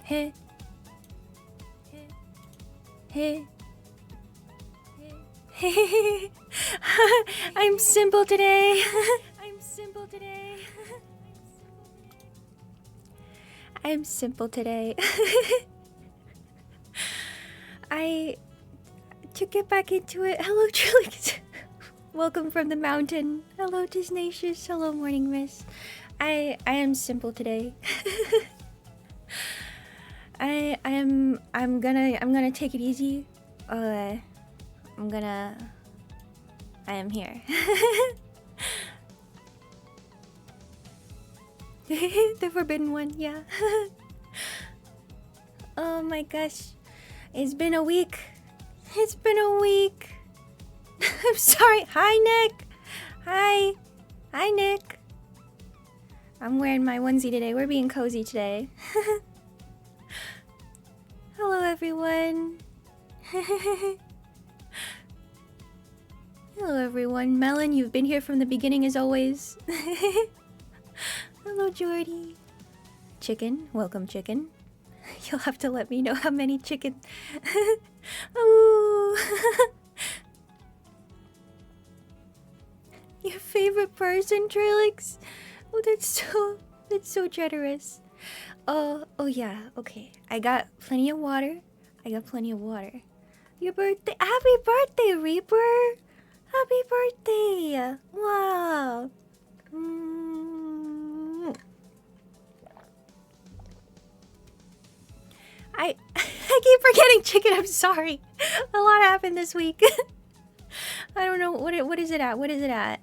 Hey. Hey. Hey. I'm simple today. I'm simple today. I'm simple today. To get back into it, hello Trilix. Welcome from the mountain. Hello Disnacious. Hello Morning Mist. I am simple today. I'm gonna take it easy. I am here. The forbidden one, yeah. Oh my gosh. It's been a week. It's been a week. I'm sorry. Hi, Nick. Hi. Hi, Nick. I'm wearing my onesie today. We're being cozy today. Hello, everyone. Hello, everyone. Melon, you've been here from the beginning as always. Hello, Jordy. Chicken. Welcome, chicken. You'll have to let me know how many chicken... Ooh. Your favorite person, Trilix? Oh, that's so generous. Oh yeah, okay. I got plenty of water. Your birthday. Happy birthday, Reaper! Happy birthday! Wow. I keep forgetting chicken. I'm sorry. A lot happened this week. I don't know what is it at? What is it at?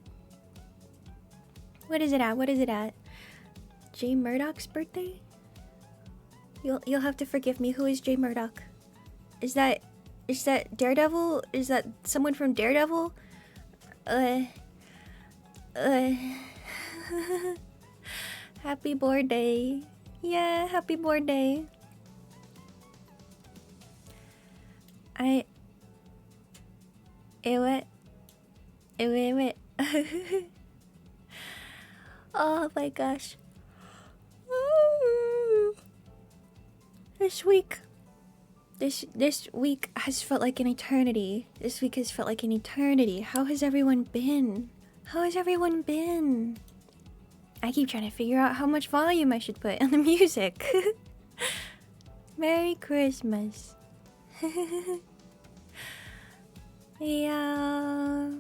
Jay Murdoch's birthday? You'll have to forgive me. Who is Jay Murdoch? Is that Daredevil? Is that someone from Daredevil? Happy birthday. Yeah, happy birthday. Wait. Oh my gosh. This week has felt like an eternity. How has everyone been? I keep trying to figure out how much volume I should put on the music. Merry Christmas. Yeah.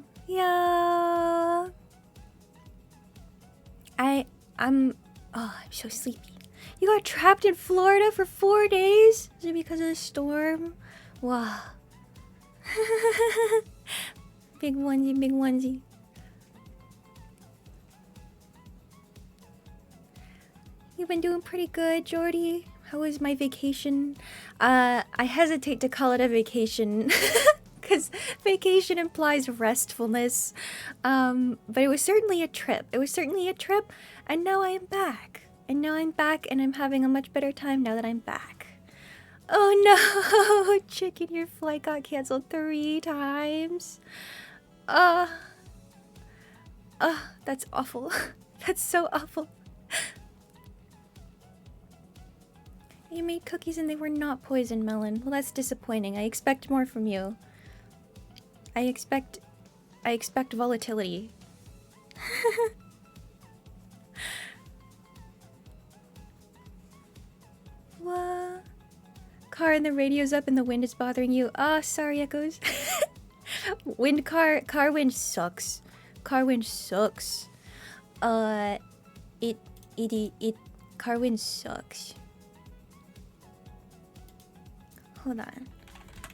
I'm so sleepy. You got trapped in Florida for 4 days? Is it because of the storm? Wow. Big onesie. You've been doing pretty good, Jordy. How was my vacation? I hesitate to call it a vacation because vacation implies restfulness. But it was certainly a trip. And now I am back. And I'm having a much better time now that I'm back. Oh no, chicken, your flight got canceled 3 times. That's awful. That's so awful. You made cookies and they were not poison, Melon. Well, that's disappointing. I expect more from you. I expect volatility. What? Car and the radio's up and the wind is bothering you. Ah, sorry, Echoes. Car wind sucks. Car wind sucks. Car wind sucks. Hold on.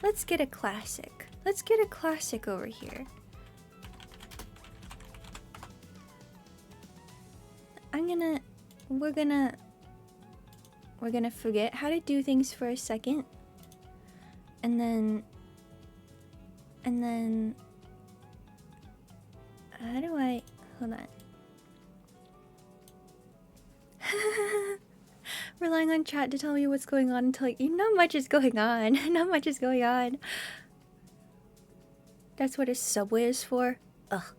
Let's get a classic. Over here. We're gonna forget how to do things for a second. And then how do I hold on. Relying on chat to tell me what's going on until not much is going on. That's what a subway is for. Ugh.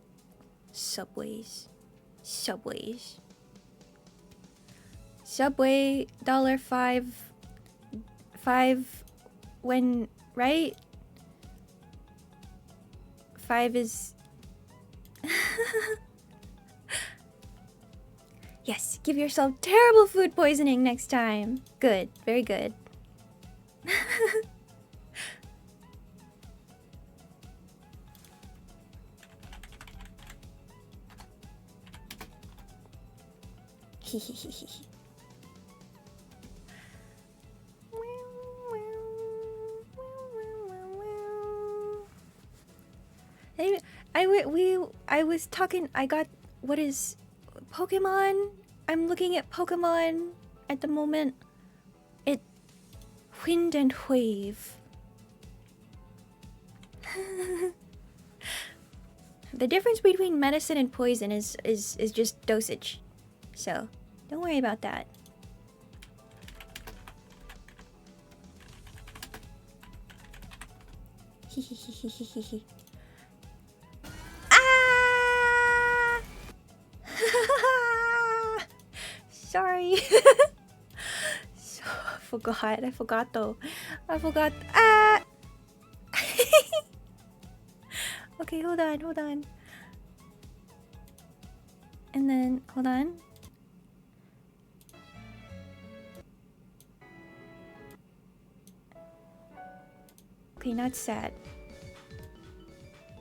Subways. Subway $5 5 when, right? 5 is... Yes, give yourself terrible food poisoning next time. Good, very good. I was talking. I got what is Pokemon? I'm looking at Pokemon at the moment. It Wind and Wave. The difference between medicine and poison is just dosage. So, don't worry about that. Ah! Sorry. So, I forgot though. I forgot. Ah! Okay, hold on. And then, hold on. Okay, now it's sad.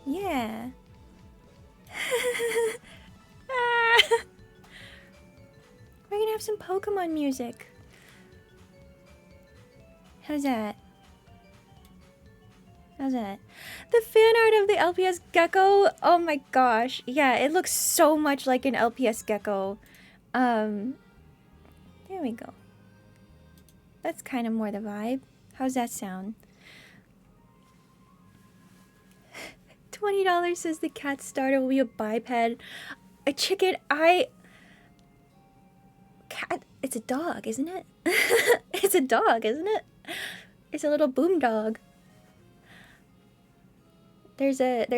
Yeah. We're gonna have some Pokemon music. How's that? How's that? The fan art of the LPS gecko. Oh my gosh. Yeah, it looks so much like an LPS gecko. There we go. That's kind of more the vibe. How's that sound? $20 says the cat starter will be a biped. A chicken, cat, it's a dog, isn't it? It's a dog, isn't it? It's a little boom dog. There's a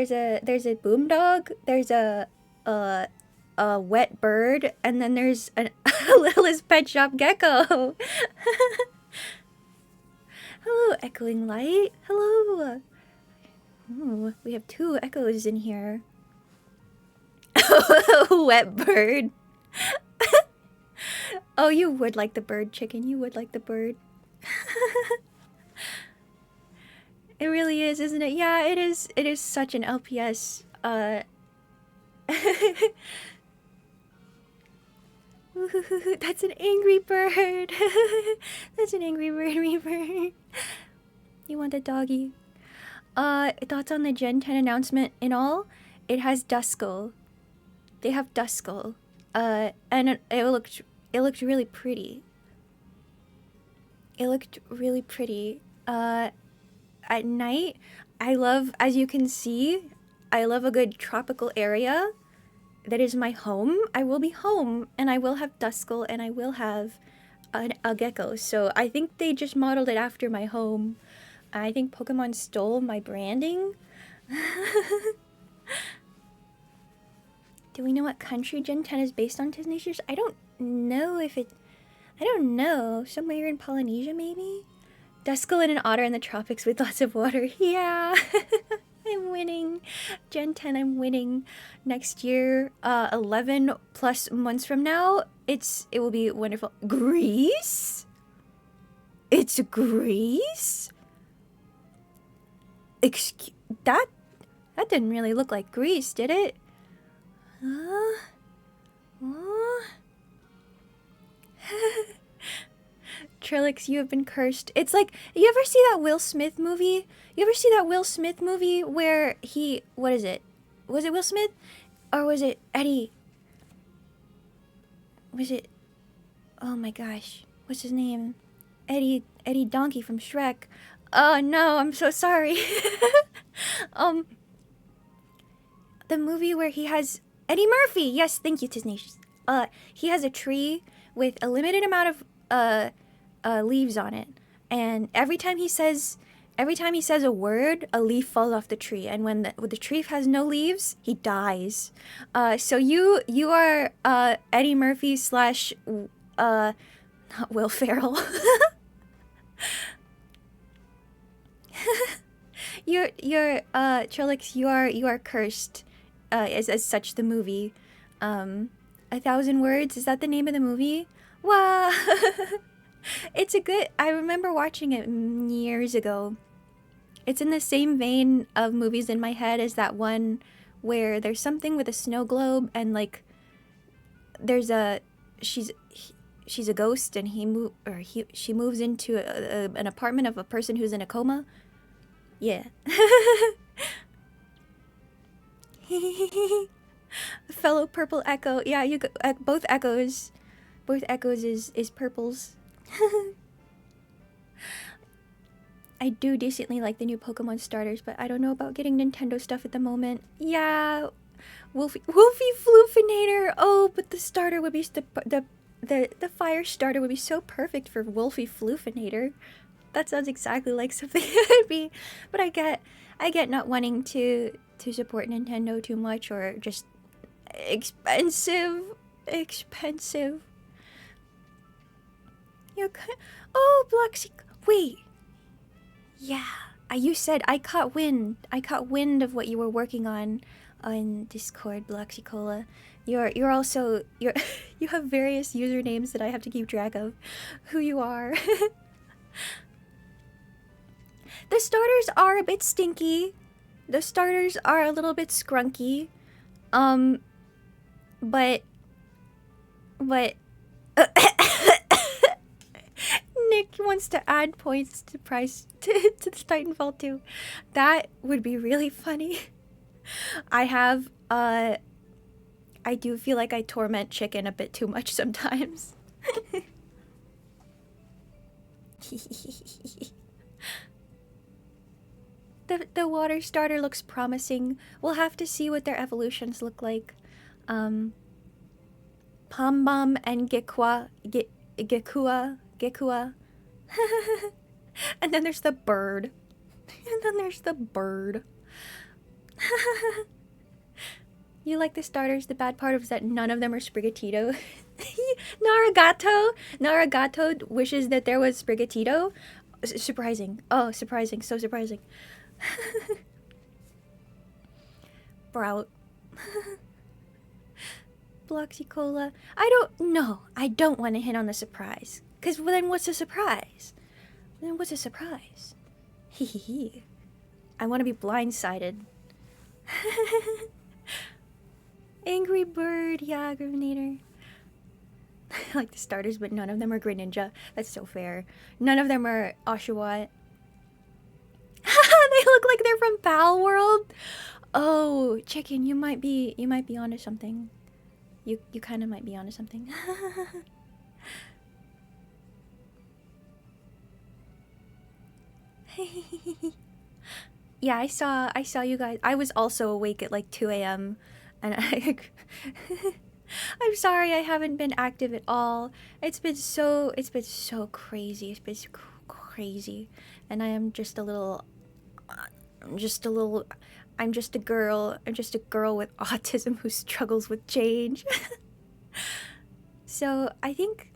boom dog, there's a wet bird, and then there's a Littlest Pet Shop gecko. Hello, Echoing Light. Hello. Ooh, we have 2 echoes in here. Wet bird. Oh, you would like the bird, chicken. You would like the bird. It really is, isn't it? Yeah, it is. It is such an LPS. That's an angry bird. That's an angry bird, Reaper. You want a doggy? Thoughts on the Gen 10 announcement? In all, it has Duskull. They have Duskull. And it looked really pretty. It looked really pretty. At night, I love, as you can see, I love a good tropical area. That is my home. I will be home, and I will have Duskull, and I will have a gecko. So I think they just modeled it after my home. I think Pokemon stole my branding. Do we know what country Gen 10 is based on, Tenacious? I don't know if it... I don't know. Somewhere in Polynesia, maybe? Duskull and an otter in the tropics with lots of water. Yeah. I'm winning. Gen 10, I'm winning. Next year, 11 plus months from now, it will be wonderful. Greece? It's Greece? That didn't really look like Greece, did it? Trillix, you have been cursed. It's like, you ever see that Will Smith movie? You ever see that Will Smith movie where he, what is it? Was it Will Smith? Or was it Eddie? Was it, oh my gosh, what's his name? Eddie Donkey from Shrek. Oh no, I'm so sorry. The movie where he has Eddie Murphy. Yes, thank you, Tisnacious. He has a tree with a limited amount of leaves on it, and every time he says a word, a leaf falls off the tree, and when the tree has no leaves, he dies. So you are Eddie Murphy slash not Will Ferrell. Trillix, you are cursed. As such, the movie. 1,000 Words, is that the name of the movie? Wow. It's a good, I remember watching it years ago. It's in the same vein of movies in my head as that one where there's something with a snow globe and like there's a she's a ghost and she moves into an apartment of a person who's in a coma. Yeah. Fellow purple echo. Yeah, you go, both echoes. Both echoes is purples. I do decently like the new Pokemon starters, but I don't know about getting Nintendo stuff at the moment. Yeah, Wolfie Floofinator. Oh, but the starter would be the fire starter would be so perfect for Wolfie Floofinator. That sounds exactly like something it would be. But I get not wanting to support Nintendo too much or just expensive. You're oh, Bloxy. Wait. Yeah, you said I caught wind. I caught wind of what you were working on Discord, Bloxicola. You're also you have various usernames that I have to keep track of. Who you are. The starters are a bit stinky. The starters are a little bit scrunky. But Nick wants to add points to price to the Titanfall 2. That would be really funny. I do feel like I torment chicken a bit too much sometimes. The water starter looks promising. We'll have to see what their evolutions look like. Pom Bom and Gekua. And then there's the bird. You like the starters. The bad part is that none of them are Sprigatito. Naragato wishes that there was Sprigatito. Surprising. Oh, surprising. So surprising. Sprout. Bloxicola. I don't want to hit on the surprise. Because then what's a surprise? Hee. I want to be blindsided. Angry Bird. Yeah, Gravinator. I like the starters, but none of them are Greninja. That's so fair. None of them are Oshawott. They look like they're from Pal World. Oh, chicken, you might be onto something. You kind of might be onto something. Yeah, I saw you guys. I was also awake at like 2 a.m. and I'm sorry I haven't been active at all. It's been so crazy. It's been crazy, and I am just a little. I'm just a girl. I'm just a girl with autism who struggles with change. So I think,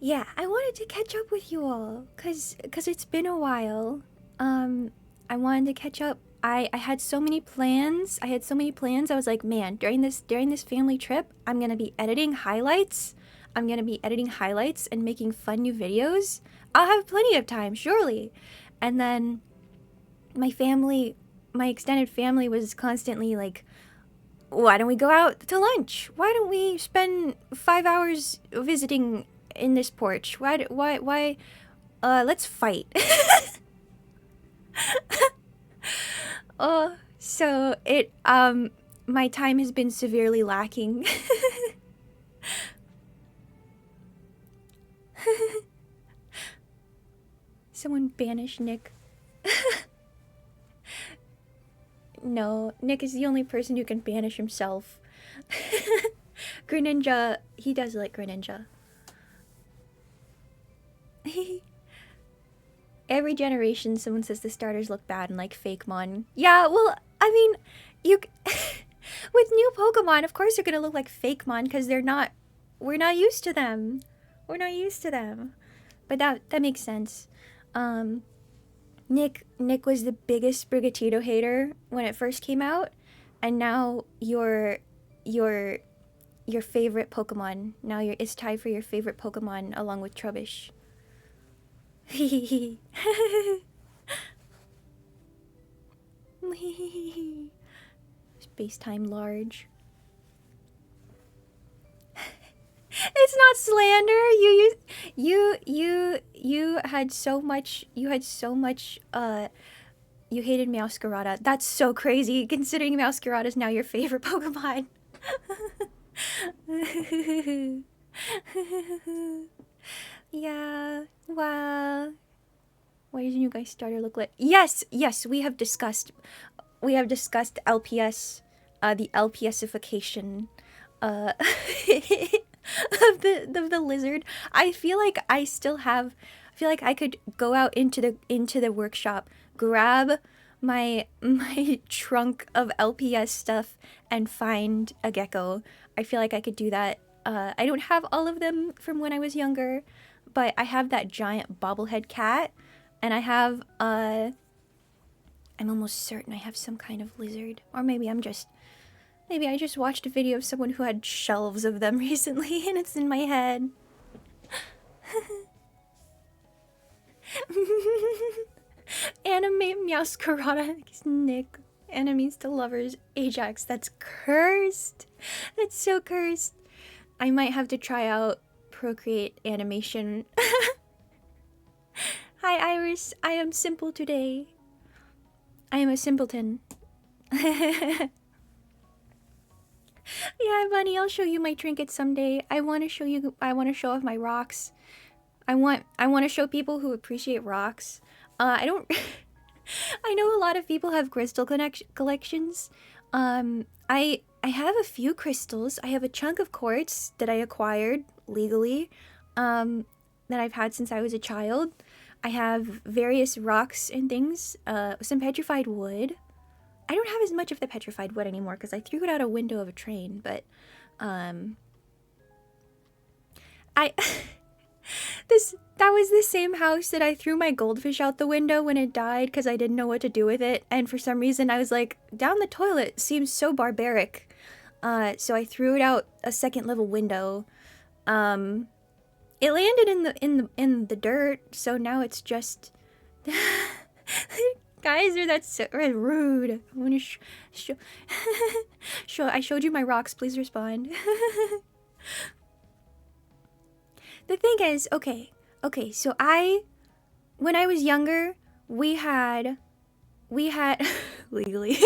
yeah, I wanted to catch up with you all, cause it's been a while. I wanted to catch up. I had so many plans. I was like, man, during this family trip, I'm gonna be editing highlights. and making fun new videos. I'll have plenty of time, surely. And then my extended family was constantly like, why don't we go out to lunch? Why don't we spend 5 hours visiting in this porch? Why, let's fight. Oh, so my time has been severely lacking. Someone banish Nick. No, Nick is the only person who can banish himself. Greninja, he does like Greninja. Every generation, someone says the starters look bad and like fake mon. Yeah, well, I mean, with new Pokemon, of course they're gonna look like fake mon because we're not used to them. But that makes sense. Nick was the biggest Sprigatito hater when it first came out, and now your favorite Pokemon. Now it's tied for your favorite Pokemon along with Trubbish. Space time large. It's not slander. You had so much. You hated Meowscarada. That's so crazy, considering Meowscarada is now your favorite Pokemon. Yeah. Wow. Why doesn't you guys starter look like? Yes. We have discussed. LPS. The LPSification. Of the lizard. I feel like I could go out into the workshop, grab my trunk of LPS stuff, and find a gecko. I feel like I could do that. I don't have all of them from when I was younger, but I have that giant bobblehead cat, and I have I'm almost certain I have some kind of lizard, or maybe I just watched a video of someone who had shelves of them recently, and it's in my head. Anime Meowscarada, Nick. Enemies to lovers, Ajax. That's cursed. That's so cursed. I might have to try out Procreate animation. Hi, Iris. I am simple today. I am a simpleton. Yeah, Bunny, I'll show you my trinkets someday. I want to show off my rocks. I want to show people who appreciate rocks. I don't I know a lot of people have crystal collections. I have a few crystals. I have a chunk of quartz that I acquired legally, that I've had since I was a child. I have various rocks and things, some petrified wood. I don't have as much of the petrified wood anymore because I threw it out a window of a train, but that was the same house that I threw my goldfish out the window when it died because I didn't know what to do with it, and for some reason I was like, down the toilet seems so barbaric. So I threw it out a second level window. It landed in the dirt, so now it's just guys, that's so rude. I want to I showed you my rocks. Please respond. The thing is, okay. So when I was younger, we had legally.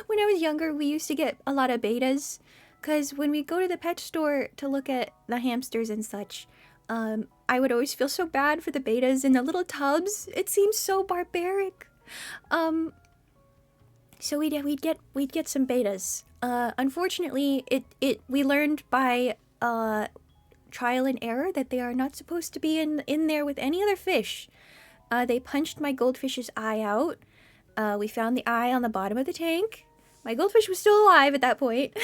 When I was younger, we used to get a lot of betas, because when we go to the pet store to look at the hamsters and such, I would always feel so bad for the betas in the little tubs. It seems so barbaric. So we'd get some betas. Unfortunately, we learned by trial and error that they are not supposed to be in there with any other fish. They punched my goldfish's eye out. We found the eye on the bottom of the tank. My goldfish was still alive at that point.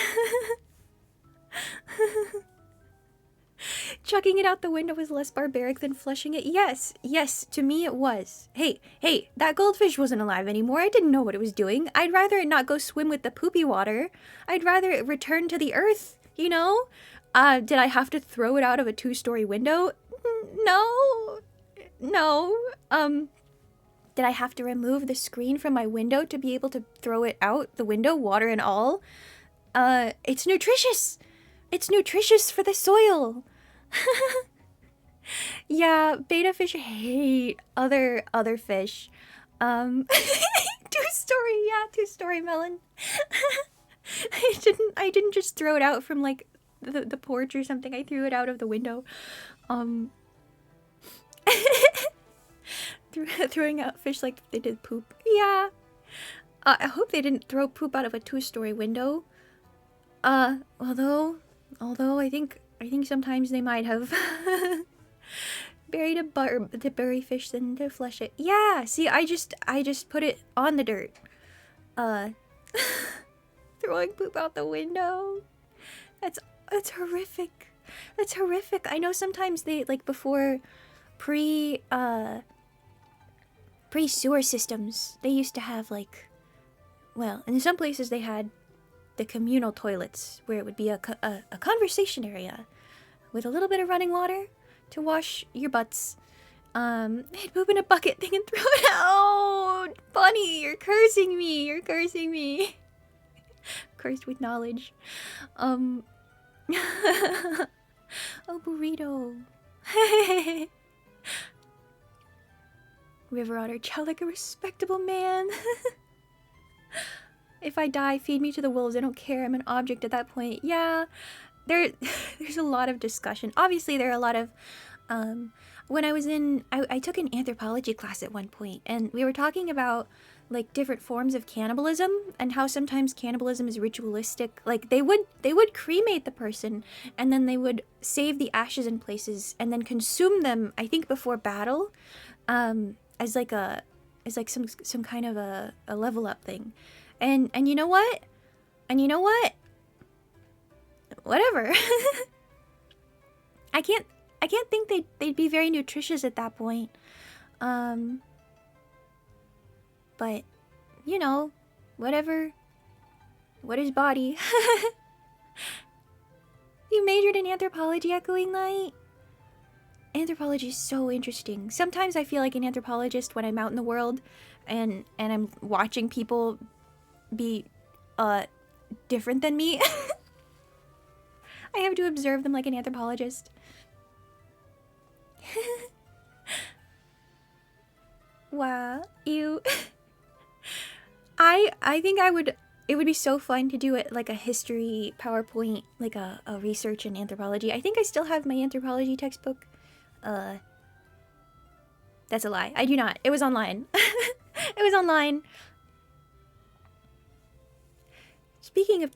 Chucking it out the window was less barbaric than flushing it. Yes, to me it was. Hey, that goldfish wasn't alive anymore. I didn't know what it was doing. I'd rather it not go swim with the poopy water. I'd rather it return to the earth, you know? Did I have to throw it out of a 2-story window? No. Did I have to remove the screen from my window to be able to throw it out the window, water and all? It's nutritious. It's nutritious for the soil. Yeah, beta fish hate other fish. 2-story melon. I didn't just throw it out from like the porch or something. I threw it out of the window. Throwing out fish like they did poop. Yeah. I hope they didn't throw poop out of a 2-story window. Although I think sometimes they might have. Buried the bury fish then to flush it. Yeah, see, I just put it on the dirt. Throwing poop out the window. That's horrific. That's horrific. I know sometimes they, like, before pre-sewer systems, they used to have like, well, in some places they had the communal toilets where it would be a conversation area with a little bit of running water to wash your butts. They'd poop in a bucket thing and throw it out. Bunny, you're cursing me. You're cursing me. Cursed with knowledge. Oh, burrito. River otter, chow like a respectable man. If I die, feed me to the wolves. I don't care. I'm an object at that point. Yeah, there's a lot of discussion. Obviously, there are a lot of... when I took an anthropology class at one point, and we were talking about like different forms of cannibalism and how sometimes cannibalism is ritualistic. Like they would cremate the person and then they would save the ashes in places and then consume them, I think before battle, as like some kind of a level up thing. And you know what? Whatever. I can't think they'd be very nutritious at that point. But, you know, whatever. What is body? You majored in anthropology, Echoing Light? Anthropology is so interesting. Sometimes I feel like an anthropologist when I'm out in the world and I'm watching people be different than me. I have to observe them like an anthropologist. Wow, you. I think it would be so fun to do it like a history PowerPoint, like a research in anthropology. I think I still have my anthropology textbook. That's a lie. I do not. It was online. It was online. Speaking of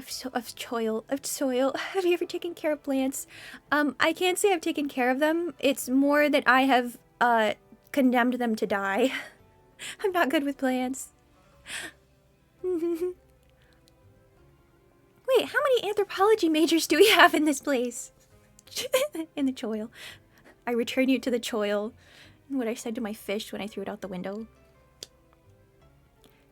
soil, have you ever taken care of plants? I can't say I've taken care of them. It's more that I have condemned them to die. I'm not good with plants. Wait, how many anthropology majors do we have in this place? In the choil. I return you to the choil. What I said to my fish when I threw it out the window.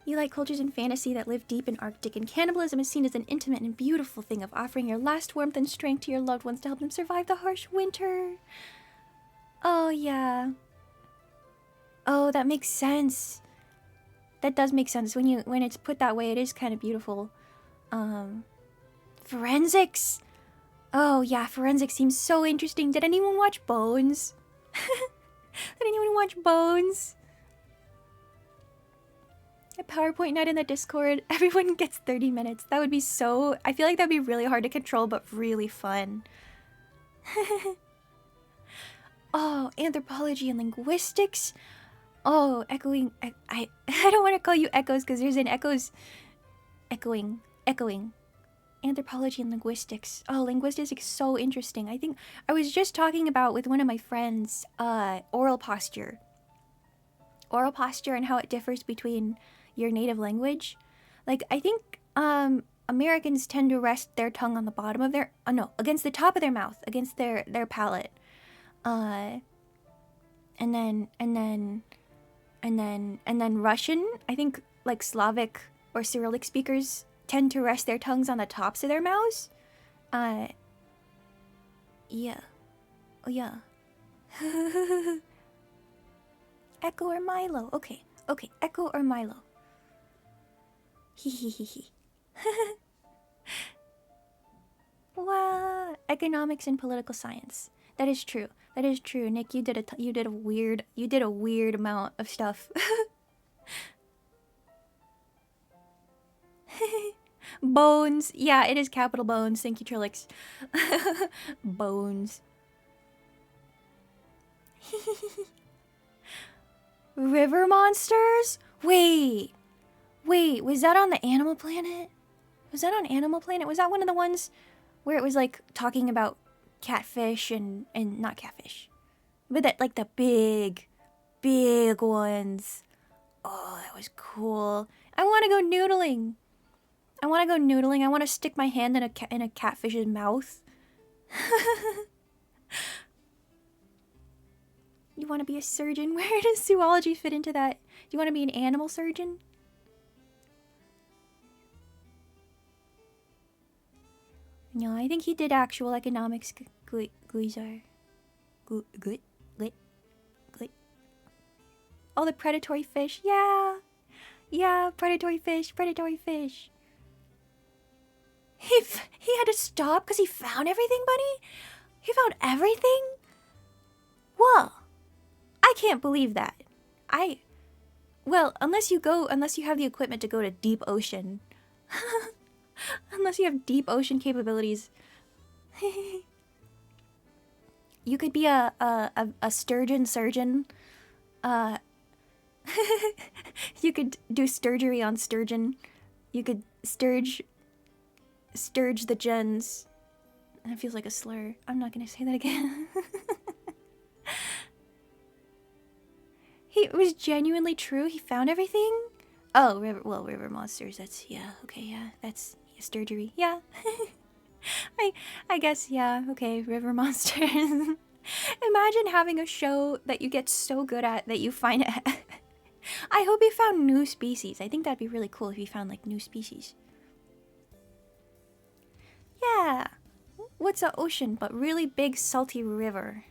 You like cultures and fantasy that live deep in Arctic, and cannibalism is seen as an intimate and beautiful thing of offering your last warmth and strength to your loved ones to help them survive the harsh winter. Oh, yeah. Oh, that makes sense. That does make sense. When it's put that way, it is kind of beautiful. Forensics! Oh, yeah, forensics seems so interesting. Did anyone watch Bones? Did anyone watch Bones? A PowerPoint night in the Discord. Everyone gets 30 minutes. That would be so... I feel like that would be really hard to control, but really fun. Oh, anthropology and linguistics. Oh, echoing... I don't want to call you Echoes because there's an Echoes... Echoing. Anthropology and linguistics. Oh, linguistics is so interesting. I think I was just talking about with one of my friends, oral posture. Oral posture and how it differs between your native language. Like, I think Americans tend to rest their tongue on the bottom of their... Oh, no, against the top of their mouth, against their palate. And then Russian, I think, like, Slavic or Cyrillic speakers tend to rest their tongues on the tops of their mouths. Yeah. Oh, yeah. Echo or Milo? Okay, Echo or Milo? Hehehehe. Wow. Economics and political science. That is true. That is true. Nick, you did a weird amount of stuff. Bones. Yeah, it is capital Bones. Thank you, Trilix. Bones. River monsters? Wait, was that on the Animal Planet? Was that on Animal Planet? Was that one of the ones where it was like talking about catfish and not catfish, but that like the big ones? Oh, that was cool. I want to go noodling. I want to stick my hand in a catfish's mouth. You want to be a surgeon? Where does zoology fit into that? Do you want to be an animal surgeon? No, I think he did actual economics. Guizar. Good. Oh, the predatory fish. Yeah. Yeah, predatory fish. He had to stop because he found everything, buddy? He found everything? Whoa. I can't believe that. Well, unless you have the equipment to go to deep ocean. Unless you have deep ocean capabilities. You could be a sturgeon surgeon. You could do sturgery on sturgeon. You could sturge the gens. That feels like a slur. I'm not gonna say that again. It was genuinely true. He found everything. Oh, river monsters. That's okay, yeah. That's sturgery. Yeah. I guess, yeah. Okay, river monsters. Imagine having a show that you get so good at that you find it. I hope he found new species. I think that'd be really cool if he found like new species. Yeah. What's an ocean but really big salty river?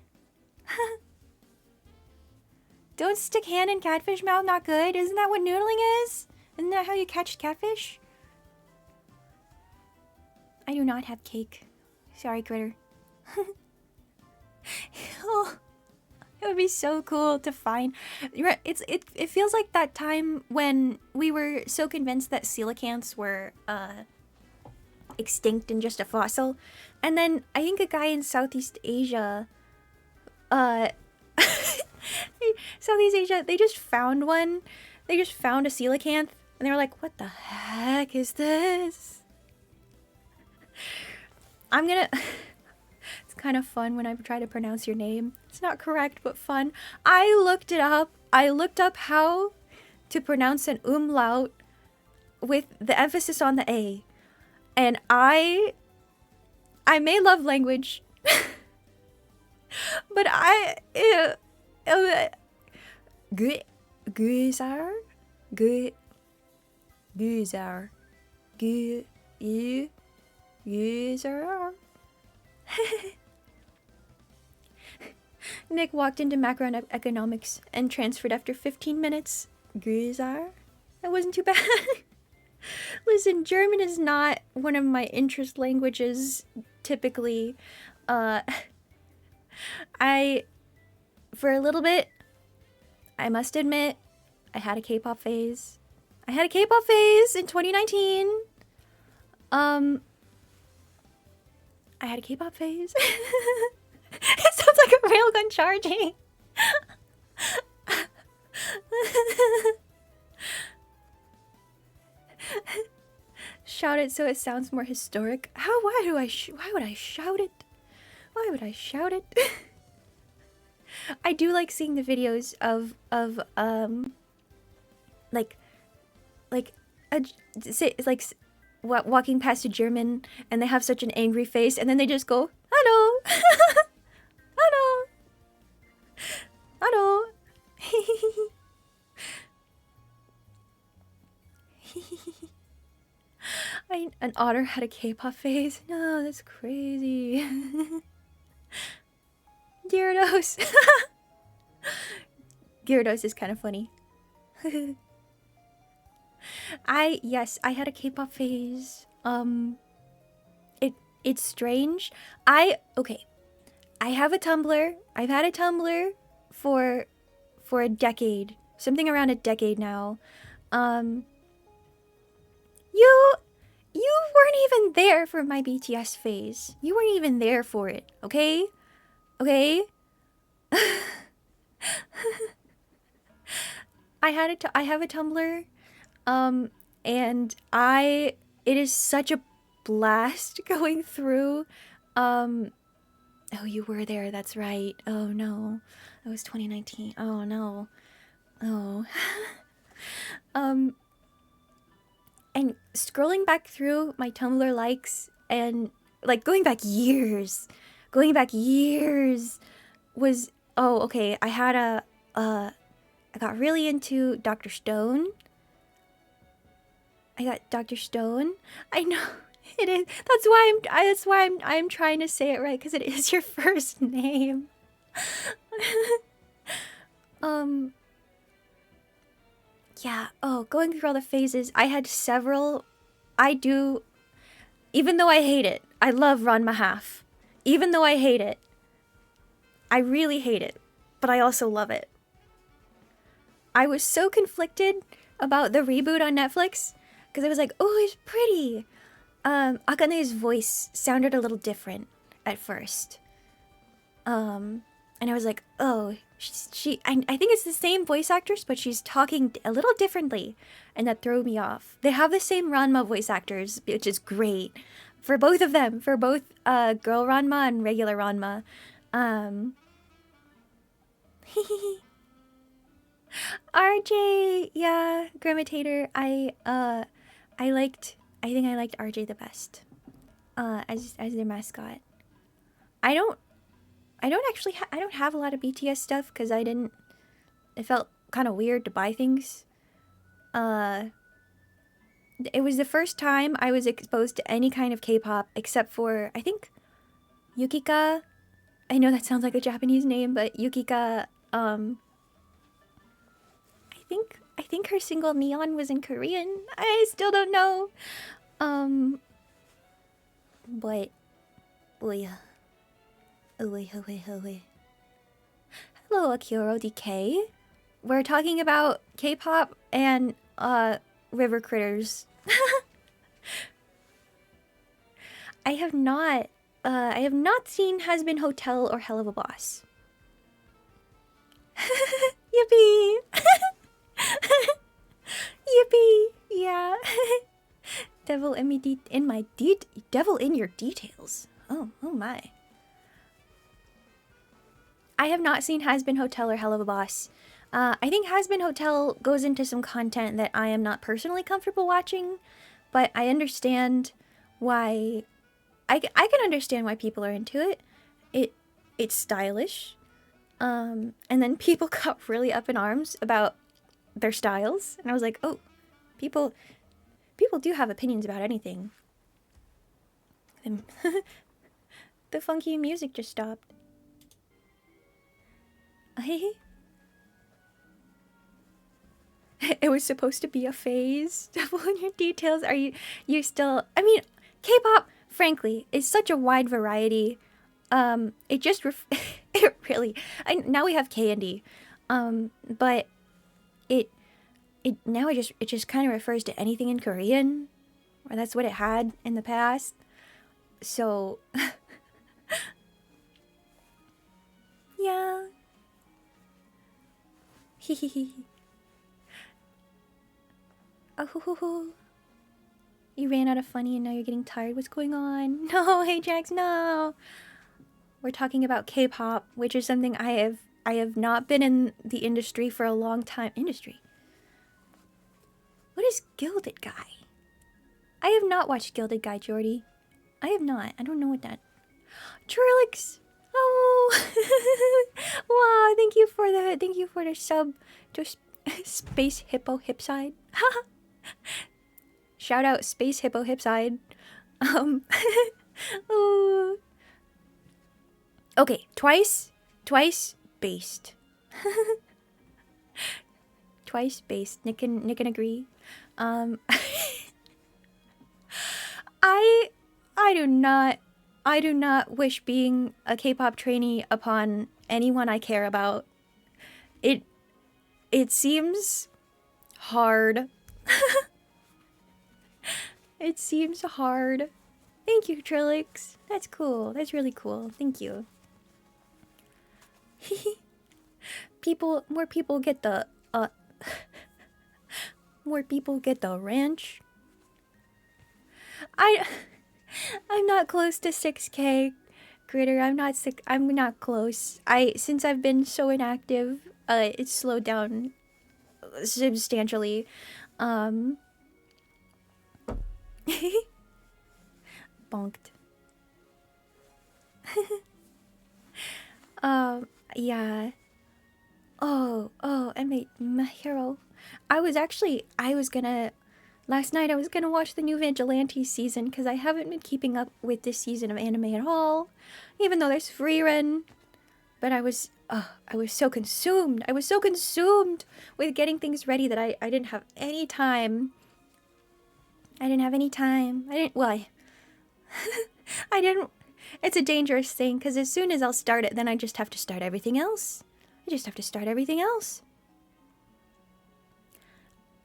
Don't stick hand in catfish mouth, not good. Isn't that what noodling is? Isn't that how you catch catfish? I do not have cake. Sorry, critter. Oh, it would be so cool to find. It feels like that time when we were so convinced that coelacanths were extinct and just a fossil, and then I think a guy in Southeast Asia, they just found one. They just found a coelacanth, and they were like, "What the heck is this?" It's kind of fun when I try to pronounce your name. It's not correct, but fun. I looked it up. I looked up how to pronounce an umlaut with the emphasis on the A. And I may love language, but Guzar. Nick walked into macroeconomics and transferred after 15 minutes. Guzar? That wasn't too bad. Listen, German is not one of my interest languages, typically. For a little bit, I must admit, I had a K-pop phase. I had a K-pop phase in 2019. I had a K-pop phase. It sounds like a railgun charging. Shout it so it sounds more historic. Why would I shout it? Why would I shout it? I do like seeing the videos of walking past a German and they have such an angry face and then they just go, "Hello." Hello. Hello. An otter had a K-pop phase. No, that's crazy. Gyarados. Gyarados is kind of funny. Yes, I had a K-pop phase. It's strange. Okay. I have a Tumblr. I've had a Tumblr for a decade. Something around a decade now. You weren't even there for my BTS phase. You weren't even there for it, okay? Okay? I have a Tumblr. And it is such a blast going through. Oh, you were there, that's right. Oh no. That was 2019. Oh no. Oh. And scrolling back through my Tumblr likes and like going back years was Oh, okay. I got really into Dr. Stone. I got Dr. Stone. I know it is. That's why I'm trying to say it right because it is your first name. um. Yeah. Oh, going through all the phases. I had several. I do. Even though I hate it, I love Ranma half. Even though I hate it, I really hate it, but I also love it. I was so conflicted about the reboot on Netflix because I was like, oh, it's pretty. Akane's voice sounded a little different at first. And I was like, oh, I think it's the same voice actress, but she's talking a little differently, and that threw me off. They have the same Ranma voice actors, which is great for both of them, for both girl Ranma and regular Ranma. RJ, yeah, Grimitator. I think I liked RJ the best. As their mascot. I don't actually I don't have a lot of BTS stuff because it felt kind of weird to buy things. It was the first time I was exposed to any kind of K-pop except for I think Yukika. I know that sounds like a Japanese name, but Yukika I think her single Neon was in Korean. I still don't know. But oh yeah. Oh wait. Hello, Akiro DK. We're talking about K-pop and river critters. I have not seen Has Been Hotel or Hell of a Boss. Yippee! Yippee! Yeah. Devil in your details. Oh my. I have not seen Has Been Hotel or Hell of a Boss. I think Has Been Hotel goes into some content that I am not personally comfortable watching, but I understand why. I can understand why people are into it. It's stylish. And then people got really up in arms about their styles, and I was like, oh, people do have opinions about anything. The funky music just stopped. It was supposed to be a phase. Devil in your details. Are you still? I mean, K-pop, frankly, is such a wide variety. It just it really. Now we have Candy, but it now it just kind of refers to anything in Korean, or that's what it had in the past. So, yeah. Oh, you ran out of funny and now you're getting tired. What's going on? No, hey Jax, no. We're talking about K-pop, which is something I have not been in the industry for a long time. Industry? What is Gilded Guy? I have not watched Gilded Guy, Jordy. I have not. I don't know what that. Trilix. Oh, wow! Thank you for the sub to Space Hippo Hipside. Shout out Space Hippo Hipside. Ooh. Okay, twice based. Twice based. Nick can agree. I do not wish being a K-pop trainee upon anyone I care about. It seems hard. It seems hard. Thank you, Trilix. That's cool. That's really cool. Thank you. More people get the more people get the ranch. I'm not close to 6K, Critter. I'm not close. Since I've been so inactive, it's slowed down substantially. Bonked. Yeah. Oh, and my hero. Last night I was gonna watch the new Vigilante season because I haven't been keeping up with this season of anime at all, even though there's free run. But I was so consumed. I was so consumed with getting things ready that I didn't have any time. I didn't have any time. I didn't. It's a dangerous thing because as soon as I'll start it, then I just have to start everything else. I just have to start everything else.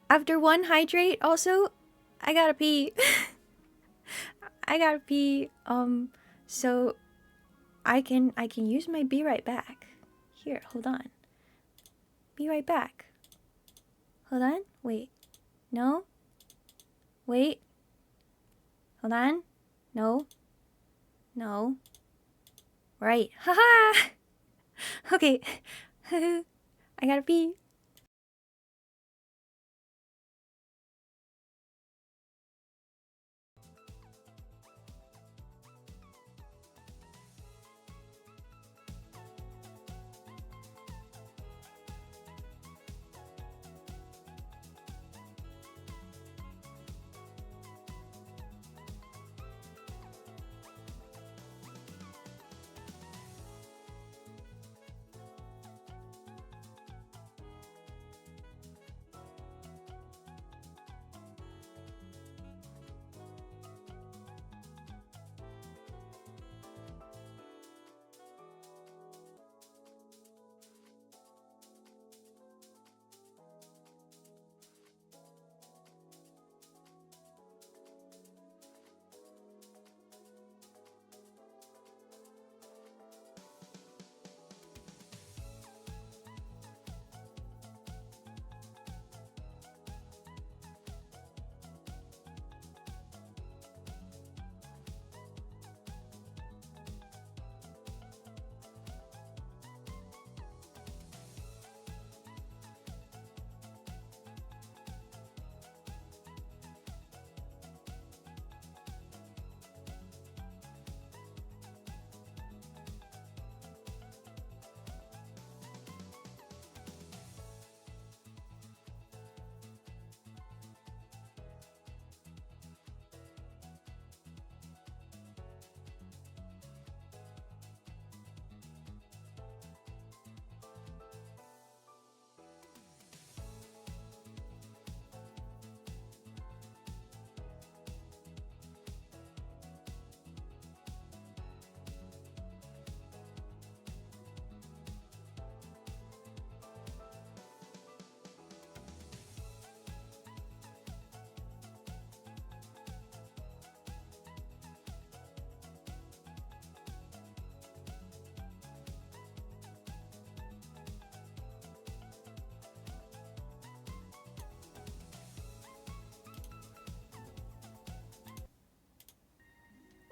After one hydrate, also, I gotta pee. I gotta pee. So I can use my be right back. Here, hold on. Be right back. Hold on. Wait. No. Wait. Hold on. No. No. Right. Haha. Okay. I gotta pee.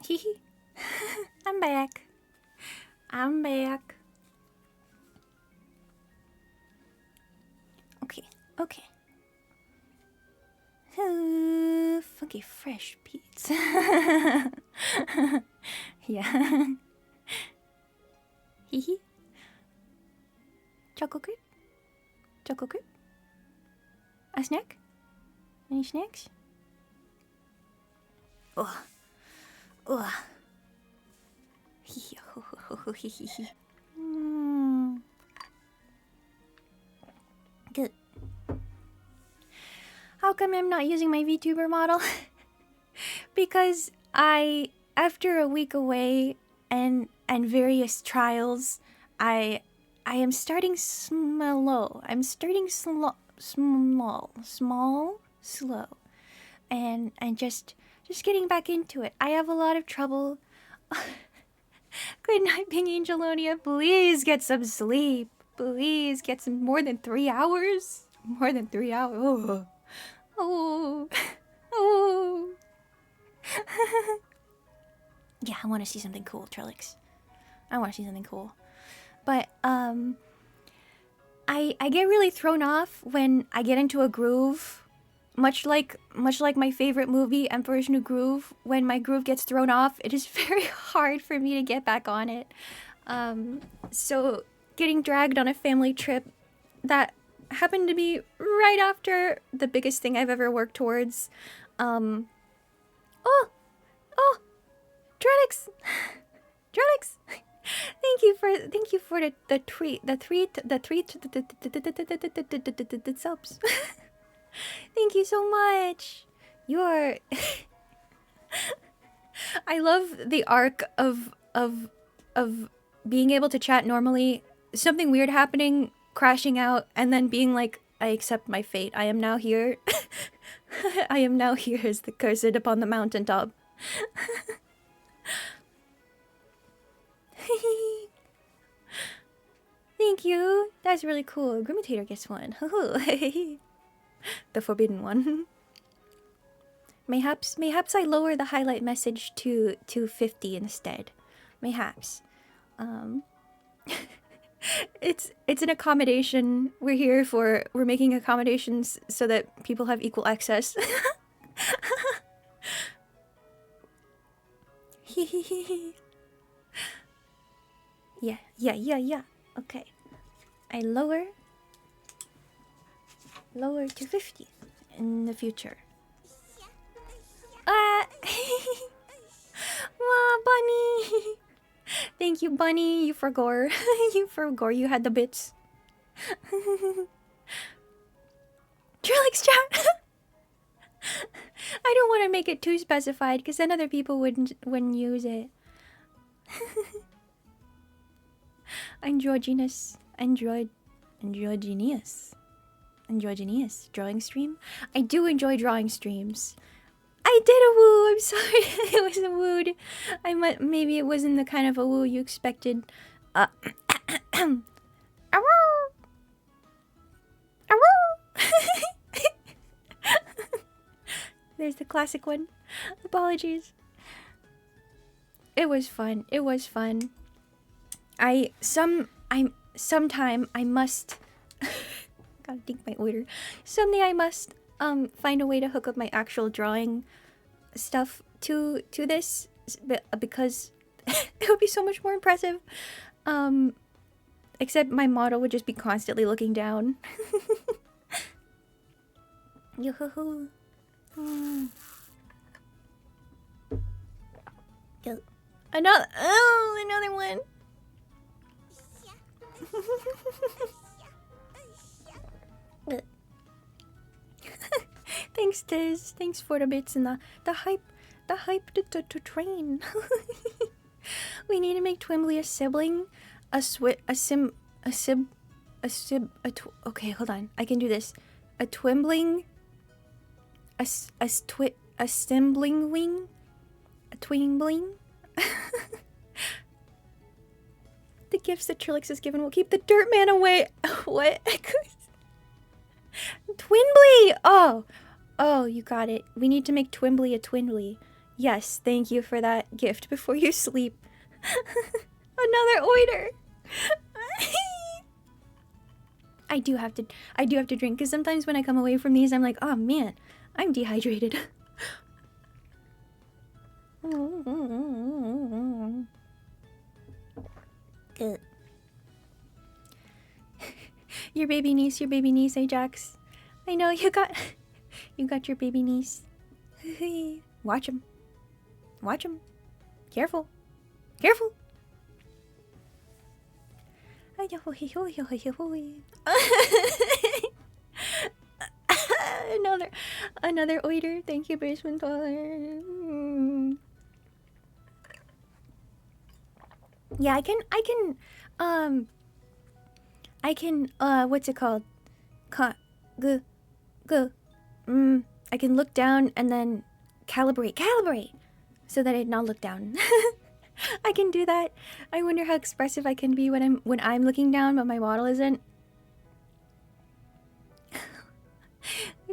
Hehe. I'm back. I'm back. Okay, okay. Funky fresh beats. Yeah. Hehe. Chocolate crepe? Chocolate crepe? A snack? Any snacks? Ugh. Ugh. Good. How come I'm not using my VTuber model? Because after a week away and various trials, I am starting slow. I'm starting slow, slow, and just getting back into it. I have a lot of trouble. Good night, Ping Angelonia. Please get some sleep. Please get some more than 3 hours. More than 3 hours. Oh. Oh. Oh. Yeah, I want to see something cool, Trellix. I want to see something cool. But I get really thrown off when I get into a groove. Much like my favorite movie, Emperor's New Groove, when my groove gets thrown off, it is very hard for me to get back on it. So getting dragged on a family trip that happened to be right after the biggest thing I've ever worked towards. Oh, oh, Dredix, Dredix. Thank you for the treat, the subs. Thank you so much. You're. I love the arc of being able to chat normally, something weird happening, crashing out, and then being like, I accept my fate. I am now here. I am now here as the cursed upon the mountaintop. Thank you. That's really cool. Grimitator gets one. The forbidden one. Mayhaps I lower the highlight message to 50 instead. Mayhaps. It's an accommodation. We're making accommodations so that people have equal access. Yeah. Okay. I lower to 50 in the future. Wow, Bunny! Thank you, Bunny. You forgot. You had the bits. Trilix chat! I don't want to make it too specified because then other people wouldn't use it. Androgynous. Androgynous. Drawing stream? I do enjoy drawing streams. I did a woo! I'm sorry. It was a wooed. Maybe it wasn't the kind of a woo you expected. There's the classic one. Apologies. It was fun. Sometime I must gotta think my order. Someday I must find a way to hook up my actual drawing stuff to this because it would be so much more impressive. Except my model would just be constantly looking down. Yoo-hoo-hoo. Another one. Thanks, Tiz. Thanks for the bits and the hype to train. We need to make Twimbly a sibling, okay, hold on. I can do this. A twimbling, a stimbling wing, a twingling. The gifts that Trilix has given will keep the dirt man away. What? Twimbly! Oh, you got it. We need to make Twimbly a Twimbly. Yes, thank you for that gift before you sleep. Another order. I do have to drink because sometimes when I come away from these, I'm like, oh man, I'm dehydrated. Good. Your baby niece, Ajax. I know you got your baby niece. Watch him. Careful. Another order. Thank you, Basement Dweller. Yeah, I can what's it called? I can look down and then calibrate so that I not look down. I can do that. I wonder how expressive I can be when I'm looking down but my model isn't.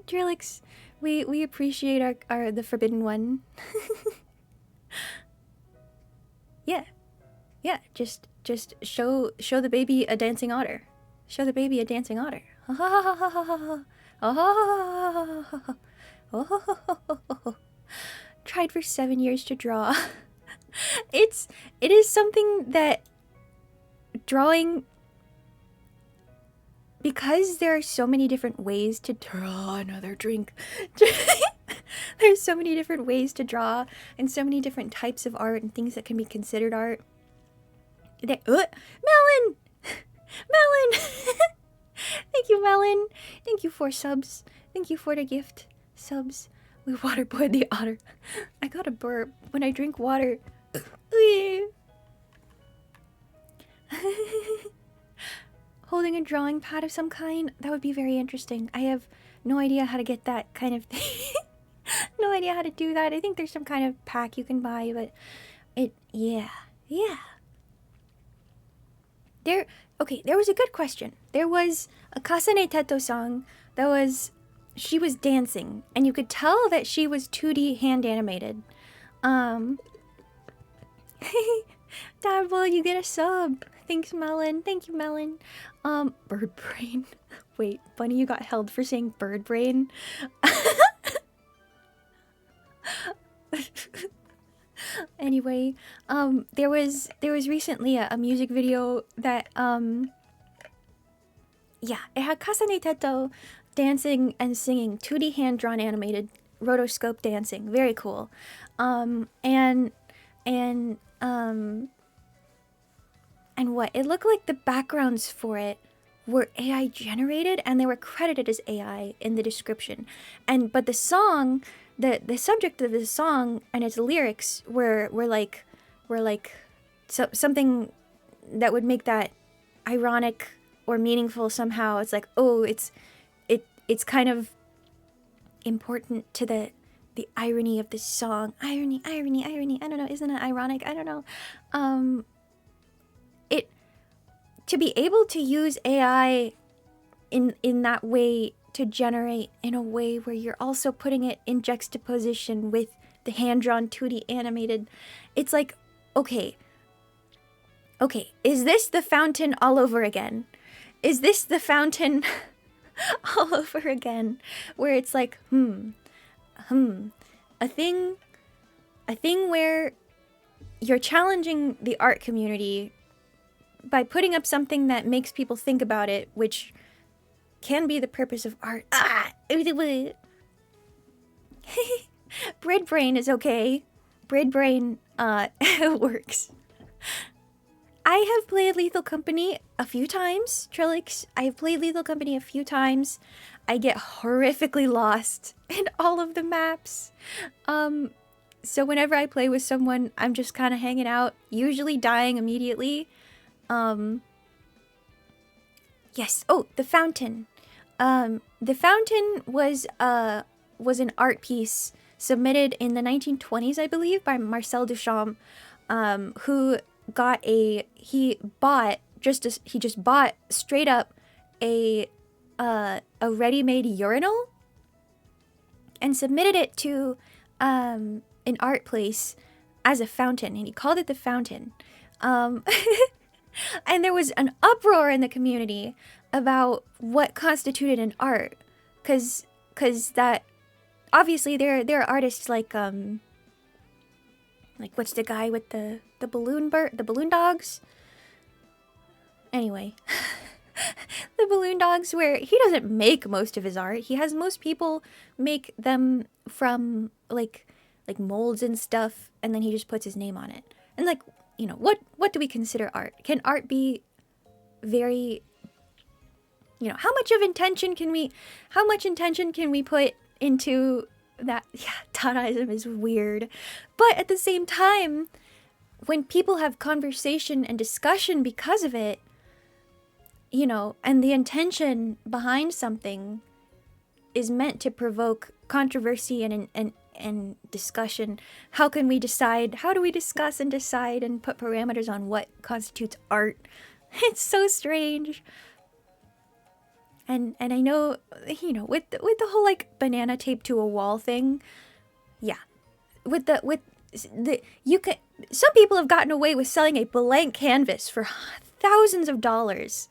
Drillix, we appreciate the forbidden one. Yeah, just show the baby a dancing otter. Show the baby a dancing otter. Tried for 7 years to draw. It is something that drawing because there are so many different ways to draw another drink. There's so many different ways to draw and so many different types of art and things that can be considered art. Melon! Melon! Thank you, Melon. Thank you for subs. Thank you for the gift. Subs. We waterboard the otter. I got a burp when I drink water. Holding a drawing pad of some kind? That would be very interesting. I have no idea how to get that kind of thing. No idea how to do that. I think there's some kind of pack you can buy, but yeah. There was a good question. There was a Kasane Teto song that was, she was dancing, and you could tell that she was 2D hand animated. Dabble, you get a sub. Thanks, Melon. Thank you, Melon. Bird brain. Wait, Bunny, you got held for saying bird brain? Anyway, there was recently a music video that, yeah, it had Kasane Teto dancing and singing, 2D hand-drawn animated rotoscope dancing. Very cool. And what? It looked like the backgrounds for it were AI generated, and they were credited as AI in the description. But the song, the subject of the song and its lyrics were like something that would make that ironic or meaningful somehow. It's like, oh, it's kind of important to the irony of the song. Irony. I don't know. Isn't it ironic? I don't know. To be able to use AI in that way to generate in a way where you're also putting it in juxtaposition with the hand-drawn 2D animated, it's like, okay, is this the fountain all over again? Is this the fountain all over again? Where it's like, a thing where you're challenging the art community by putting up something that makes people think about it, which can be the purpose of art. Bread brain is okay. Bread brain works. I have played Lethal Company a few times, Trillix. I have played Lethal Company a few times. I get horrifically lost in all of the maps. So whenever I play with someone, I'm just kind of hanging out, usually dying immediately. Yes. Oh, the fountain. The fountain was an art piece submitted in the 1920s, I believe, by Marcel Duchamp, who he just bought straight up a ready-made urinal and submitted it to an art place as a fountain, and he called it the fountain. And there was an uproar in the community about what constituted an art, cause that obviously there are artists like what's the guy with the balloon dogs? Anyway, the balloon dogs, where he doesn't make most of his art. He has most people make them from like molds and stuff, and then he just puts his name on it. And like, you know, what do we consider art? Can art be very, you know, how much intention can we put into that? Yeah, Dadaism is weird. But at the same time, when people have conversation and discussion because of it, you know, and the intention behind something is meant to provoke controversy and discussion. How do we discuss and decide and put parameters on what constitutes art? It's so strange. And I know, you know, with the whole like banana tape to a wall thing, yeah, some people have gotten away with selling a blank canvas for thousands of dollars,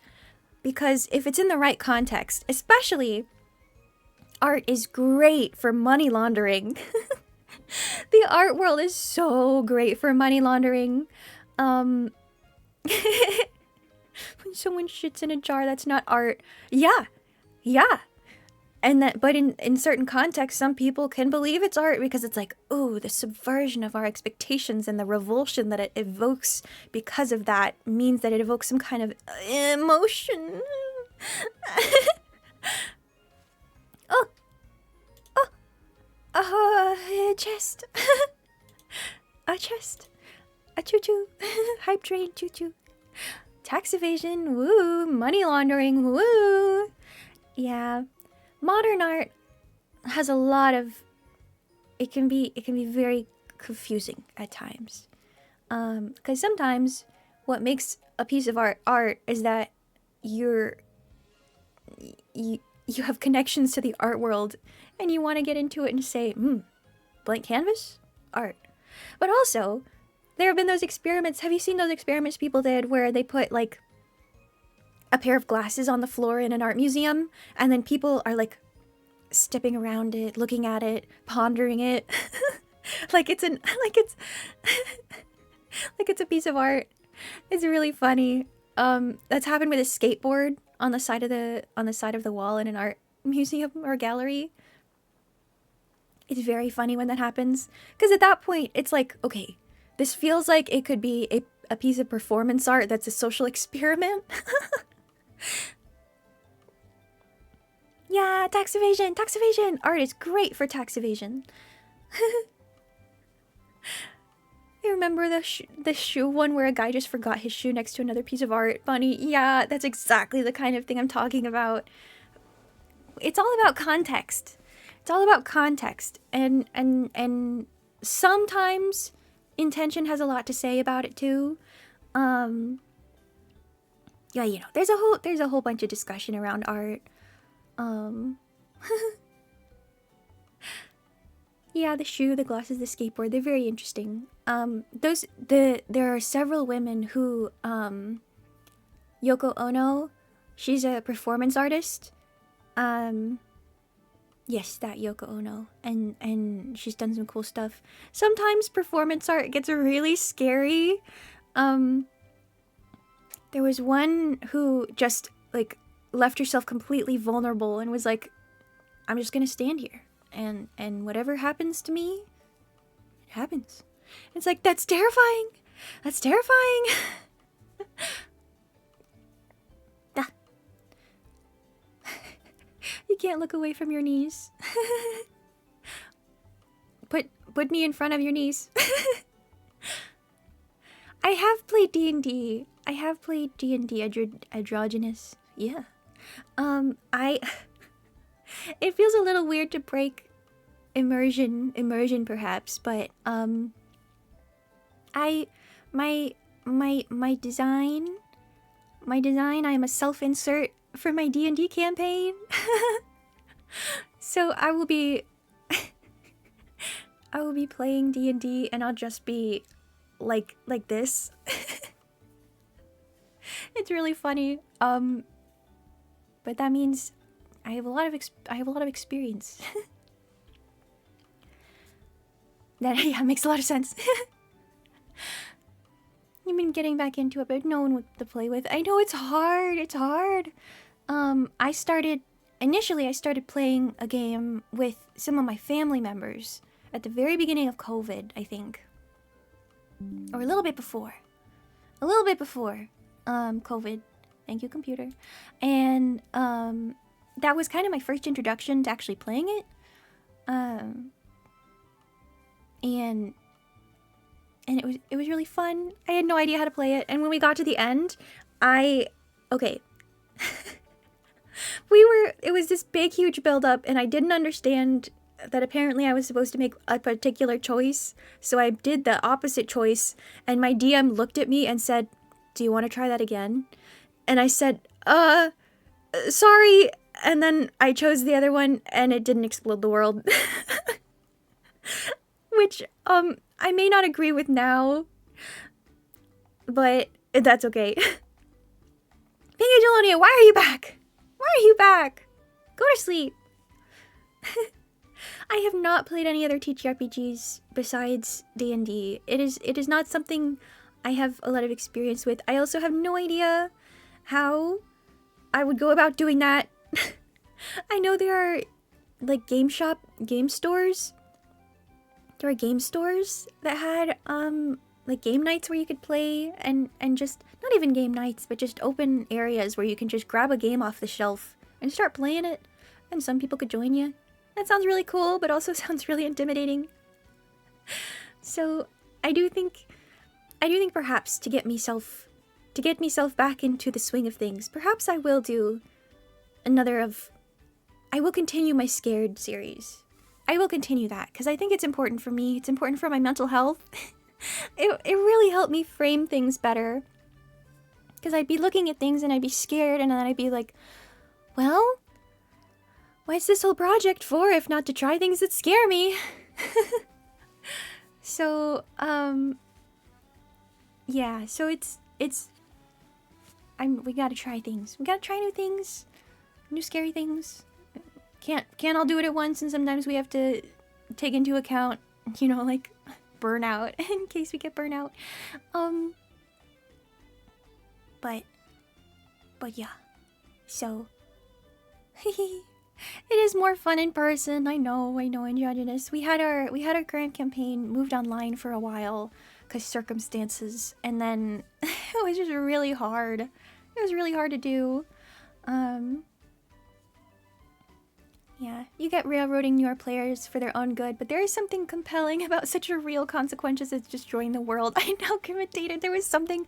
because if it's in the right context, especially, art is great for money laundering. The art world is so great for money laundering. When someone shits in a jar, that's not art. Yeah, yeah. And that, but in certain contexts, some people can believe it's art because it's like, oh, the subversion of our expectations and the revulsion that it evokes because of that means that it evokes some kind of emotion. Oh, oh, a chest. A chest. A choo-choo. Hype train choo-choo. Tax evasion, woo. Money laundering, woo. Yeah. Modern art has a lot of... It can be very confusing at times. Because sometimes what makes a piece of art is that you have connections to the art world and you want to get into it and say, blank canvas? Art. But also, there have been those experiments. Have you seen those experiments people did where they put like a pair of glasses on the floor in an art museum and then people are like stepping around it, looking at it, pondering it like it's a piece of art. It's really funny. That's happened with a skateboard on the side of the wall in an art museum or gallery. It's very funny when that happens because at that point it's like, okay, this feels like it could be a piece of performance art that's a social experiment. Yeah, tax evasion, tax evasion. Art is great for tax evasion. You remember the shoe one where a guy just forgot his shoe next to another piece of art? Bunny, yeah, that's exactly the kind of thing I'm talking about. It's all about context. It's all about context, and sometimes intention has a lot to say about it too. Yeah, you know, there's a whole bunch of discussion around art. Yeah, the shoe, the glasses, the skateboard, they're very interesting. There are several women who, Yoko Ono, she's a performance artist. Yes, that Yoko Ono, and she's done some cool stuff. Sometimes performance art gets really scary. There was one who just, like, left herself completely vulnerable and was like, I'm just gonna stand here and whatever happens to me, it happens. It's like, that's terrifying. That's terrifying. Ah. You can't look away from your knees. Put me in front of your knees. I have played D&D. I have played D&D androgynous. Yeah. It feels a little weird to break immersion perhaps, but my design, I am a self-insert for my D&D campaign. So I will be playing D&D and I'll just be like this. It's really funny. But that means I have a lot of experience. That, yeah, makes a lot of sense. You've been getting back into it, but no one to play with. I know it's hard. It's hard. Initially I started playing a game with some of my family members at the very beginning of COVID, I think. Or a little bit before. COVID. Thank you, computer. And that was kind of my first introduction to actually playing it. And it was really fun. I had no idea how to play it, and when we got to the end, okay. It was this big huge build up, and I didn't understand that apparently I was supposed to make a particular choice. So I did the opposite choice, and my DM looked at me and said, "Do you want to try that again?" And I said, sorry. And then I chose the other one and it didn't explode the world. Which, I may not agree with now, but that's okay. Pink Angelonia, why are you back? Why are you back? Go to sleep. I have not played any other TTRPGs besides D&D. It is not something I have a lot of experience with. I also have no idea how I would go about doing that. I know there are like game stores. There are game stores that had like game nights where you could play and just not even game nights, but just open areas where you can just grab a game off the shelf and start playing it, and some people could join you. That sounds really cool, but also sounds really intimidating. So I do think perhaps to get myself back into the swing of things, perhaps I will do I will continue my Scared series. I will continue that because I think it's important for me. It's important for my mental health. It really helped me frame things better. Because I'd be looking at things and I'd be scared, and then I'd be like, well, what's this whole project for if not to try things that scare me? So, yeah, so we gotta try things. We gotta try new things. New scary things. Can't all do it at once, and sometimes we have to take into account, you know, like burnout in case we get burnout. But yeah. So it is more fun in person. I know, androgynous. We had our current campaign moved online for a while because circumstances, and then it was just really hard. It was really hard to do. Yeah, you get railroading your players for their own good, but there is something compelling about such a real consequences as destroying the world. I now commentated. There was something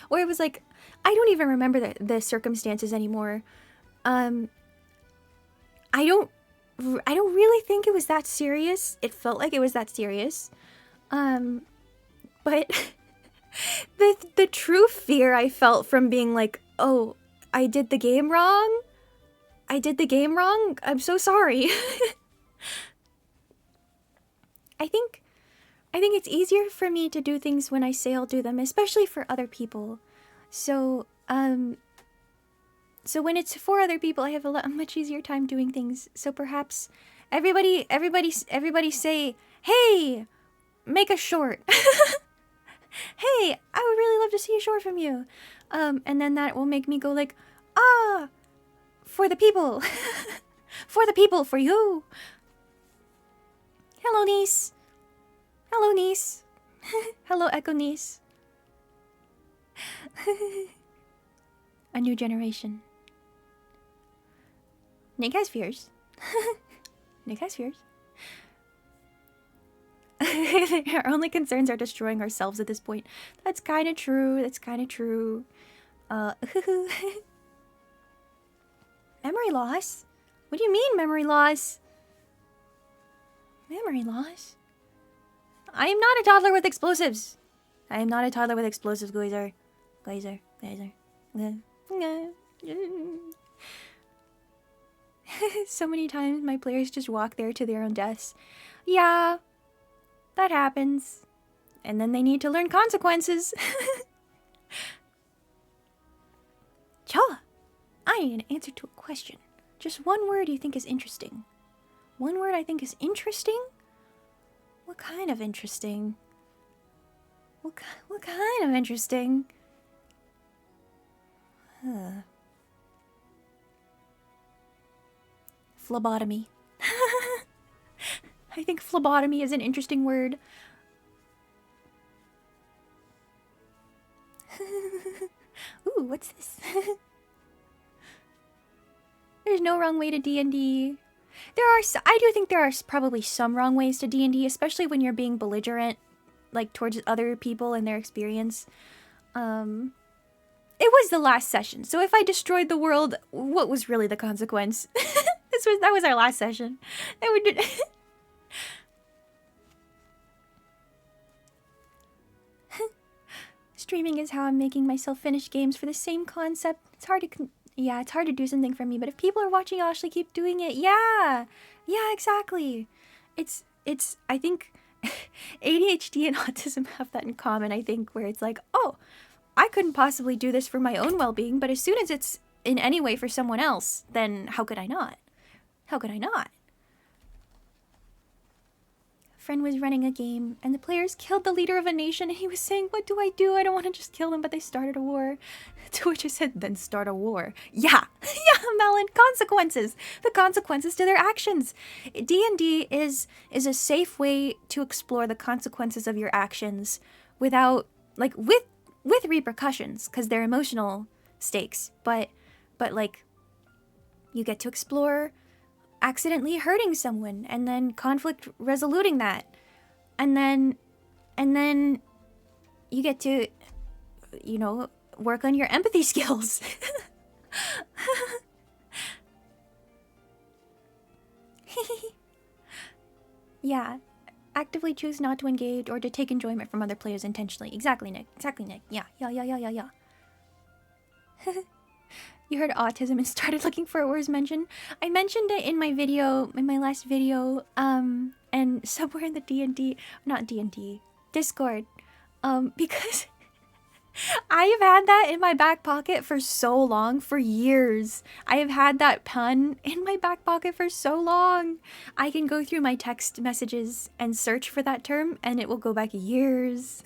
where it was like, I don't even remember the circumstances anymore. I don't really think it was that serious. It felt like it was that serious. But the true fear I felt from being like, oh, I did the game wrong. I'm so sorry. I think it's easier for me to do things when I say I'll do them, especially for other people. So when it's for other people, I have a much easier time doing things. So perhaps everybody say, "Hey, make a short." Hey, I would really love to see a short from you. And then that will make me go like, ah. For the people. For the people, for you. Hello, niece. Hello, niece. Hello, Echo niece. A new generation. Nick has fears. Nick has fears. Our only concerns are destroying ourselves at this point. That's kind of true. Memory loss? What do you mean, memory loss? Memory loss? I am not a toddler with explosives. Glazer. So many times my players just walk there to their own deaths. Yeah, that happens. And then they need to learn consequences. Choa, I need an answer to a question. Just one word you think is interesting. One word I think is interesting? What kind of interesting? What kind of interesting? Phlebotomy. I think phlebotomy is an interesting word. Ooh, what's this? There's no wrong way to D&D. I do think there are probably some wrong ways to D&D, especially when you're being belligerent, like, towards other people and their experience. It was the last session, so if I destroyed the world, what was really the consequence? That was our last session. Streaming is how I'm making myself finish games for the same concept. It's hard to do something for me, but if people are watching, I'll actually keep doing it. Yeah, exactly. I think ADHD and autism have that in common, I think, where it's like, oh, I couldn't possibly do this for my own well-being, but as soon as it's in any way for someone else, then how could I not? friend was running a game, and the players killed the leader of a nation, and he was saying, "What do I do? I don't want to just kill them," but they started a war. To which I said, "Then start a war." Yeah, yeah, Melon. Consequences. The consequences to their actions. D&D is a safe way to explore the consequences of your actions without, like, with repercussions, because they're emotional stakes. But like, you get to explore accidentally hurting someone, and then conflict resoluting that, and then you get to, you know, work on your empathy skills. Yeah, actively choose not to engage or to take enjoyment from other players intentionally. Exactly, Nick. Exactly, Nick. Yeah. You heard autism and started looking for a word mention. I mentioned it in my video, in my last video, and somewhere in the Discord, because I have had that in my back pocket for so long, for years. I have had that pun in my back pocket for so long. I can go through my text messages and search for that term, and it will go back years.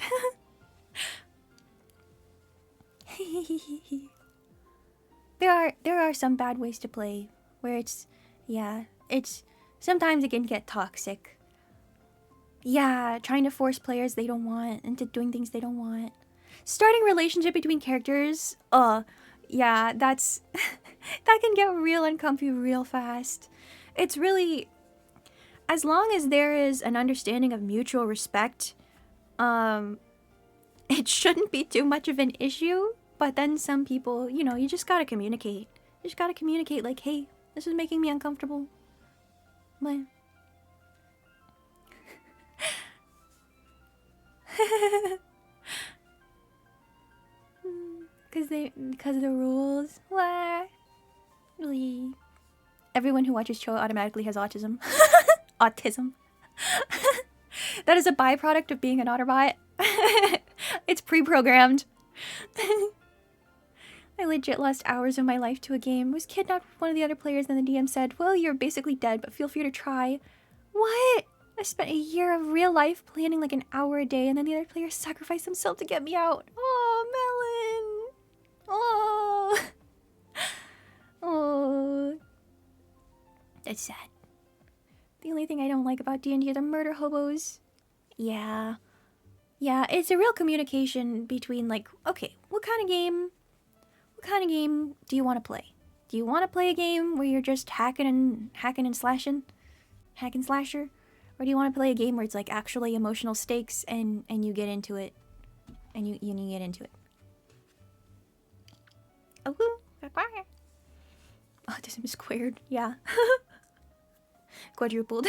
There are some bad ways to play where it's sometimes it can get toxic. Yeah, trying to force players they don't want into doing things they don't want. Starting relationship between characters, yeah, that's that can get real uncomfy real fast. It's really, as long as there is an understanding of mutual respect, it shouldn't be too much of an issue. But then some people, you know, you just gotta communicate. You just gotta communicate, like, hey, this is making me uncomfortable. But because of the rules. What? Really? Everyone who watches Choa automatically has autism. Autism. That is a byproduct of being an Otterbot. It's pre-programmed. I legit lost hours of my life to a game. Was kidnapped with one of the other players, and the DM said, "Well, you're basically dead, but feel free to try." What? I spent a year of real life planning like an hour a day, and then the other player sacrificed himself to get me out. Oh, Melon. Oh. Oh. That's sad. The only thing I don't like about D&D are the murder hobos. Yeah. Yeah, it's a real communication between, like, okay, what kind of game do you want to play? Do you want to play a game where you're just hacking and slashing? Hack and slasher? Or do you want to play a game where it's like actually emotional stakes and you get into it? And you get into it. Oh, autism squared, yeah. Quadrupled.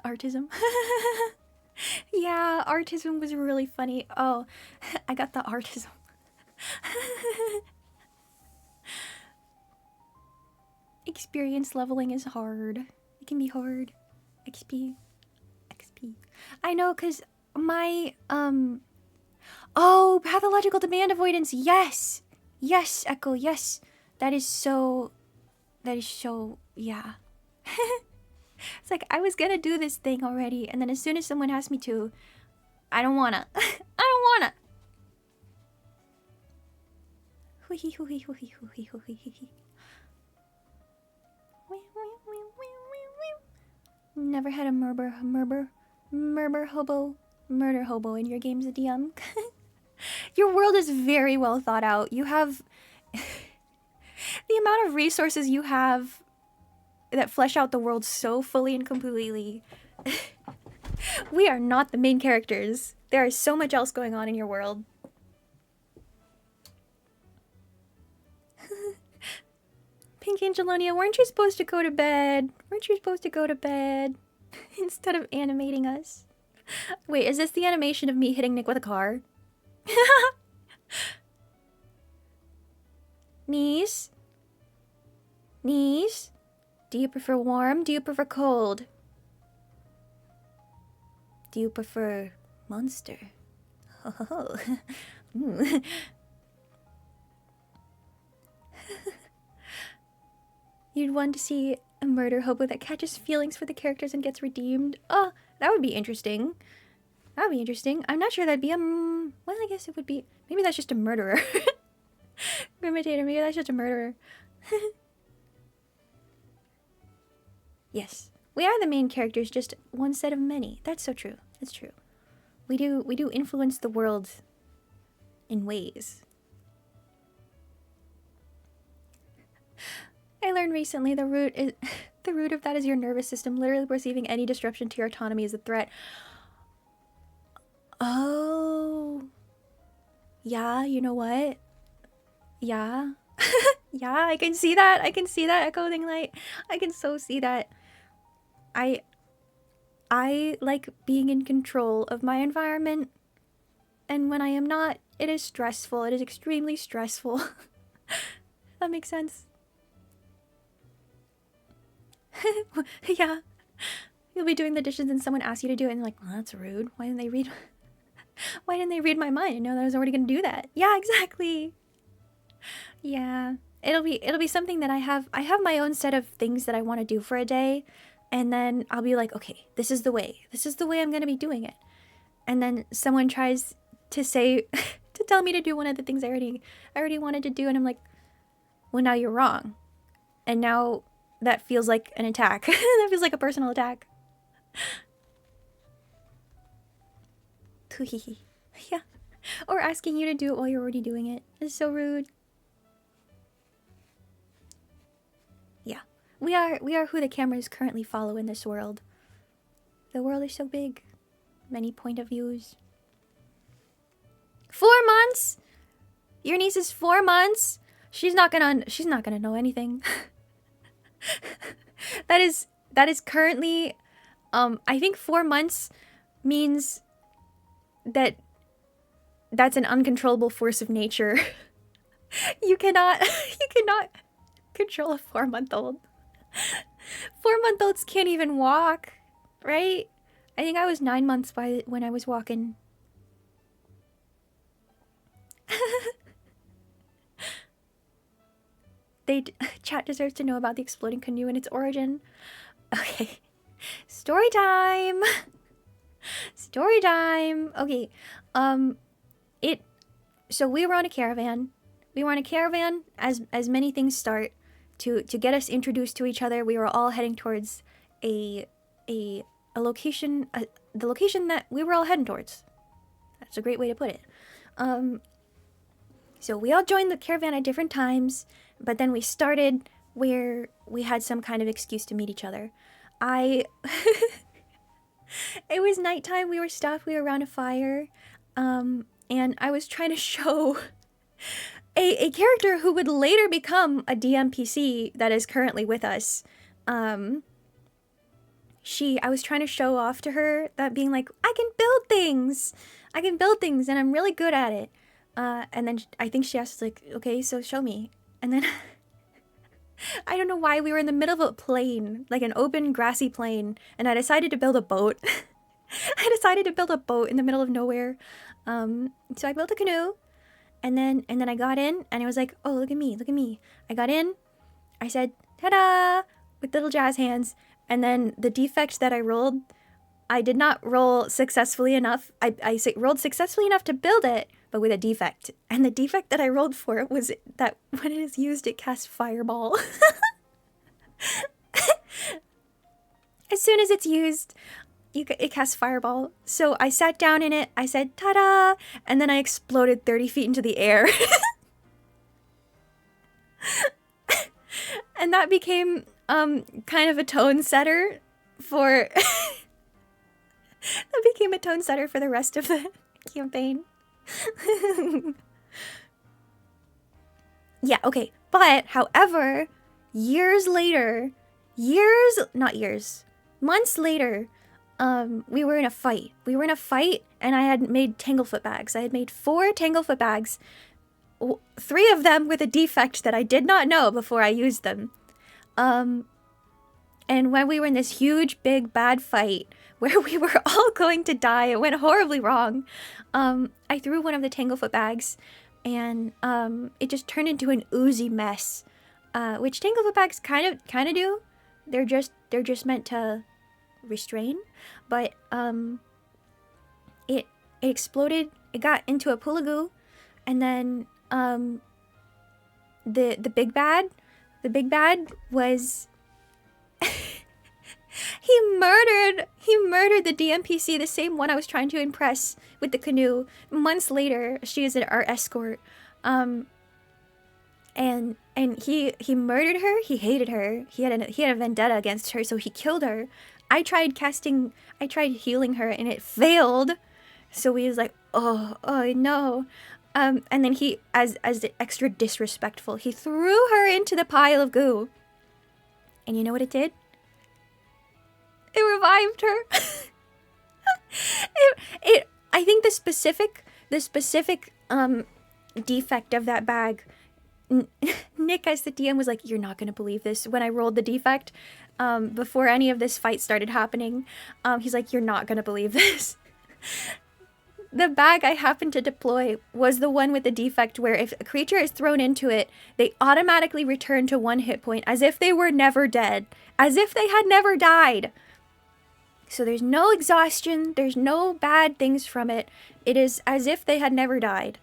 Artism. Yeah, artism was really funny. Oh, I got the artism. Experience leveling is hard. It can be hard. XP. I know, cause my oh, pathological demand avoidance. Yes, Echo. Yes, that is so. Yeah. It's like I was gonna do this thing already, and then as soon as someone asked me to, I don't wanna. I don't wanna. Never had a murder hobo in your games, DM. Your world is very well thought out. You have the amount of resources you have that flesh out the world so fully and completely. We are not the main characters. There is so much else going on in your world. Pink Angelonia, weren't you supposed to go to bed? Instead of animating us. Wait, is this the animation of me hitting Nick with a car? Niece? Do you prefer warm? Do you prefer cold? Do you prefer monster? Oh. You'd want to see A murder hobo that catches feelings for the characters and gets redeemed. Oh, that would be interesting. That would be interesting. I'm not sure that'd be, well, I guess it would be, maybe that's just a murderer. Imitator, maybe that's just a murderer. Yes. We are the main characters, just one set of many. That's so true. That's true. We do influence the world in ways. I learned recently the root of that is your nervous system. Literally perceiving any disruption to your autonomy as a threat. Oh. Yeah, you know what? Yeah. Yeah, I can see that. I can see that, Echo Thing Light. I can so see that. I like being in control of my environment. And when I am not, it is stressful. It is extremely stressful. That makes sense. Yeah. You'll be doing the dishes and someone asks you to do it and you're like, well, that's rude. Why didn't they read my mind and know that I was already gonna do that? Yeah, exactly. Yeah. It'll be something that I have my own set of things that I want to do for a day, and then I'll be like, okay, this is the way. This is the way I'm gonna be doing it. And then someone tries to say to tell me to do one of the things I already wanted to do, and I'm like, well, now you're wrong. And now that feels like an attack. That feels like a personal attack. Yeah. Or asking you to do it while you're already doing it. It's so rude. Yeah. We are who the cameras currently follow in this world. The world is so big. Many point of views. 4 months? Your niece is 4 months? She's not gonna know anything. That is currently I think 4 months means that's an uncontrollable force of nature. You cannot control a 4-month-old. 4-month-olds can't even walk, right? I think I was 9 months when I was walking. Chat deserves to know about the exploding canoe and its origin. Okay. Story time. Story time. Okay. So we were on a caravan. We were on a caravan as many things start to get us introduced to each other. We were all heading towards a location, the location that we were all heading towards. That's a great way to put it. So we all joined the caravan at different times, but then we started where we had some kind of excuse to meet each other. It was nighttime, we were stuffed, we were around a fire, and I was trying to show a character who would later become a DMPC that is currently with us. I was trying to show off to her that being like, I can build things and I'm really good at it. And then I think she asked, like, okay, so show me. And then I don't know why we were in the middle of a plain, like an open grassy plain, and I decided to build a boat. I decided to build a boat in the middle of nowhere. So I built a canoe, and then I got in, and I was like, oh, look at me, look at me. I got in, I said, ta-da, with little jazz hands, and then the defect that I rolled, I did not roll successfully enough. I rolled successfully enough to build it, but with a defect. And the defect that I rolled for was that when it is used, it casts fireball. As soon as it's used, it casts fireball. So I sat down in it, I said, ta-da! And then I exploded 30 feet into the air. And that became kind of a tone setter for... That became a tone setter for the rest of the campaign. Yeah, okay. But, however, months later, we were in a fight. And I had made Tanglefoot bags. I had made 4 Tanglefoot bags. 3 of them with a defect that I did not know before I used them. And when we were in this huge, big, bad fight, where we were all going to die, it went horribly wrong. I threw one of the Tanglefoot bags, and it just turned into an oozy mess, which Tanglefoot bags kind of do. they're just meant to restrain, but it exploded. It got into a pool of goo, and then the big bad was he murdered the DMPC, the same one I was trying to impress with the canoe. Months later, she is our escort. And he murdered her. He hated her. He had a vendetta against her, so he killed her. I tried healing her, and it failed. So he was like, oh no. And then he, as the extra disrespectful, he threw her into the pile of goo. And you know what it did? It revived her. I think the specific defect of that bag, Nick as the DM was like, you're not gonna believe this. When I rolled the defect, before any of this fight started happening, he's like, you're not gonna believe this. The bag I happened to deploy was the one with the defect where if a creature is thrown into it, they automatically return to 1 hit point, as if they were never dead, as if they had never died. So there's no exhaustion, there's no bad things from it. It is as if they had never died.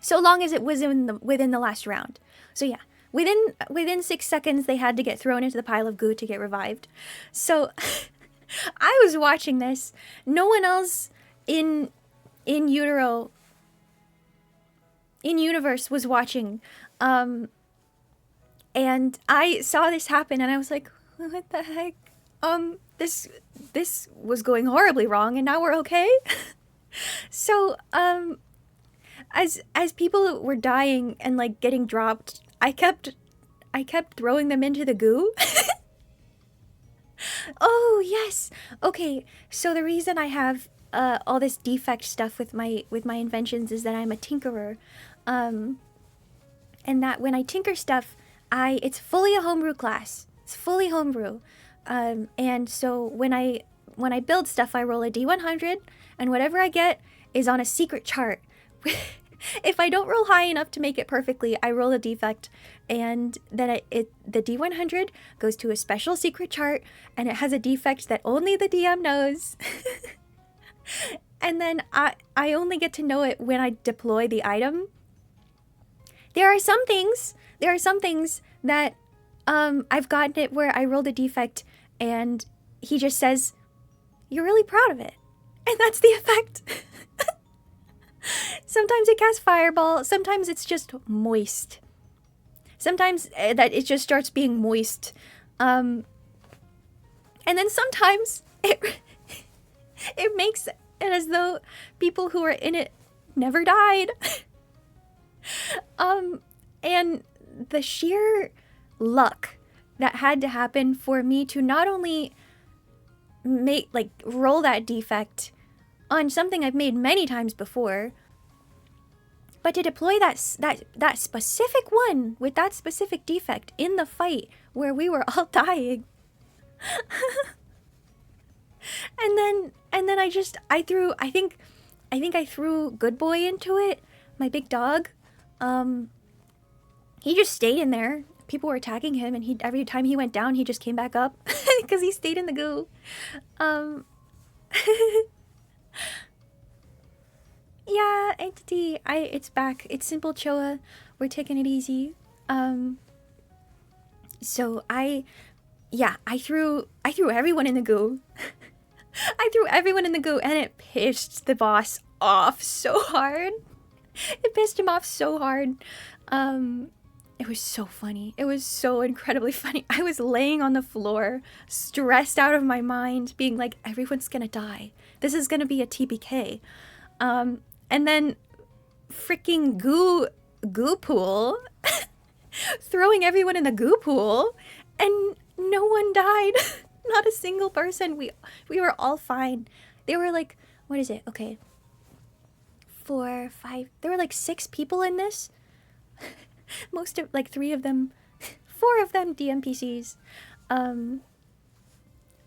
So long as it was within the last round. So yeah, within 6 seconds they had to get thrown into the pile of goo to get revived. So I was watching this. No one else in universe was watching. And I saw this happen, and I was like, what the heck? This was going horribly wrong, and now we're okay? So, as people were dying and, like, getting dropped, I kept throwing them into the goo. Oh, yes! Okay, so the reason I have, all this defect stuff with my inventions is that I'm a tinkerer. And that when I tinker stuff, it's fully a homebrew class. It's fully homebrew. And so when I build stuff, I roll a D100, and whatever I get is on a secret chart. If I don't roll high enough to make it perfectly, I roll a defect, and then the D100 goes to a special secret chart, and it has a defect that only the DM knows. And then I only get to know it when I deploy the item. There are some things that I've gotten it where I rolled a defect and he just says, you're really proud of it. And that's the effect. Sometimes it casts fireball, sometimes it's just moist. Sometimes that it just starts being moist. And then sometimes it makes it as though people who are in it never died. And the sheer luck that had to happen for me to not only roll that defect on something I've made many times before, but to deploy that specific one with that specific defect in the fight where we were all dying. and then I think I threw Good Boy into it, my big dog. He just stayed in there. People were attacking him, and every time he went down, he just came back up because he stayed in the goo. Yeah, Entity, it's back. It's simple Choa. We're taking it easy. So I threw everyone in the goo. I threw everyone in the goo, and it pissed the boss off so hard. It pissed him off so hard. It was so funny. It was so incredibly funny. I was laying on the floor, stressed out of my mind, being like, everyone's gonna die. This is gonna be a TPK. And then freaking goo pool, throwing everyone in the goo pool, and no one died. Not a single person. We were all fine. They were like, what is it? Okay. 4, 5. There were like 6 people in this. Most of, like 3 of them, 4 of them DMPCs.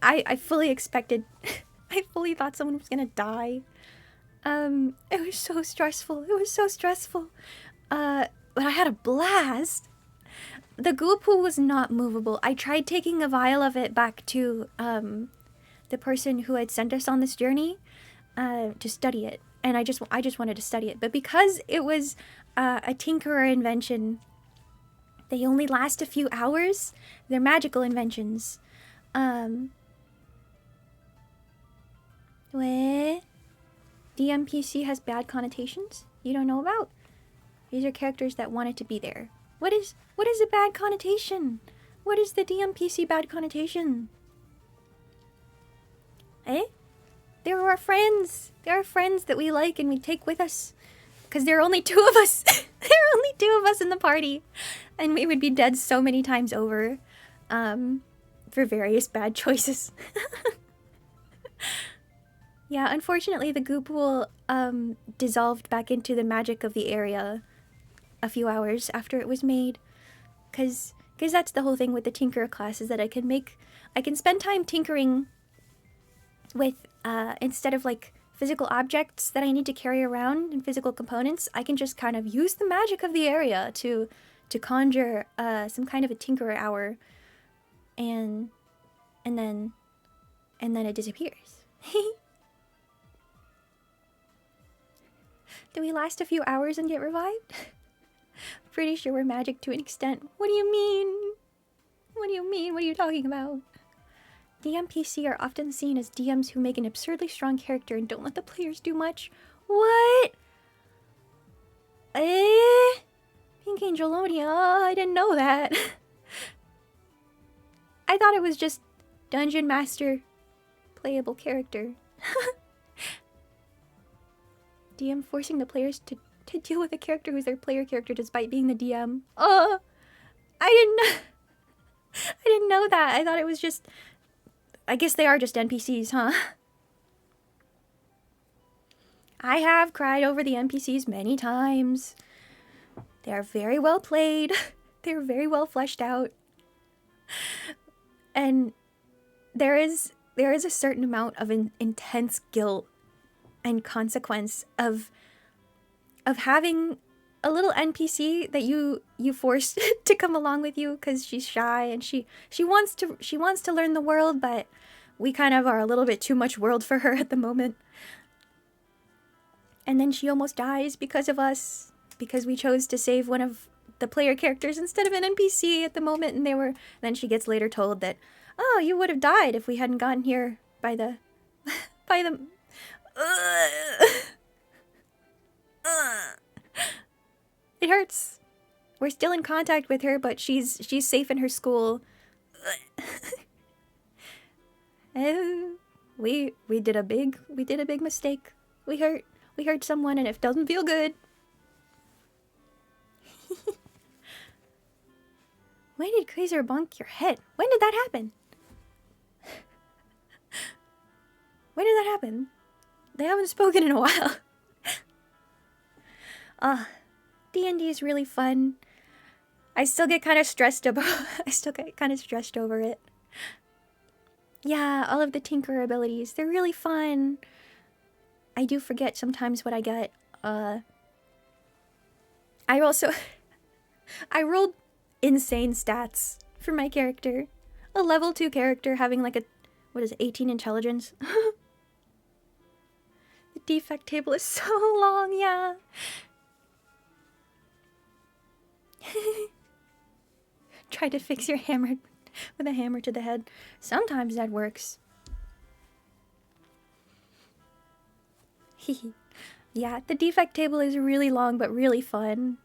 I fully expected, I fully thought someone was gonna die. It was so stressful. It was so stressful. but I had a blast. The ghoul pool was not movable. I tried taking a vial of it back to the person who had sent us on this journey to study it, and I just wanted to study it. But because it was a tinkerer invention, they only last a few hours. They're magical inventions. What? DMPC has bad connotations you don't know about? These are characters that wanted to be there. What is a bad connotation? What is the DMPC bad connotation? Eh? They're our friends. They're our friends that we like and we take with us. Because there are only 2 of us. There are only 2 of us in the party. And we would be dead so many times over. For various bad choices. Yeah, unfortunately the goop pool dissolved back into the magic of the area a few hours after it was made. Because that's the whole thing with the tinkerer class, is that I can spend time tinkering with, instead of like physical objects that I need to carry around and physical components, I can just kind of use the magic of the area to conjure some kind of a tinkerer hour, and then it disappears. Do we last a few hours and get revived? Pretty sure we're magic to an extent. What do you mean? What do you mean? What are you talking about? DMPC are often seen as DMs who make an absurdly strong character and don't let the players do much. What? Pink Angelonia, I didn't know that. I thought it was just Dungeon Master playable character. DM forcing the players to deal with a character who's their player character despite being the DM. Oh, I didn't know that. I thought it was just, I guess they are just NPCs, huh? I have cried over the NPCs many times. They are very well played. They're very well fleshed out. And there is a certain amount of intense guilt and consequence of having a little NPC that you forced to come along with you because she's shy and she wants to learn the world, but we kind of are a little bit too much world for her at the moment. And then she almost dies because of us, because we chose to save one of the player characters instead of an NPC at the moment, and then she gets later told that, oh, you would have died if we hadn't gotten here by the It hurts. We're still in contact with her, but she's safe in her school. We did a big mistake. We hurt someone, and it doesn't feel good. When did Krazer bonk your head? When did that happen? When did that happen? They haven't spoken in a while. D&D is really fun. I still get kind of stressed over it. Yeah, all of the tinker abilities, they're really fun. I do forget sometimes what I get. I rolled insane stats for my character. A level 2 character having like 18 intelligence. The defect table is so long, yeah. Try to fix your hammer with a hammer to the head. Sometimes that works. Yeah, the defect table is really long but really fun.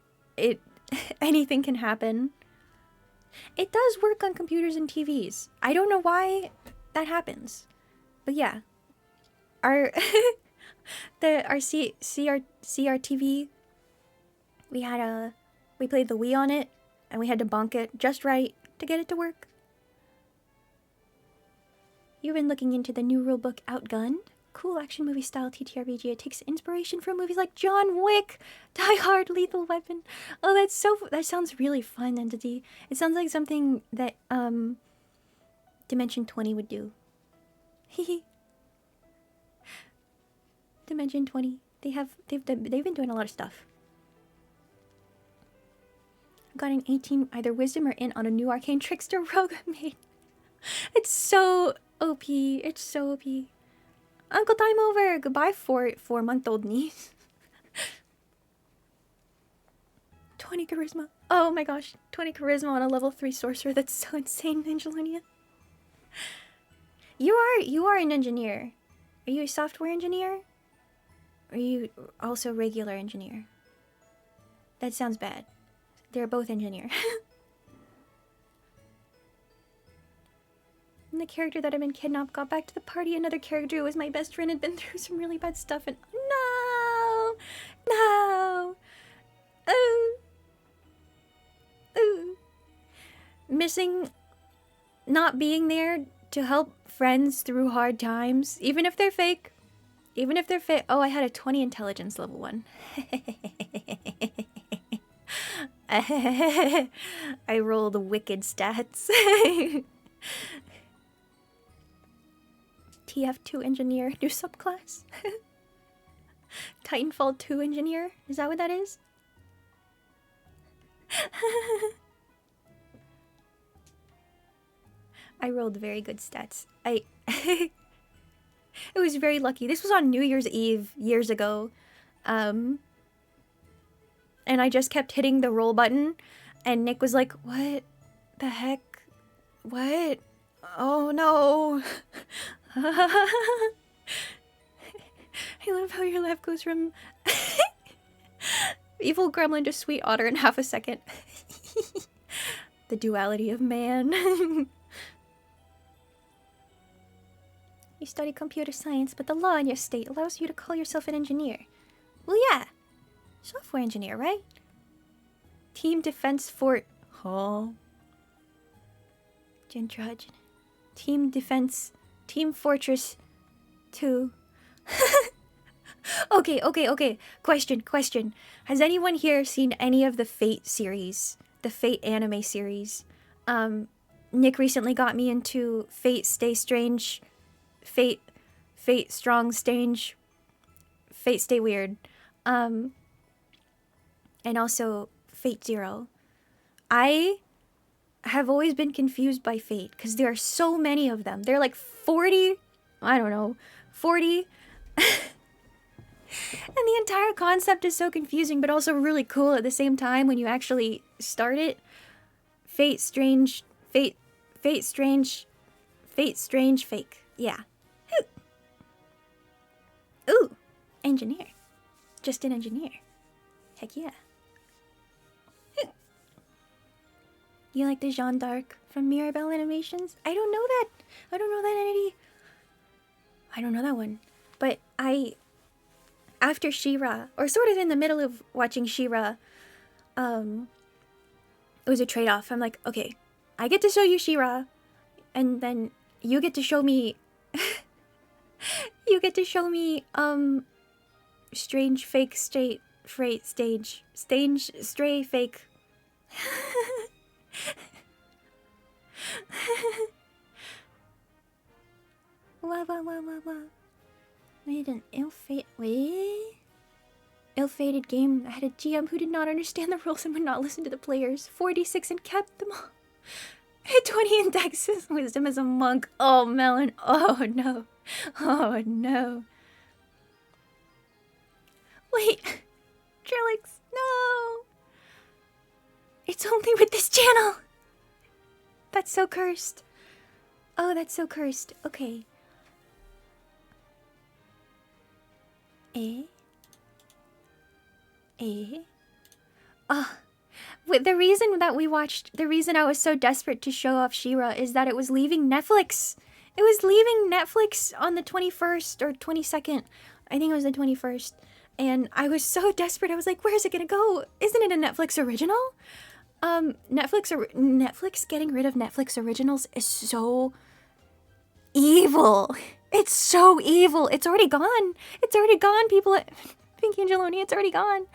Anything can happen. It does work on computers and TVs. I don't know why that happens. But yeah. Our CRTV, we played the Wii on it, and we had to bonk it just right to get it to work. You've been looking into the new rulebook Outgunned? Cool action movie style TTRPG. It takes inspiration from movies like John Wick, Die Hard, Lethal Weapon. Oh, that sounds really fun, Entity. It sounds like something that Dimension 20 would do. Hehe. Dimension 20. They've been doing a lot of stuff. Got an 18 either wisdom or int on a new arcane trickster rogue made. It's so OP. It's so OP. Uncle Time Over. Goodbye, 4-month-old niece. 20 charisma. Oh my gosh. 20 charisma on a level 3 sorcerer. That's so insane, Angelonia. You are an engineer. Are you a software engineer? Or are you also regular engineer? That sounds bad. They're both engineer. And the character that had been kidnapped got back to the party. Another character who was my best friend had been through some really bad stuff and no! No! Ooh. Ooh. Missing not being there to help friends through hard times, even if they're fake. Even if they're fake. Oh, I had a 20 intelligence level 1. I rolled wicked stats. TF2 engineer, new subclass. Titanfall 2 engineer, is that what that is? I rolled very good stats. It was very lucky. This was on New Year's Eve years ago. And I just kept hitting the roll button and Nick was like, "What the heck? What? Oh no." I love how your laugh goes from evil gremlin to sweet otter in half a second. The duality of man. You study computer science, but the law in your state allows you to call yourself an engineer. Well, yeah. Software engineer, right? Team Defense Fort... Huh? Gentrudge. Team Defense... Team Fortress 2. Okay. Question. Has anyone here seen any of the Fate series? The Fate anime series? Nick recently got me into Fate Stay Strange... Fate Strong Strange... Fate Stay Weird. And also Fate Zero. I have always been confused by Fate because there are so many of them. There are like 40, I don't know, 40. And the entire concept is so confusing but also really cool at the same time when you actually start it. Fate Strange Fake. Yeah. Ooh, engineer. Just an engineer. Heck yeah. You like the Jeanne d'Arc from Mirabelle Animations? I don't know that. I don't know that entity. I don't know that one. But after She-Ra, or sort of in the middle of watching She-Ra, it was a trade-off. I'm like, okay, I get to show you She-Ra, and then you get to show me, Strange Fake State Freight Stage. Stray Fake. What? Made an ill-fated game. I had a GM who did not understand the rules and would not listen to the players. 46 and kept them all. I had 20 in Dex's wisdom as a monk. Oh, Melon. Oh, no. Oh, no. Wait. Trillix, no. It's only with this channel. That's so cursed. Oh, that's so cursed. Okay. The reason that we watched, the reason I was so desperate to show off She-Ra is that it was leaving Netflix. It was leaving Netflix on the 21st or 22nd. I think it was the 21st. And I was so desperate. I was like, where's it gonna go? Isn't it a Netflix original? Netflix getting rid of Netflix originals is so evil. It's so evil. It's already gone. It's already gone, people. Pinky and Jeloni, it's already gone.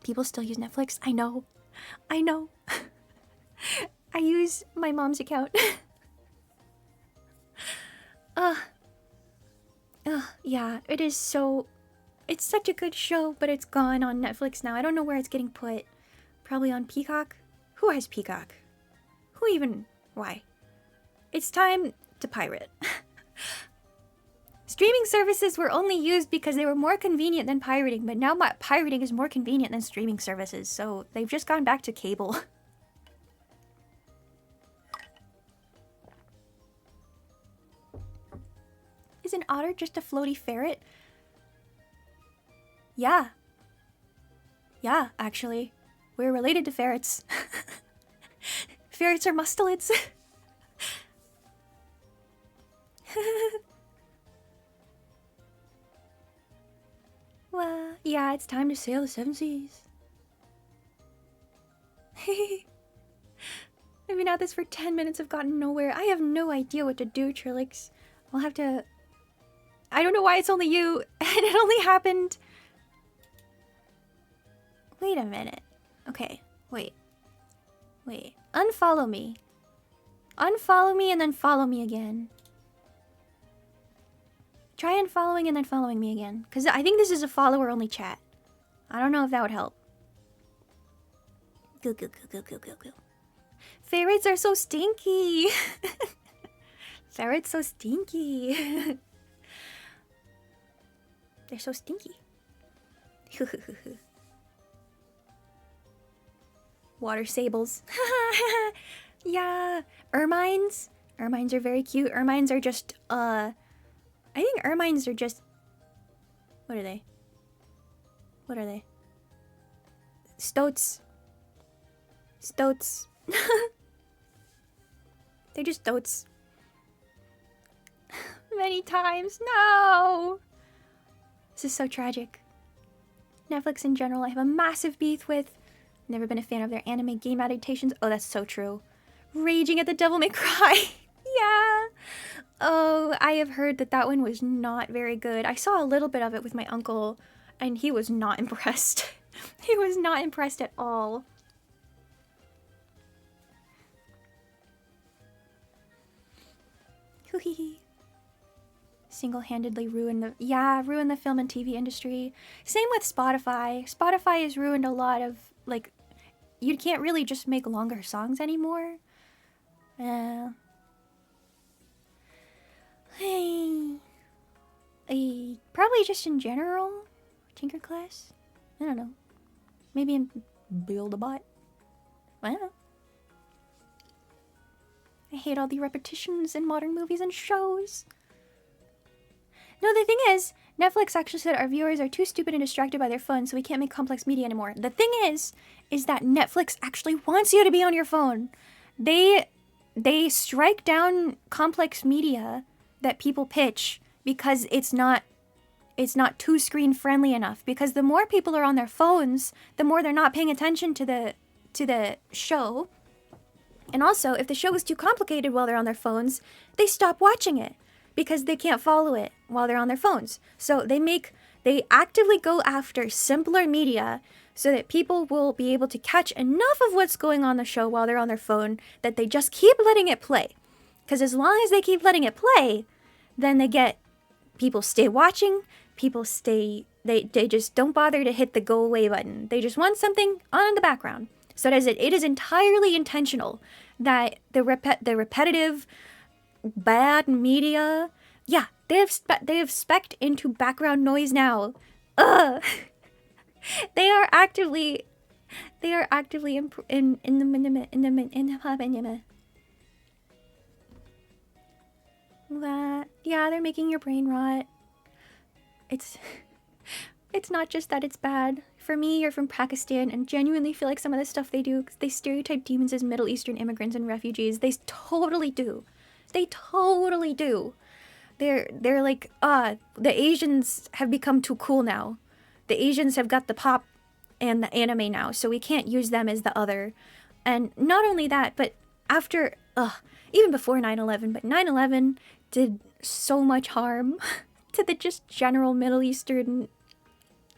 People still use Netflix. I know. I use my mom's account. Yeah, it is so... It's such a good show, but it's gone on Netflix now. I don't know where it's getting put. Probably on Peacock. Who has Peacock? Who even? Why? It's time to pirate. Streaming services were only used because they were more convenient than pirating, but now pirating is more convenient than streaming services, so they've just gone back to cable. Is an otter just a floaty ferret? Yeah. Yeah, actually. We're related to ferrets. Ferrets are mustelids. Well, yeah, it's time to sail the seven seas. I've been at this for 10 minutes, I've gotten nowhere. I have no idea what to do, Trilix. I'll have to... I don't know why it's only you, and it only happened... Wait a minute. Okay, wait. Wait. Unfollow me. Unfollow me and then follow me again. Try unfollowing and then following me again. Because I think this is a follower-only chat. I don't know if that would help. Go, go, go, go, go, go, go. Ferrets are so stinky. Ferrets so stinky. They're so stinky. Water sables. Yeah. Ermines. Ermines are very cute. Ermines are just, I think ermines are just... What are they? What are they? Stoats. Stoats. They're just stoats. Many times. No! This is so tragic. Netflix in general, I have a massive beef with. Never been a fan of their anime game adaptations. Oh, that's so true. Raging at the Devil May Cry. Yeah. Oh, I have heard that that one was not very good. I saw a little bit of it with my uncle, and he was not impressed. He was not impressed at all. Single-handedly ruined the film and TV industry. Same with Spotify. Spotify has ruined a lot of, like, you can't really just make longer songs anymore. Hey. Probably just in general. Tinker class? I don't know. Maybe in Build a Bot? I don't know. I hate all the repetitions in modern movies and shows. No, the thing is, Netflix actually said our viewers are too stupid and distracted by their phones, so we can't make complex media anymore. The thing is that Netflix actually wants you to be on your phone. They strike down complex media that people pitch because it's not too screen friendly enough. Because the more people are on their phones, the more they're not paying attention to the show. And also, if the show is too complicated while they're on their phones, they stop watching it because they can't follow it while they're on their phones. So they actively go after simpler media so that people will be able to catch enough of what's going on the show while they're on their phone that they just keep letting it play. Because as long as they keep letting it play, then people stay watching, they just don't bother to hit the go away button. They just want something on in the background. So it is entirely intentional that the repetitive bad media, yeah, they have specced into background noise now. Ugh. They are actively in the yeah, they're making your brain rot. It's not just that it's bad. For me, you're from Pakistan and genuinely feel like some of the stuff they do, they stereotype demons as Middle Eastern immigrants and refugees. They totally do. They totally do. They're like, the Asians have become too cool now. The Asians have got the pop and the anime now, so we can't use them as the other. And not only that, but after, even before 9/11, but 9/11 did so much harm to the just general Middle Eastern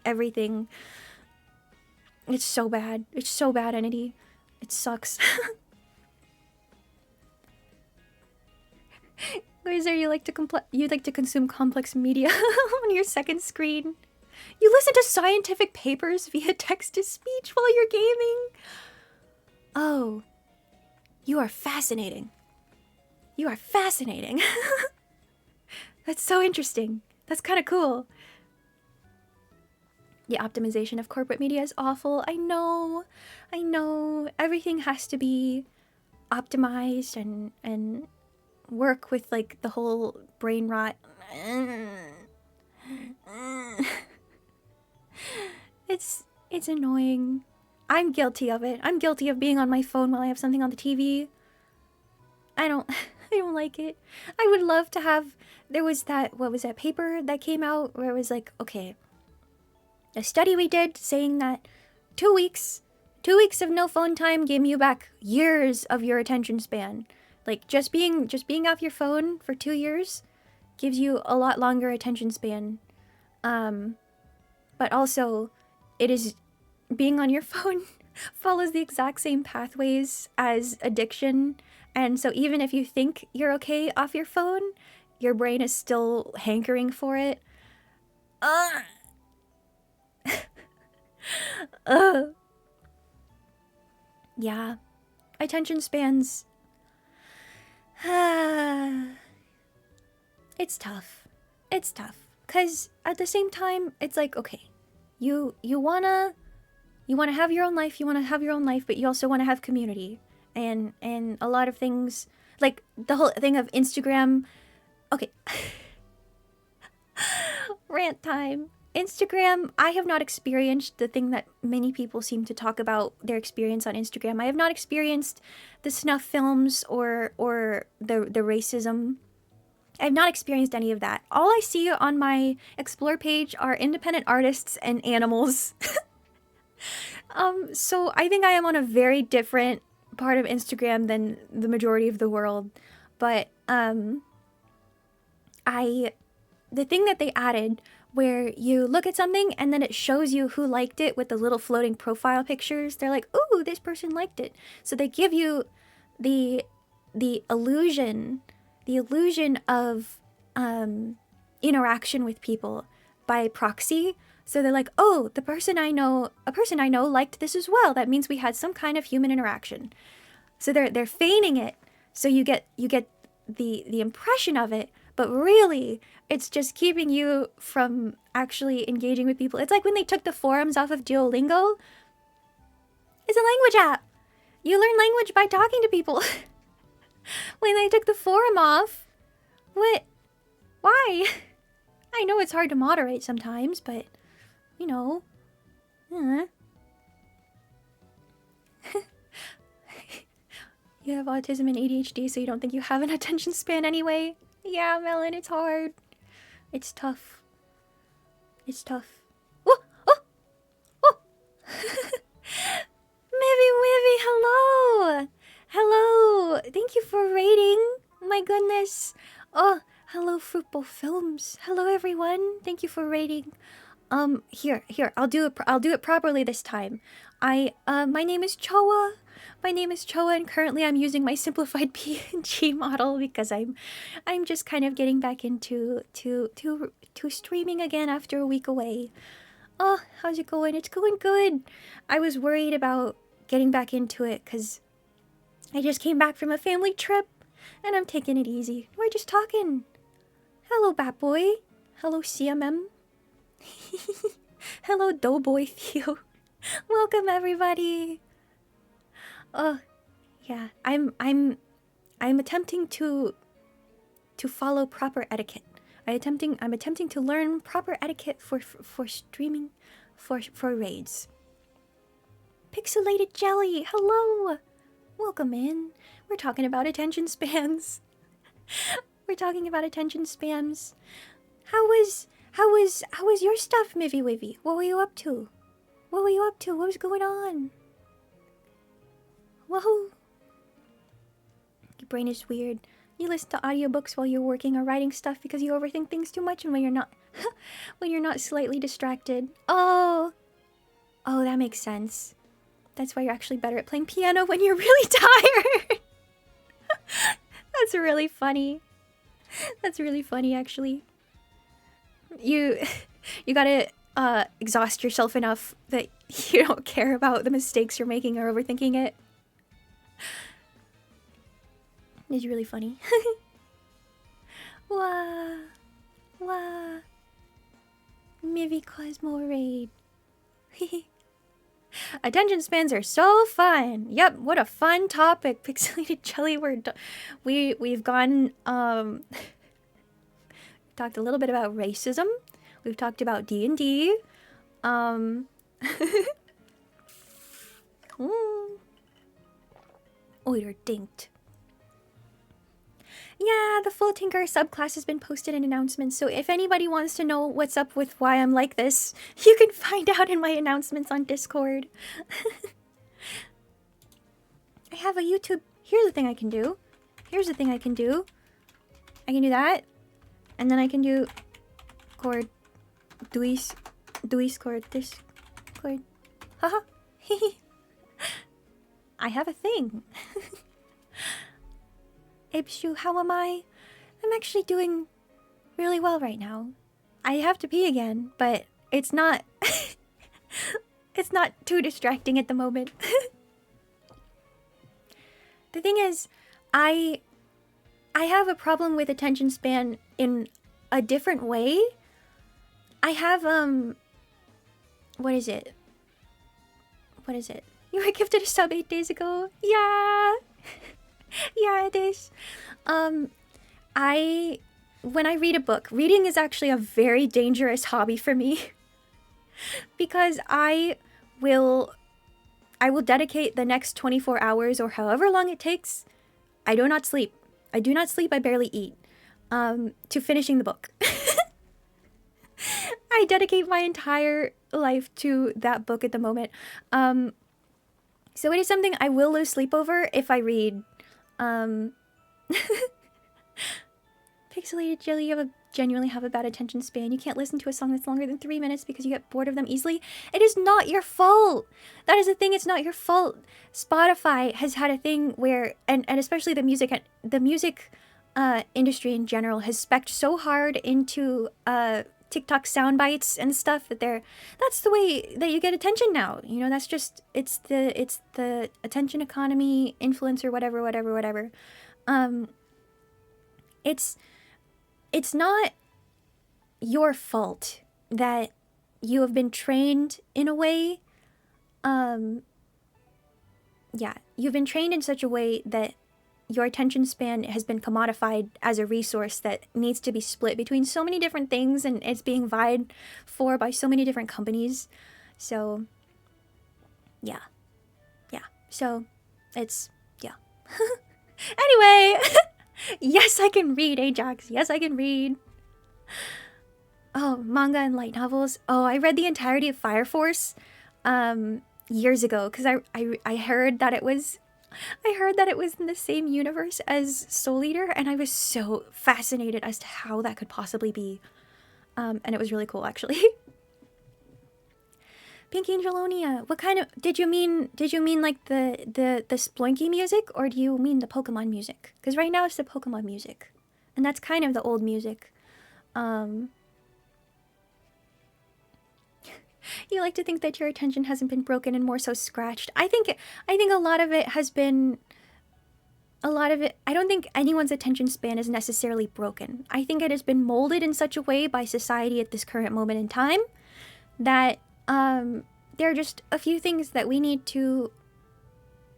everything. It's so bad. It's so bad, Entity. It sucks. Wizard, you like to consume complex media on your second screen. You listen to scientific papers via text-to-speech while you're gaming? Oh, you are fascinating. You are fascinating. That's so interesting. That's kind of cool. The optimization of corporate media is awful. I know. Everything has to be optimized and work with like the whole brain rot. It's annoying. I'm guilty of it. I'm guilty of being on my phone while I have something on the TV. I don't like it. I would love to have, there was that, what was that paper that came out where it was like, okay, a study we did saying that 2 weeks of no phone time gave you back years of your attention span. Like just being off your phone for 2 years gives you a lot longer attention span. But also it is, being on your phone follows the exact same pathways as addiction. And so even if you think you're okay off your phone, your brain is still hankering for it. Yeah. Attention spans. It's tough. It's tough. 'Cause at the same time, it's like, okay, you wanna have your own life, but you also wanna have community. And a lot of things, like the whole thing of Instagram. Okay. Rant time. Instagram, I have not experienced the thing that many people seem to talk about their experience on Instagram. I have not experienced the snuff films or the racism. I've not experienced any of that. All I see on my explore page are independent artists and animals. So I think I am on a very different part of Instagram than the majority of the world. But the thing that they added where you look at something and then it shows you who liked it with the little floating profile pictures. They're like, ooh, this person liked it. So they give you the illusion of interaction with people by proxy. So they're like, oh, a person I know liked this as well. That means we had some kind of human interaction. So they're feigning it. So you get the impression of it, but really it's just keeping you from actually engaging with people. It's like when they took the forums off of Duolingo. It's a language app. You learn language by talking to people. When they took the forum off, what? Why? I know it's hard to moderate sometimes, but you know. You have autism and ADHD, so you don't think you have an attention span anyway? Yeah, Melon, it's hard. It's tough. It's tough. Oh! Oh! Oh! Mivy Wivy, hello! Hello! Thank you for rating. My goodness. Oh, hello, Fruitful Films. Hello, everyone. Thank you for rating. Here. I'll do it properly this time. My name is Choa. And currently I'm using my simplified PNG model because I'm just kind of getting back into to streaming again after a week away. Oh, how's it going? It's going good. I was worried about getting back into it because I just came back from a family trip and I'm taking it easy. We're just talking. Hello, Bat Boy. Hello, CMM. Hello, Doughboy Theo. Welcome, everybody. Oh, yeah. I'm attempting to follow proper etiquette. I'm attempting to learn proper etiquette for streaming, for raids. Pixelated Jelly, hello. Welcome in. We're talking about attention spans. We're talking about attention spams. How was your stuff, Mivy Wivy? What were you up to? What was going on? Whoa. Your brain is weird. You listen to audiobooks while you're working or writing stuff because you overthink things too much and when you're not when you're not slightly distracted. Oh, that makes sense. That's why you're actually better at playing piano when you're really tired. That's really funny. That's really funny, actually. You gotta exhaust yourself enough that you don't care about the mistakes you're making or overthinking it. It's really funny. Wah. Wah. Mivi Cosmo Raid. Attention spans are so fun. Yep, what a fun topic. Pixelated jelly. We've gone talked a little bit about racism. We've talked about D&D. Oh, you're dinked. Yeah, the full Tinker subclass has been posted in announcements, so if anybody wants to know what's up with why I'm like this, you can find out in my announcements on Discord. I have a YouTube... Here's the thing I can do. Here's the thing I can do. I can do that. And then I can do... Chord. Duis chord. This chord. Haha. I have a thing. Ibshu, how am I? I'm actually doing really well right now. I have to pee again, but it's not... it's not too distracting at the moment. The thing is, I have a problem with attention span in a different way. I have, what is it? What is it? You were gifted a sub 8 days ago? Yeah! Yeah, it is. When I read a book, reading is actually a very dangerous hobby for me. Because I will dedicate the next 24 hours or however long it takes. I do not sleep. I do not sleep, I barely eat. To finishing the book. I dedicate my entire life to that book at the moment. So it is something I will lose sleep over if I read. Pixelated Jelly, you genuinely have a bad attention span. You can't listen to a song that's longer than 3 minutes because you get bored of them easily. It is not your fault. That is the thing. It's not your fault. Spotify has had a thing where, and especially the music industry in general has spec'd so hard into TikTok sound bites and stuff that that's the way that you get attention now. You know, that's just it's the attention economy, influencer, whatever. It's not your fault that you have been trained in a way. You've been trained in such a way that your attention span has been commodified as a resource that needs to be split between so many different things, and it's being vied for by so many different companies. So, yeah. So, it's, yeah. Anyway, yes, I can read, Ajax. Yes, I can read. Oh, manga and light novels. Oh, I read the entirety of Fire Force years ago because I heard that it was in the same universe as Soul Eater, and I was so fascinated as to how that could possibly be. And it was really cool, actually. Pink Angelonia, what kind of did you mean like the Sploinky music, or do you mean the Pokemon music? Because right now it's the Pokemon music, and that's kind of the old music. You like to think that your attention hasn't been broken and more so scratched. I think a lot of it has been. I don't think anyone's attention span is necessarily broken. I think it has been molded in such a way by society at this current moment in time that there are just a few things that we need to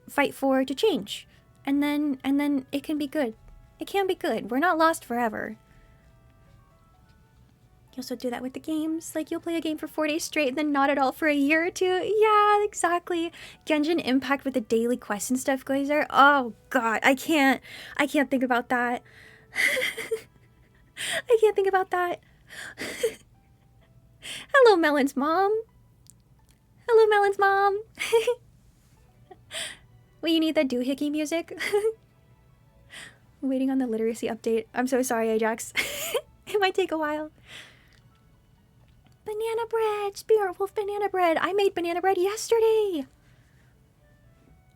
fight for to change, and then it can be good. It can be good. We're not lost forever. You also do that with the games. Like, you'll play a game for 4 days straight and then not at all for a year or two. Yeah, exactly. Genshin Impact with the daily quests and stuff, Glazer. Oh god, I can't think about that. I can't think about that. Hello, Melon's mom. Hello, Melon's mom. Well, you need that doohickey music. Waiting on the literacy update. I'm so sorry, Ajax. It might take a while. Banana bread! Spirit Wolf banana bread! I made banana bread yesterday!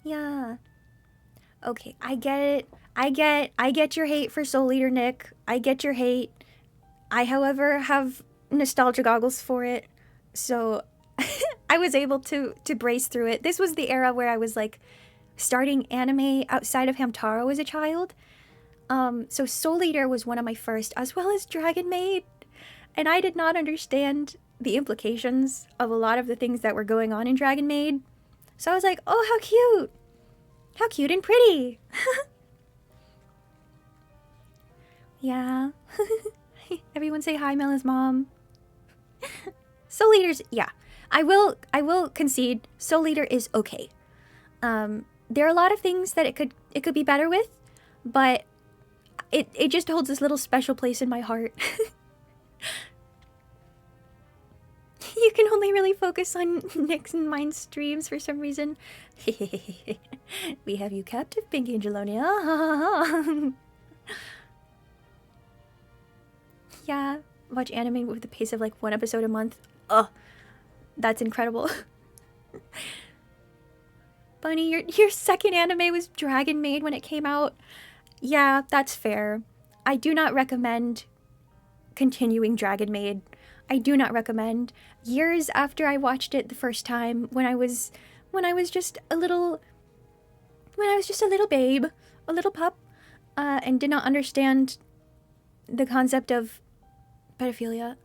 Yeah. Okay, I get it. I get your hate for Soul Eater, Nick. I get your hate. I, however, have nostalgia goggles for it. So I was able to brace through it. This was the era where I was like starting anime outside of Hamtaro as a child. So Soul Eater was one of my first, as well as Dragon Maid. And I did not understand the implications of a lot of the things that were going on in Dragon Maid. So I was like, oh, how cute! How cute and pretty! Yeah. Everyone say hi, Mela's mom. Soul Eater's, yeah. I will concede Soul Eater is okay. There are a lot of things that it could be better with, but it just holds this little special place in my heart. You can only really focus on Nick's and mine's streams for some reason. We have you captive, Pink Angelonia. Yeah, watch anime with the pace of like 1 episode a month. Ugh, that's incredible. Bunny, your second anime was Dragon Maid when it came out. Yeah, that's fair. I do not recommend continuing Dragon Maid. I do not recommend. Years after I watched it the first time, when I was just a little babe, a little pup, and did not understand the concept of pedophilia.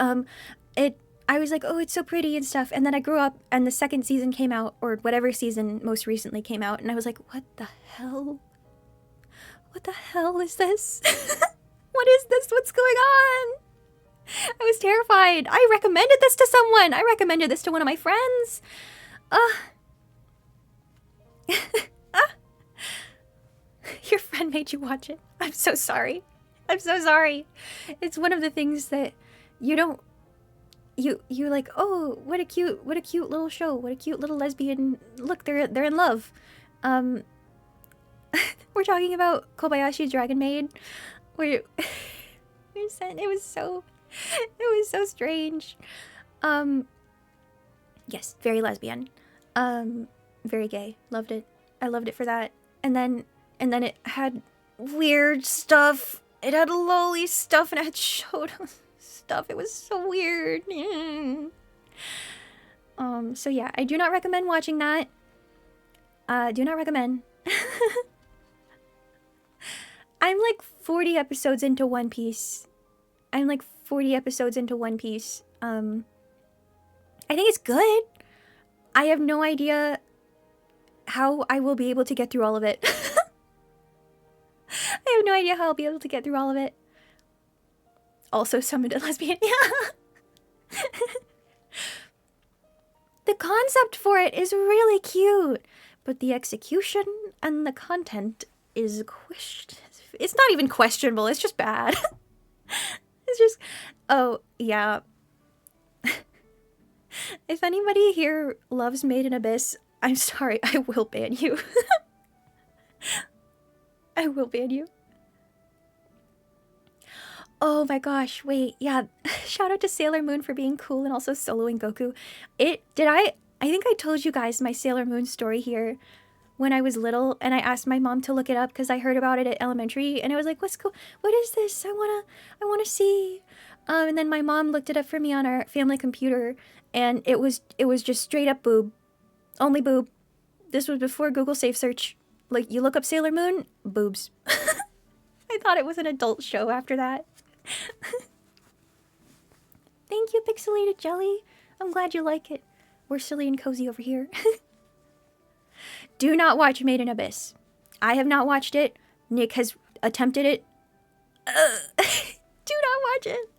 I was like, oh, it's so pretty and stuff. And then I grew up and the second season came out, or whatever season most recently came out, and I was like, what the hell? What the hell is this? What is this? What's going on? I was terrified. I recommended this to someone. I recommended this to one of my friends. Your friend made you watch it. I'm so sorry. I'm so sorry. It's one of the things that you don't... You're like, oh, what a cute little show. What a cute little lesbian... Look, they're in love. We're talking about Kobayashi's Dragon Maid. Where... It was so strange. Yes, very lesbian. Very gay. Loved it. I loved it for that. And then it had weird stuff. It had loli stuff and it had shoto stuff. It was so weird. So yeah, I do not recommend watching that. Do not recommend. I'm like 40 episodes into One Piece. I think it's good. I have no idea how I will be able to get through all of it. I have no idea how I'll be able to get through all of it. Also summoned a lesbian. Yeah. The concept for it is really cute, but the execution and the content is it's not even questionable, it's just bad. It's just, oh, yeah. If anybody here loves Made in Abyss, I'm sorry, I will ban you. I will ban you. Oh my gosh, wait, yeah. Shout out to Sailor Moon for being cool and also soloing Goku. I think I told you guys my Sailor Moon story here when I was little, and I asked my mom to look it up because I heard about it at elementary, and I was like, what's cool? What is this? I wanna see. And then my mom looked it up for me on our family computer, and it was just straight up boob. Only boob. This was before Google Safe Search. Like, you look up Sailor Moon, boobs. I thought it was an adult show after that. Thank you, Pixelated Jelly. I'm glad you like it. We're silly and cozy over here. Do not watch Made in Abyss. I have not watched it. Nick has attempted it. Do not watch it.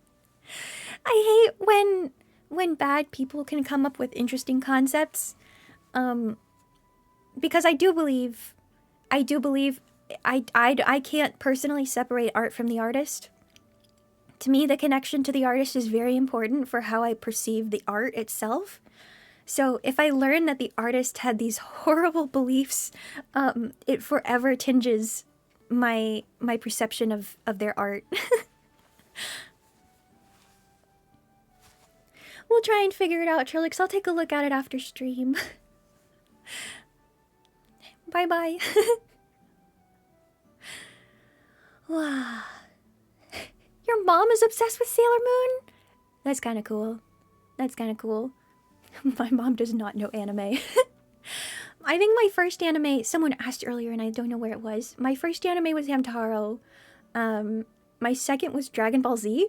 I hate when bad people can come up with interesting concepts. Because I do believe I can't personally separate art from the artist. To me, the connection to the artist is very important for how I perceive the art itself. So if I learn that the artist had these horrible beliefs, it forever tinges my perception of their art. We'll try and figure it out, Trilix. I'll take a look at it after stream. Bye-bye. Wow. Your mom is obsessed with Sailor Moon? That's kind of cool. That's kind of cool. My mom does not know anime. I think my first anime, someone asked earlier and I don't know where it was. My first anime was Hamtaro. My second was Dragon Ball Z.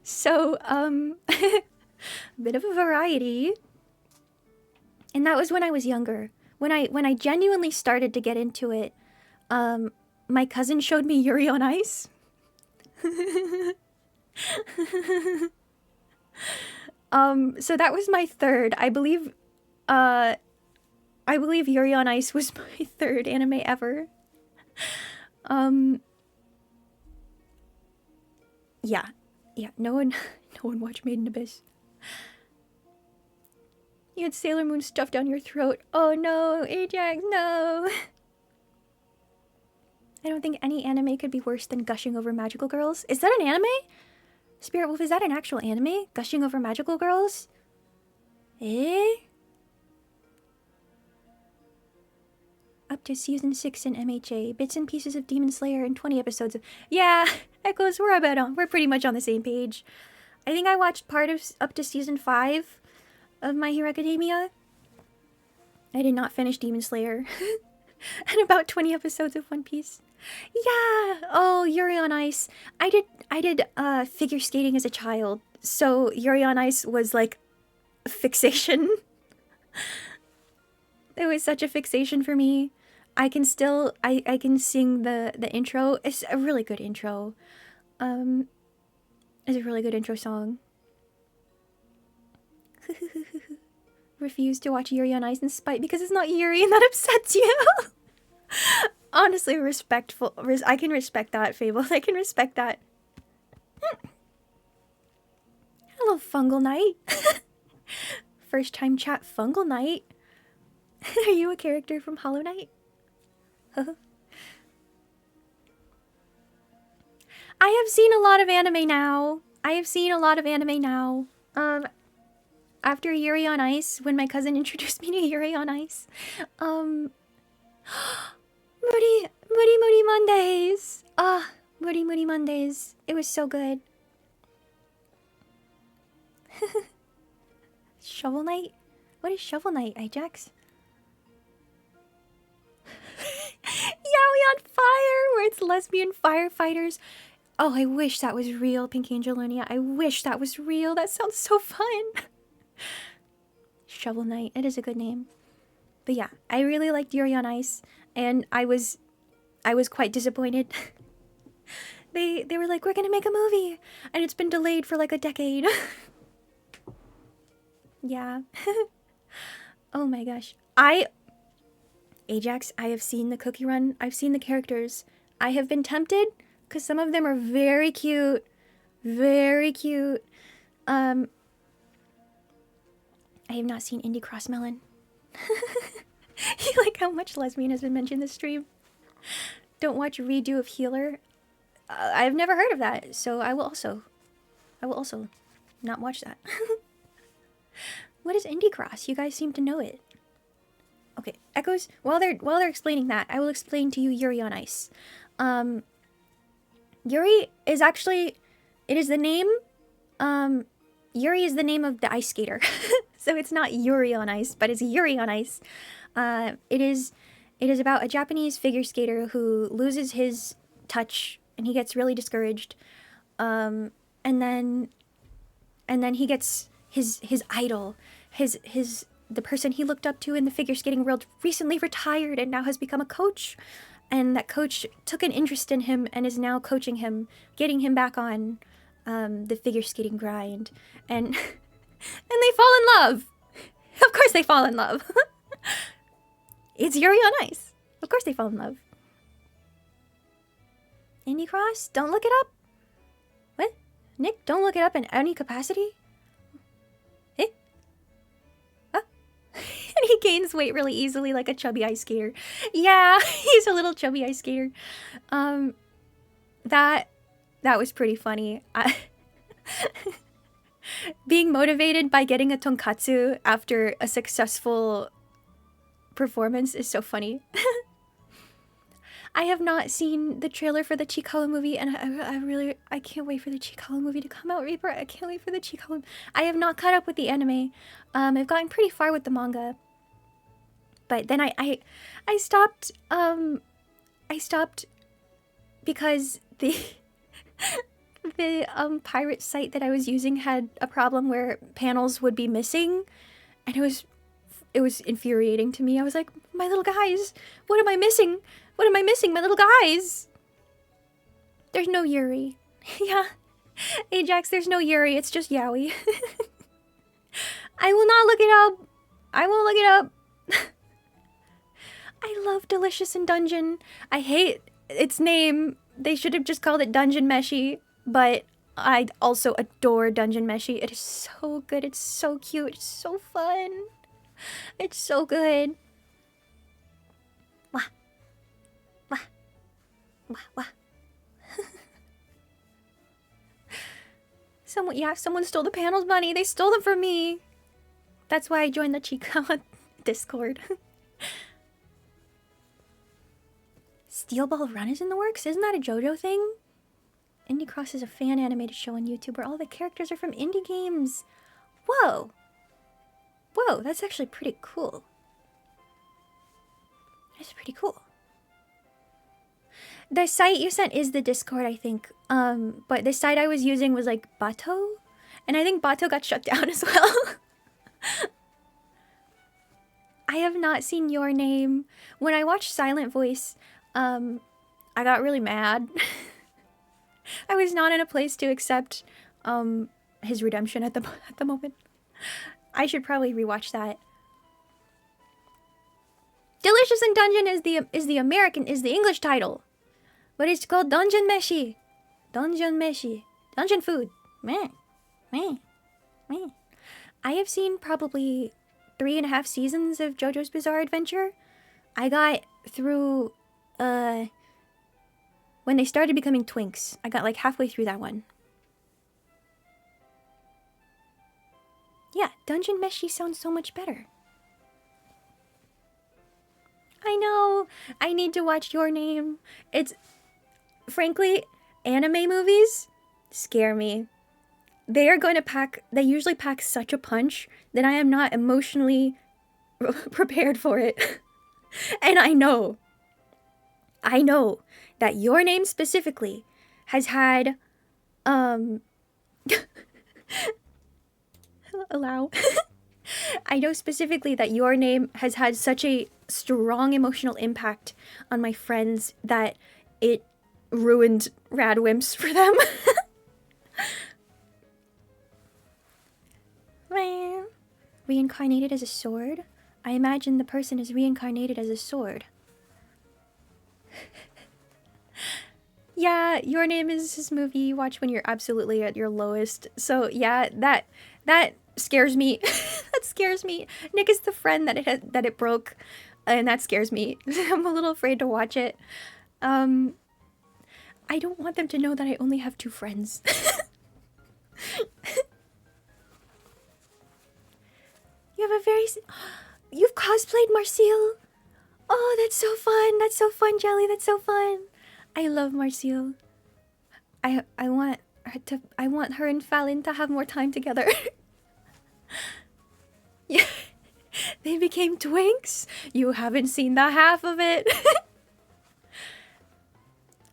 So, bit of a variety. And that was when I was younger. When I genuinely started to get into it, my cousin showed me Yuri on Ice. So that was my third. I believe Yuri on Ice was my third anime ever. Yeah. Yeah, no one watched Made in Abyss. You had Sailor Moon stuffed down your throat. Oh no, Ajax, no. I don't think any anime could be worse than gushing over magical girls. Is that an anime? Spirit Wolf, is that an actual anime? Gushing over magical girls? Eh? Up to season 6 in MHA. Bits and pieces of Demon Slayer and 20 episodes of... Yeah, Echoes, we're pretty much on the same page. I think I watched part of up to season 5 of My Hero Academia. I did not finish Demon Slayer. And about 20 episodes of One Piece. Yeah! Oh, Yuri on Ice. I did figure skating as a child. So Yuri on Ice was like a fixation. It was such a fixation for me. I can still I can sing the intro. It's a really good intro. It's a really good intro song. Refuse to watch Yuri on Ice in spite because it's not Yuri and that upsets you. Honestly, respectful. I can respect that, Fable. I can respect that. Hello, Fungal Knight. First time chat, Fungal Knight. Are you a character from Hollow Knight? I have seen a lot of anime now. After Yuri on Ice, when my cousin introduced me to Yuri on Ice, Moody Mondays. Moody Mondays. It was so good. Shovel Knight? What is Shovel Knight, Ajax? Yaoi on Fire, where it's lesbian firefighters. Oh, I wish that was real, Pink Angelonia. I wish that was real. That sounds so fun. Shovel Knight. It is a good name. But yeah, I really liked Yuri on Ice, and I was quite disappointed. They were like, we're gonna make a movie, and it's been delayed for like a decade. Yeah. Oh my gosh. Ajax, I have seen the cookie run. I've seen the characters. I have been tempted because some of them are very cute. Very cute. I have not seen Indie Cross Melon. You like how much lesbian has been mentioned this stream? Don't watch Redo of Healer. I've never heard of that, so I will also not watch that. What is Indie Cross? You guys seem to know it. Okay, Echoes, while they're explaining that, I will explain to you Yuri on Ice. Yuri is actually, it is the name, Yuri is the name of the ice skater. So it's not Yuri on Ice, but it's Yuri on Ice. It is about a Japanese figure skater who loses his touch and he gets really discouraged. And then he gets his idol, the person he looked up to in the figure skating world recently retired and now has become a coach. And that coach took an interest in him and is now coaching him, getting him back on the figure skating grind. And they fall in love. Of course they fall in love. It's Yuri on Ice. Of course they fall in love. Indie Cross? Don't look it up. What? Nick, don't look it up in any capacity? Eh? Huh? And he gains weight really easily like a chubby ice skater. Yeah, he's a little chubby ice skater. That was pretty funny. Being motivated by getting a tonkatsu after a successful performance is so funny. I have not seen the trailer for the Chikala movie, and I can't wait for the Chikala movie to come out, Reaper. I can't wait for the Chikala. I have not caught up with the anime. I've gotten pretty far with the manga, but then I stopped. I stopped because the the pirate site that I was using had a problem where panels would be missing, and it was infuriating to me. I was like, my little guys, what am I missing? What am I missing, my little guys? There's no Yuri. Yeah, Ajax, there's no Yuri. It's just Yaoi. I will not look it up. I won't look it up. I love Delicious in Dungeon. I hate its name. They should have just called it Dungeon Meshi. But I also adore Dungeon Meshi. It is so good. It's so cute. It's so fun. It's so good. Wah. Wah. Wah. Wah. Someone stole the panels money. They stole them from me. That's why I joined the Chikawa Discord. Steel Ball Run is in the works? Isn't that a JoJo thing? Indie Cross is a fan animated show on YouTube where all the characters are from indie games. Whoa. Whoa, that's actually pretty cool. That's pretty cool. The site you sent is the Discord, I think. But the site I was using was like Bato. And I think Bato got shut down as well. I have not seen Your Name. When I watched Silent Voice, I got really mad. I was not in a place to accept his redemption at the moment. I should probably rewatch that. Delicious in Dungeon is the English title. But it's called Dungeon Meshi. Dungeon Meshi. Dungeon food. Meh. Meh. Meh. I have seen probably 3.5 seasons of JoJo's Bizarre Adventure. I got through when they started becoming twinks. I got like halfway through that one. Yeah, Dungeon Meshi sounds so much better. I know. I need to watch Your Name. It's frankly, anime movies scare me. They usually pack such a punch that I am not emotionally prepared for it. And I know that Your Name specifically has had, allow. I know specifically that Your Name has had such a strong emotional impact on my friends that it ruined Radwimps for them. Reincarnated as a sword? I imagine the person is reincarnated as a sword. Yeah, Your Name is his movie you watch when you're absolutely at your lowest. So yeah, that scares me. That scares me. Nick is the friend that it broke, and that scares me. I'm a little afraid to watch it. I don't want them to know that I only have 2 friends. You've cosplayed Marcille. Oh, that's so fun. That's so fun, Jelly. That's so fun. I love Marcille. I want her and Fallon to have more time together. Yeah. They became twinks. You haven't seen the half of it.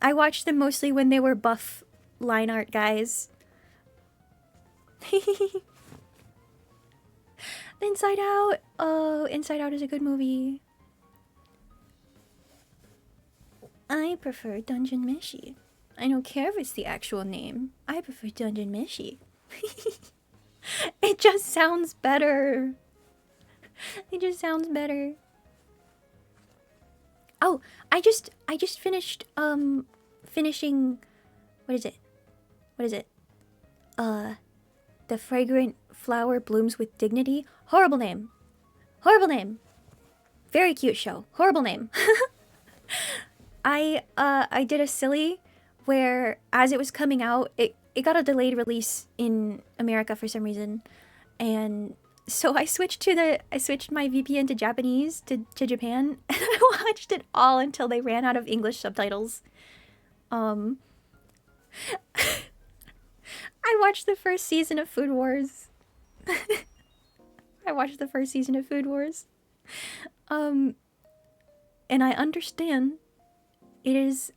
I watched them mostly when they were buff line art guys. Inside Out. Oh, Inside Out is a good movie. I prefer Dungeon Meshi. I don't care if it's the actual name. I prefer Dungeon Meshi. It just sounds better. It just sounds better. Oh, I just finished finishing what is it? The Fragrant Flower Blooms with Dignity. Horrible name. Horrible name. Very cute show. Horrible name. I did a silly where as it was coming out, it got a delayed release in America for some reason, and So I switched my VPN to Japanese to Japan, and I watched it all until they ran out of English subtitles. I watched the first season of Food Wars. I watched the first season of Food Wars. And I understand it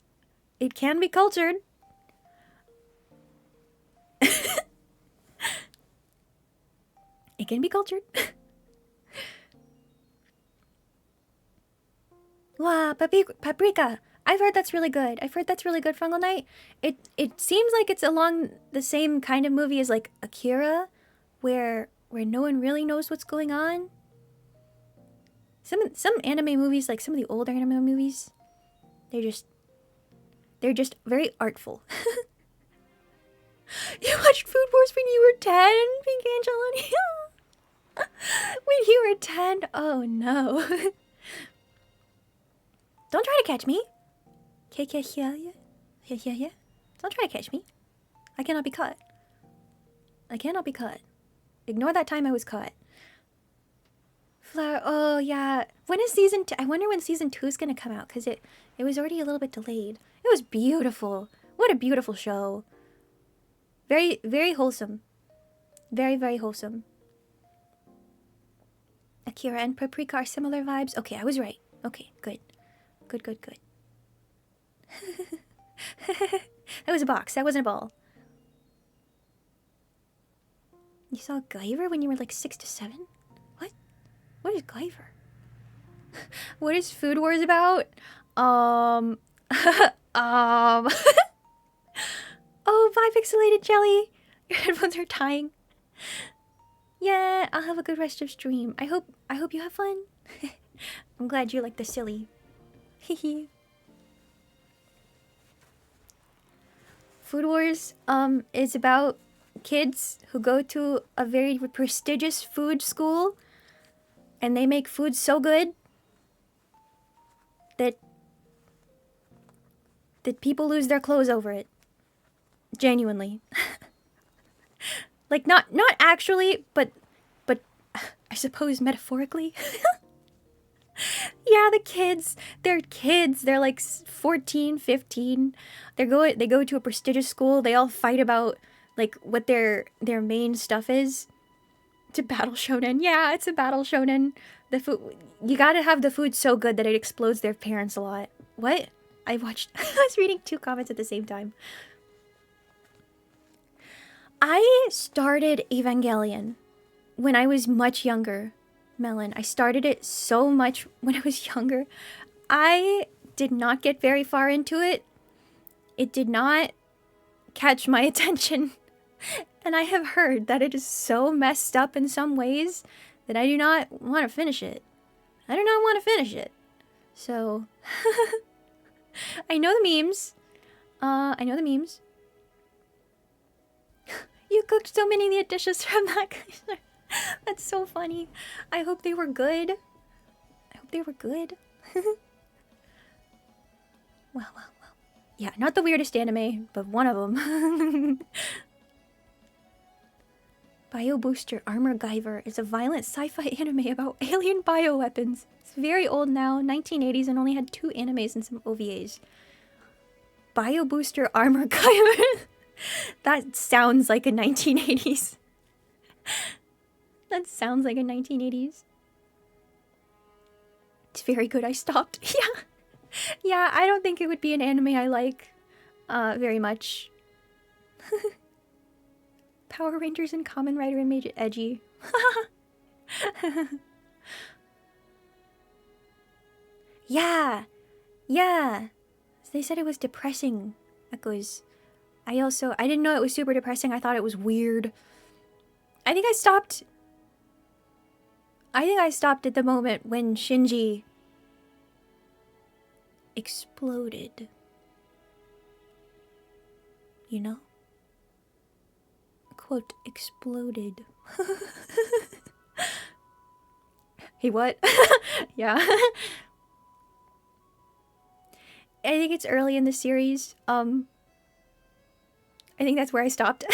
can be cultured. It can be cultured. Wow, paprika. I've heard that's really good. I've heard that's really good, Fungal Knight. It seems like it's along the same kind of movie as like Akira, where no one really knows what's going on. Some anime movies, like some of the older anime movies, they're just very artful. You watched Food Wars when you were 10, Pink Angeloni? When you were 10? Oh no. Don't try to catch me. Yeah. Don't try to catch me. I cannot be caught. I cannot be caught. Ignore that time I was caught. Flower. Oh yeah. When is season 2? I wonder when season 2 is gonna come out, because it was already a little bit delayed. It was beautiful. What a beautiful show. Very, very wholesome. Very, very wholesome. Akira and Paprika are similar vibes. Okay, I was right. Okay, good. Good. That was a box. That wasn't a ball. You saw Guyver when you were like 6 to 7? What? What is Guyver? What is Food Wars about? Oh, bye, pixelated jelly. Your headphones are dying. Yeah, I'll have a good rest of stream. I hope you have fun. I'm glad you like the silly. Hehe. Food Wars is about kids who go to a very prestigious food school, and they make food so good that people lose their clothes over it. Genuinely. Like not actually, but I suppose metaphorically. Yeah, the kids. They're kids. They're like 14, 15. They go to a prestigious school. They all fight about like what their main stuff is. It's a battle shonen. Yeah, it's a battle shonen. The food, you gotta have the food so good that it explodes their parents a lot. What? I was reading 2 comments at the same time. I started Evangelion when I was much younger, Melon. I started it so much when I was younger. I did not get very far into it. It did not catch my attention. And I have heard that it is so messed up in some ways that I do not want to finish it. I do not want to finish it. So, I know the memes. I know the memes. You cooked so many of the dishes from that. That's so funny. I hope they were good. I hope they were good. Well. Yeah, not the weirdest anime, but one of them. Bio Booster Armor Guyver is a violent sci-fi anime about alien bioweapons. It's very old now, 1980s, and only had 2 animes and some OVAs. Bio Booster Armor Guyver. That sounds like a 1980s. That sounds like a 1980s. It's very good. I stopped. Yeah. Yeah, I don't think it would be an anime I like very much. Power Rangers and Kamen Rider and made it edgy. Yeah. They said it was depressing. Echoes. I didn't know it was super depressing. I thought it was weird. I think I stopped at the moment when Shinji exploded. You know? Quote, exploded. Hey, what? Yeah. I think it's early in the series. I think that's where I stopped.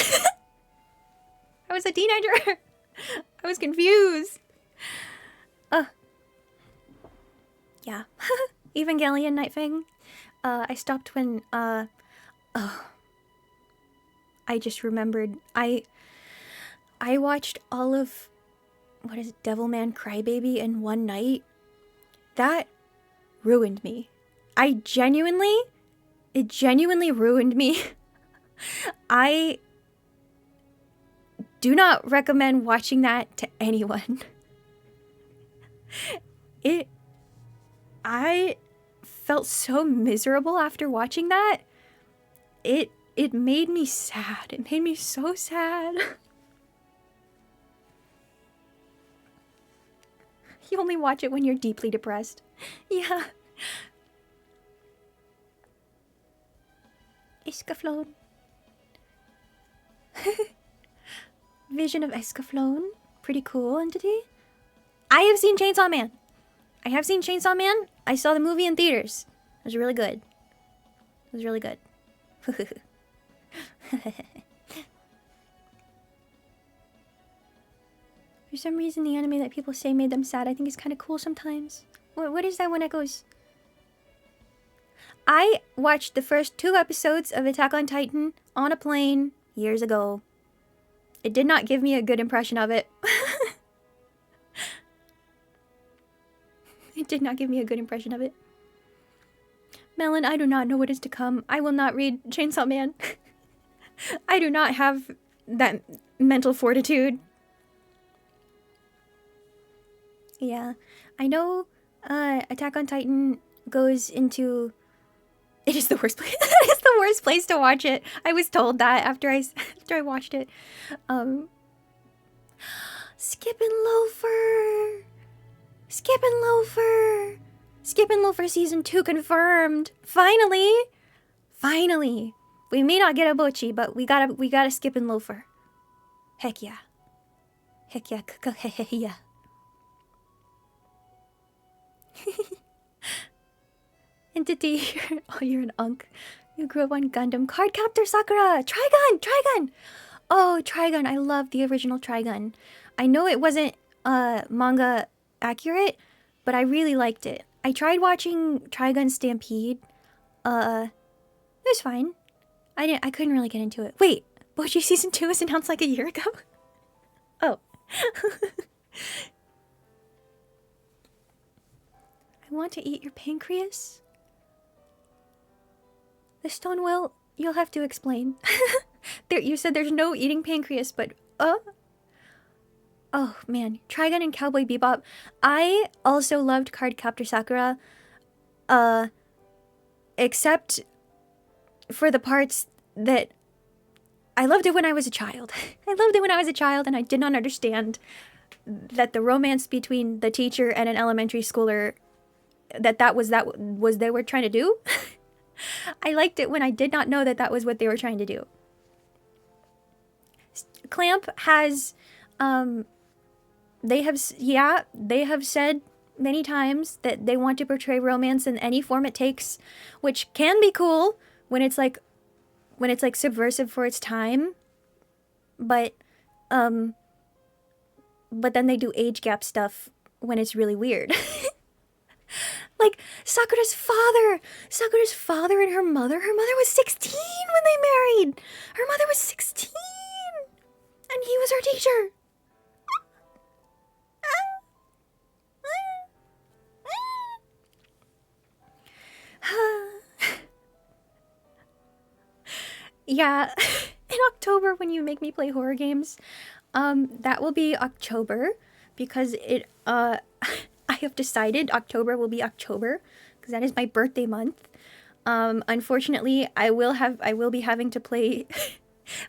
I was a teenager. I was confused. Yeah. Evangelion Night Fang. I stopped when, I just remembered. I watched all of, what is it, Devilman Crybaby in one night. That ruined me. It genuinely ruined me. I do not recommend watching that to anyone. I felt so miserable after watching that. It made me sad. It made me so sad. You only watch it when you're deeply depressed. Yeah. Escaflowne. Vision of Escaflowne. Pretty cool entity. I have seen Chainsaw Man. I have seen Chainsaw Man. I saw the movie in theaters. It was really good. It was really good. For some reason, the anime that people say made them sad, I think is kind of cool sometimes. What is that one that goes? I watched the first 2 episodes of Attack on Titan on a plane years ago. It did not give me a good impression of it. It did not give me a good impression of it. Melon, I do not know what is to come. I will not read Chainsaw Man. I do not have that mental fortitude. Yeah. I know Attack on Titan goes into... It is the worst place. It's the worst place to watch it. I was told that after I watched it. Skippin' Loafer. Skippin' Loafer. Skippin' Loafer season 2 confirmed. Finally. Finally. We may not get a Bochi, but we gotta Skippin' Loafer. Heck yeah. Heck yeah. Yeah. Entity, you're an unk. You grew up on Gundam. Cardcaptor Sakura! Trigun! Trigun! Oh, Trigun. I love the original Trigun. I know it wasn't manga accurate, but I really liked it. I tried watching Trigun Stampede. It was fine. I couldn't really get into it. Wait, Bochi Season 2 was announced like a year ago? Oh. I want to eat your pancreas? The stone will, you'll have to explain. There, you said there's no eating pancreas, but oh man, Trigun and Cowboy Bebop. I also loved Cardcaptor Sakura, except for the parts that I loved it when I was a child. I loved it when I was a child, and I did not understand that the romance between the teacher and an elementary schooler that was they were trying to do. I liked it when I did not know that was what they were trying to do. Clamp has, they have said many times that they want to portray romance in any form it takes, which can be cool when it's like subversive for its time, but then they do age gap stuff when it's really weird. Like Sakura's father and her mother was 16 when they married. Her mother was 16 and he was her teacher. Yeah, in October when you make me play horror games, that will be October because I have decided October will be October because that is my birthday month. Unfortunately, I will be having to play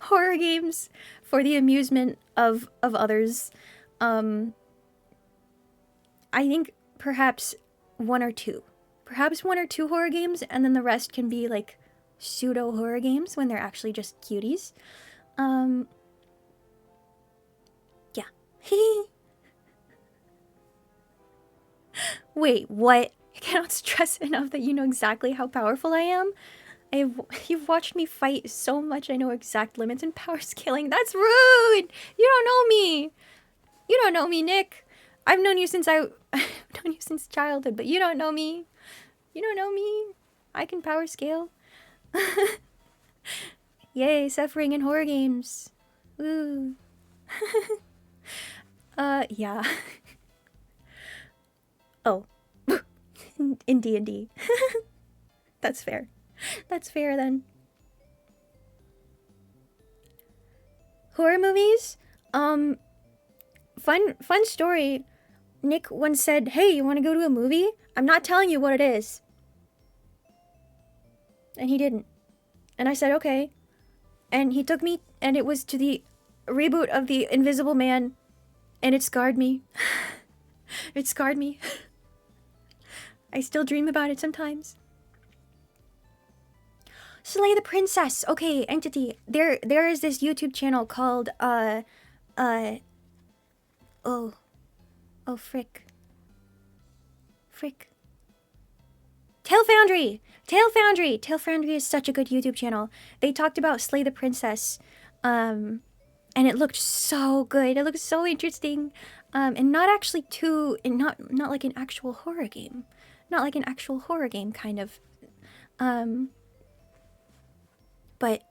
horror games for the amusement of others. I think perhaps one or two horror games, and then the rest can be like pseudo horror games when they're actually just cuties. Yeah. Wait, what? I cannot stress enough that you know exactly how powerful I am. You've watched me fight so much, I know exact limits and power scaling. That's rude! You don't know me! You don't know me, Nick. I've known you since I've known you since childhood, but you don't know me. You don't know me. I can power scale. Yay, suffering in horror games. Ooh. Yeah. Oh. In D&D. That's fair. That's fair then. Horror movies? Fun story. Nick once said, "Hey, you want to go to a movie? I'm not telling you what it is." And he didn't. And I said, "Okay." And he took me, and it was to the reboot of The Invisible Man, and it scarred me. It scarred me. I still dream about it sometimes. Slay the Princess. Okay, Entity. There is this YouTube channel called frick. Tail Foundry. Tail Foundry is such a good YouTube channel. They talked about Slay the Princess, and it looked so good. It looked so interesting, and not actually not like an actual horror game, kind of, but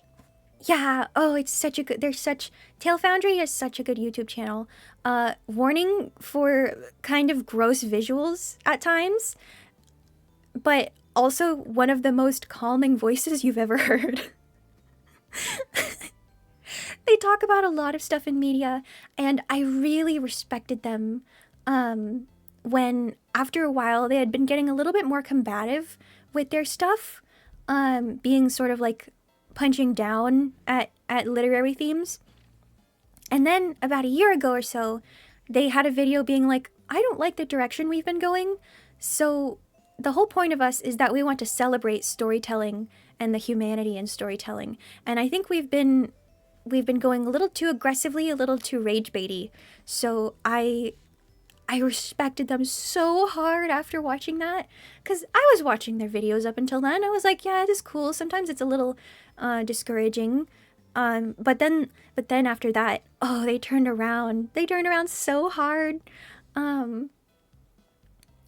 yeah. Oh, it's such a good. Tail Foundry is such a good YouTube channel. Warning for kind of gross visuals at times, but also one of the most calming voices you've ever heard. They talk about a lot of stuff in media, and I really respected them when, after a while, they had been getting a little bit more combative with their stuff, being sort of like punching down at literary themes. And then about a year ago or so, they had a video being like, "I don't like the direction we've been going, so the whole point of us is that we want to celebrate storytelling and the humanity in storytelling." And I think we've been going a little too aggressively, a little too rage baity. So I respected them so hard after watching that, because I was watching their videos up until then. I was like, yeah, it is cool. Sometimes it's a little discouraging. But then after that, oh, they turned around. They turned around so hard. And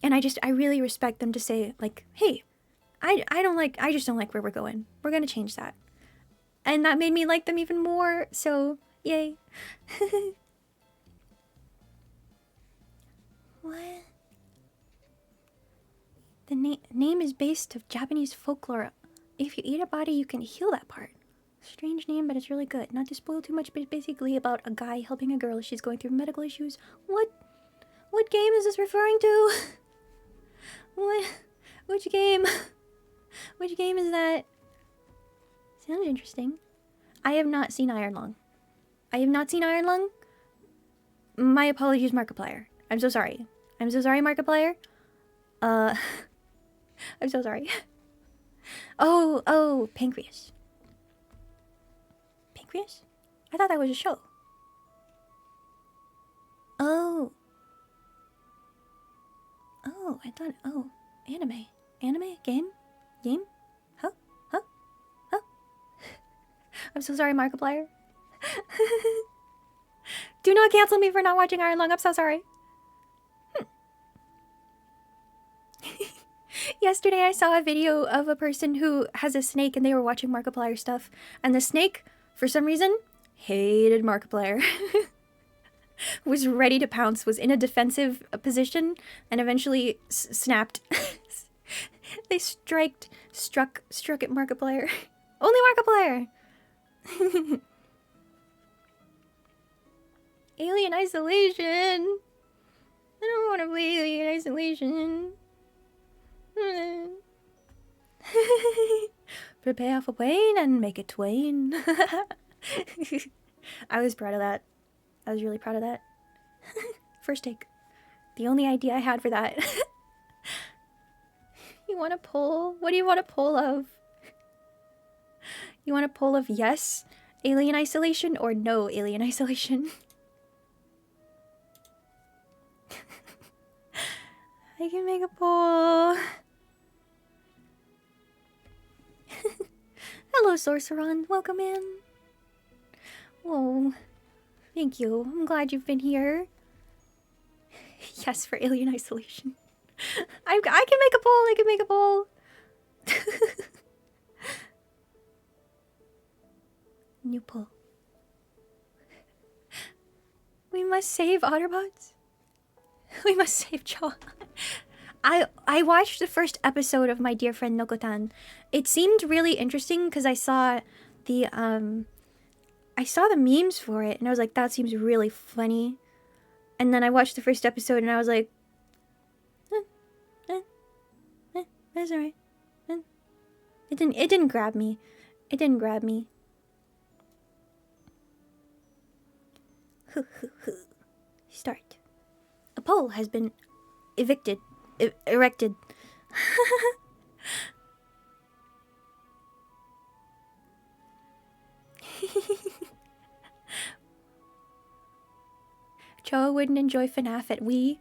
I really respect them to say, like, hey, I just don't like where we're going. We're gonna change that. And that made me like them even more, so yay. What? The name is based of Japanese folklore. If you eat a body, you can heal that part. Strange name, but it's really good. Not to spoil too much, but it's basically about a guy helping a girl. She's going through medical issues. What game is this referring to? Which game? Which game is that? Sounds interesting. I have not seen Iron Lung. My apologies, Markiplier. I'm so sorry. Markiplier. I'm so sorry. Oh, Pancreas. Pancreas? I thought that was a show. Oh, I thought, anime. Game? Huh? I'm so sorry, Markiplier. Do not cancel me for not watching Iron Lung. I'm so sorry. Yesterday I saw a video of a person who has a snake, and they were watching Markiplier stuff, and the snake, for some reason, hated Markiplier. Was ready to pounce, was in a defensive position, and eventually snapped. They struck at Markiplier. Only Markiplier! Alien Isolation! I don't want to play Alien Isolation. Prepare for pain and make it twain. I was proud of that. I was really proud of that. First take. The only idea I had for that. You want a poll? What do you want a poll of? You want a poll of yes, Alien Isolation, or no, Alien Isolation? I can make a poll. Hello, Sorceron. Welcome in. Whoa. Thank you. I'm glad you've been here. Yes, for alien isolation. I can make a poll. I can make a poll. New poll. We must save Otterbots. We must save Choa. I watched the first episode of my dear friend Nokotan. It seemed really interesting because I saw the memes for it and I was like, that seems really funny. And then I watched the first episode and I was like, that's alright. It didn't grab me. It didn't grab me. Start. A pole has been erected. Choa wouldn't enjoy FNAF at Wii.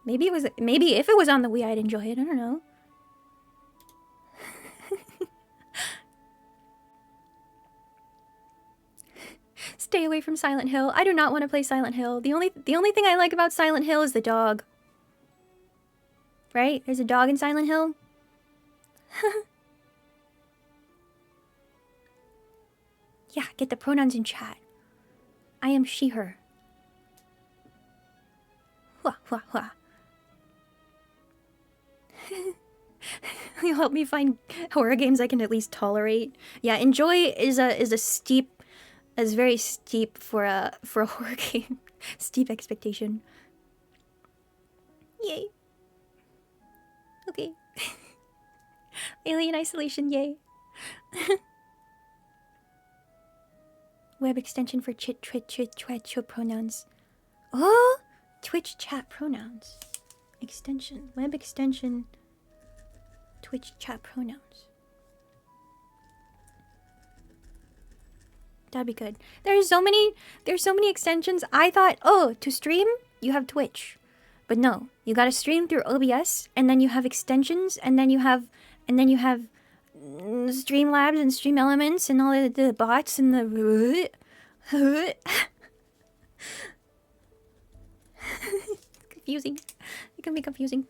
Maybe if it was on the Wii I'd enjoy it. I don't know. Stay away from Silent Hill. I do not want to play Silent Hill. The only thing I like about Silent Hill is the dog. Right? There's a dog in Silent Hill. Yeah, get the pronouns in chat. I am she, her. Wah, wah, wah. You'll help me find horror games I can at least tolerate. Yeah, enjoy is very steep for a horror game. Steep expectation. Yay. Okay. Alien isolation, yay. Web extension for Twitch pronouns. Oh, Twitch chat pronouns. Extension, web extension, Twitch chat pronouns. That'd be good. There's so many extensions. I thought, oh, to stream, you have Twitch. But no, you gotta stream through OBS, and then you have extensions, and then you have Streamlabs and Stream Elements and all the bots and the confusing. It can be confusing.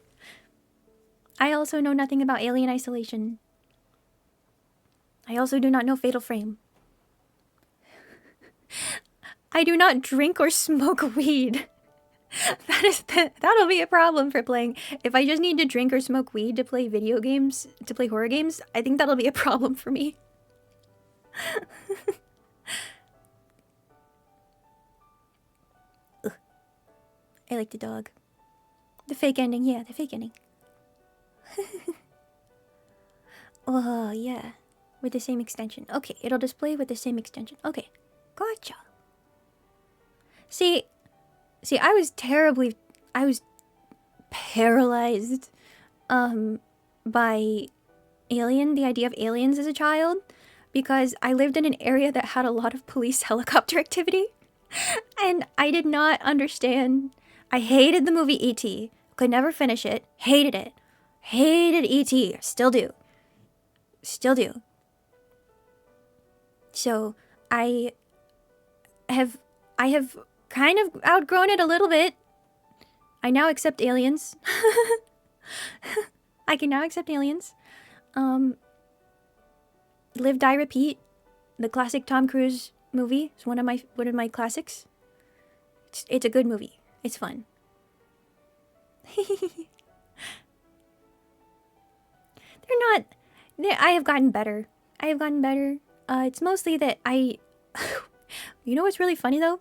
I also know nothing about alien isolation. I also do not know Fatal Frame. I do not drink or smoke weed. That'll be a problem for playing. If I just need to drink or smoke weed to play video games, to play horror games, I think that'll be a problem for me. I like the dog. The fake ending, yeah, the fake ending. Oh, yeah. With the same extension. Okay, it'll display with the same extension. Okay, gotcha. See, I was paralyzed by the idea of aliens as a child, because I lived in an area that had a lot of police helicopter activity, and I did not understand. I hated the movie E.T. Could never finish it. Hated it. Hated E.T. Still do. Still do. So I have kind of outgrown it a little bit. I now accept aliens. I can now accept aliens. Live, Die, Repeat. The classic Tom Cruise movie is one of my classics. It's a good movie. It's fun. I have gotten better. It's mostly that you know what's really funny though?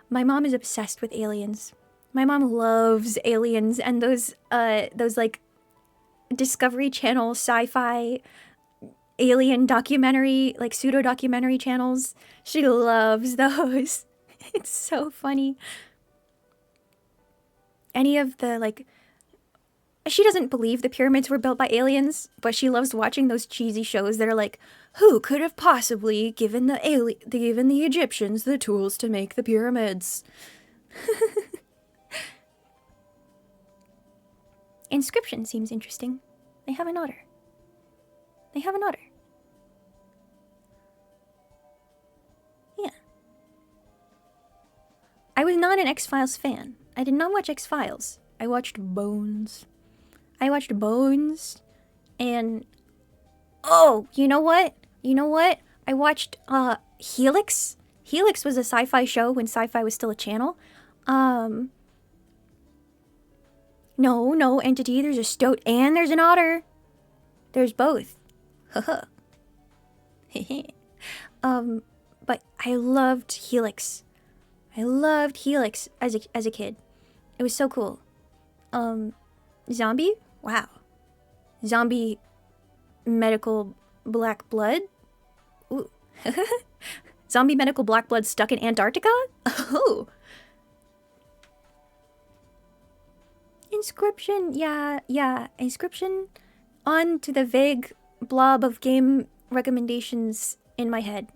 My mom is obsessed with aliens. My mom loves aliens and those like Discovery Channel sci-fi alien documentary, like pseudo documentary channels. She loves those. It's so funny. Any of the like, she doesn't believe the pyramids were built by aliens, but she loves watching those cheesy shows that are like, who could have possibly given the Egyptians the tools to make the pyramids? Inscription seems interesting. They have an otter. They have an otter. Yeah. I was not an X-Files fan. I did not watch X-Files. I watched Bones. I watched Bones, and oh, you know what? You know what? I watched Helix. Helix was a sci-fi show when sci-fi was still a channel. No, Entity. There's a stoat and there's an otter. There's both. Haha. But I loved Helix. I loved Helix as a kid. It was so cool. Zombie? Wow. Zombie medical black blood? Ooh. Zombie medical black blood stuck in Antarctica? Oh. Inscription, yeah. Inscription onto the vague blob of game recommendations in my head.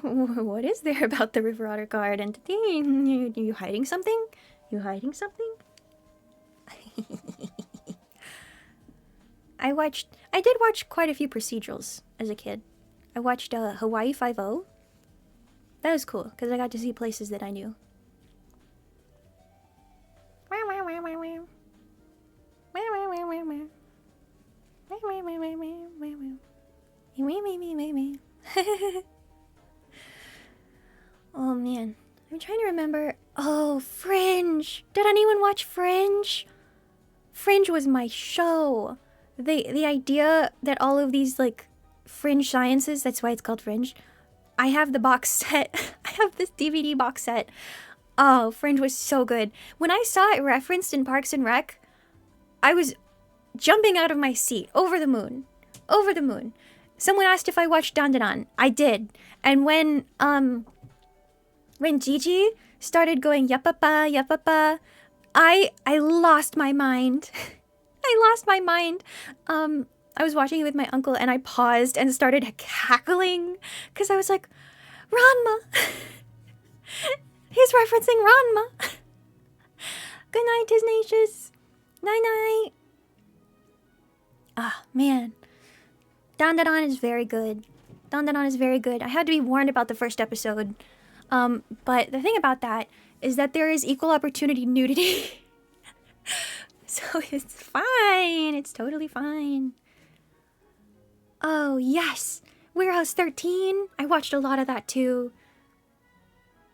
What is there about the River Otter card entity? You hiding something? You hiding something? I did watch quite a few procedurals as a kid. I watched Hawaii Five-0. That was cool, because I got to see places that I knew. Oh man, I'm trying to remember. Oh, Fringe! Did anyone watch Fringe? Fringe was my show. The idea that all of these like fringe sciences, that's why it's called Fringe. I have the box set. I have this DVD box set. Oh, Fringe was so good. When I saw it referenced in Parks and Rec, I was jumping out of my seat. Over the moon. Over the moon. Someone asked if I watched CONDONE. I did. And when Gigi started going yapapa, yapapa, I lost my mind. I lost my mind. I was watching it with my uncle and I paused and started cackling because I was like, Ranma! He's referencing Ranma! Good night, Disneycious. Night-night. Ah, man. Dandadan is very good. Dandadan is very good. I had to be warned about the first episode. But the thing about that is that there is equal opportunity nudity. So it's fine. It's totally fine. Oh, yes. Warehouse 13. I watched a lot of that too.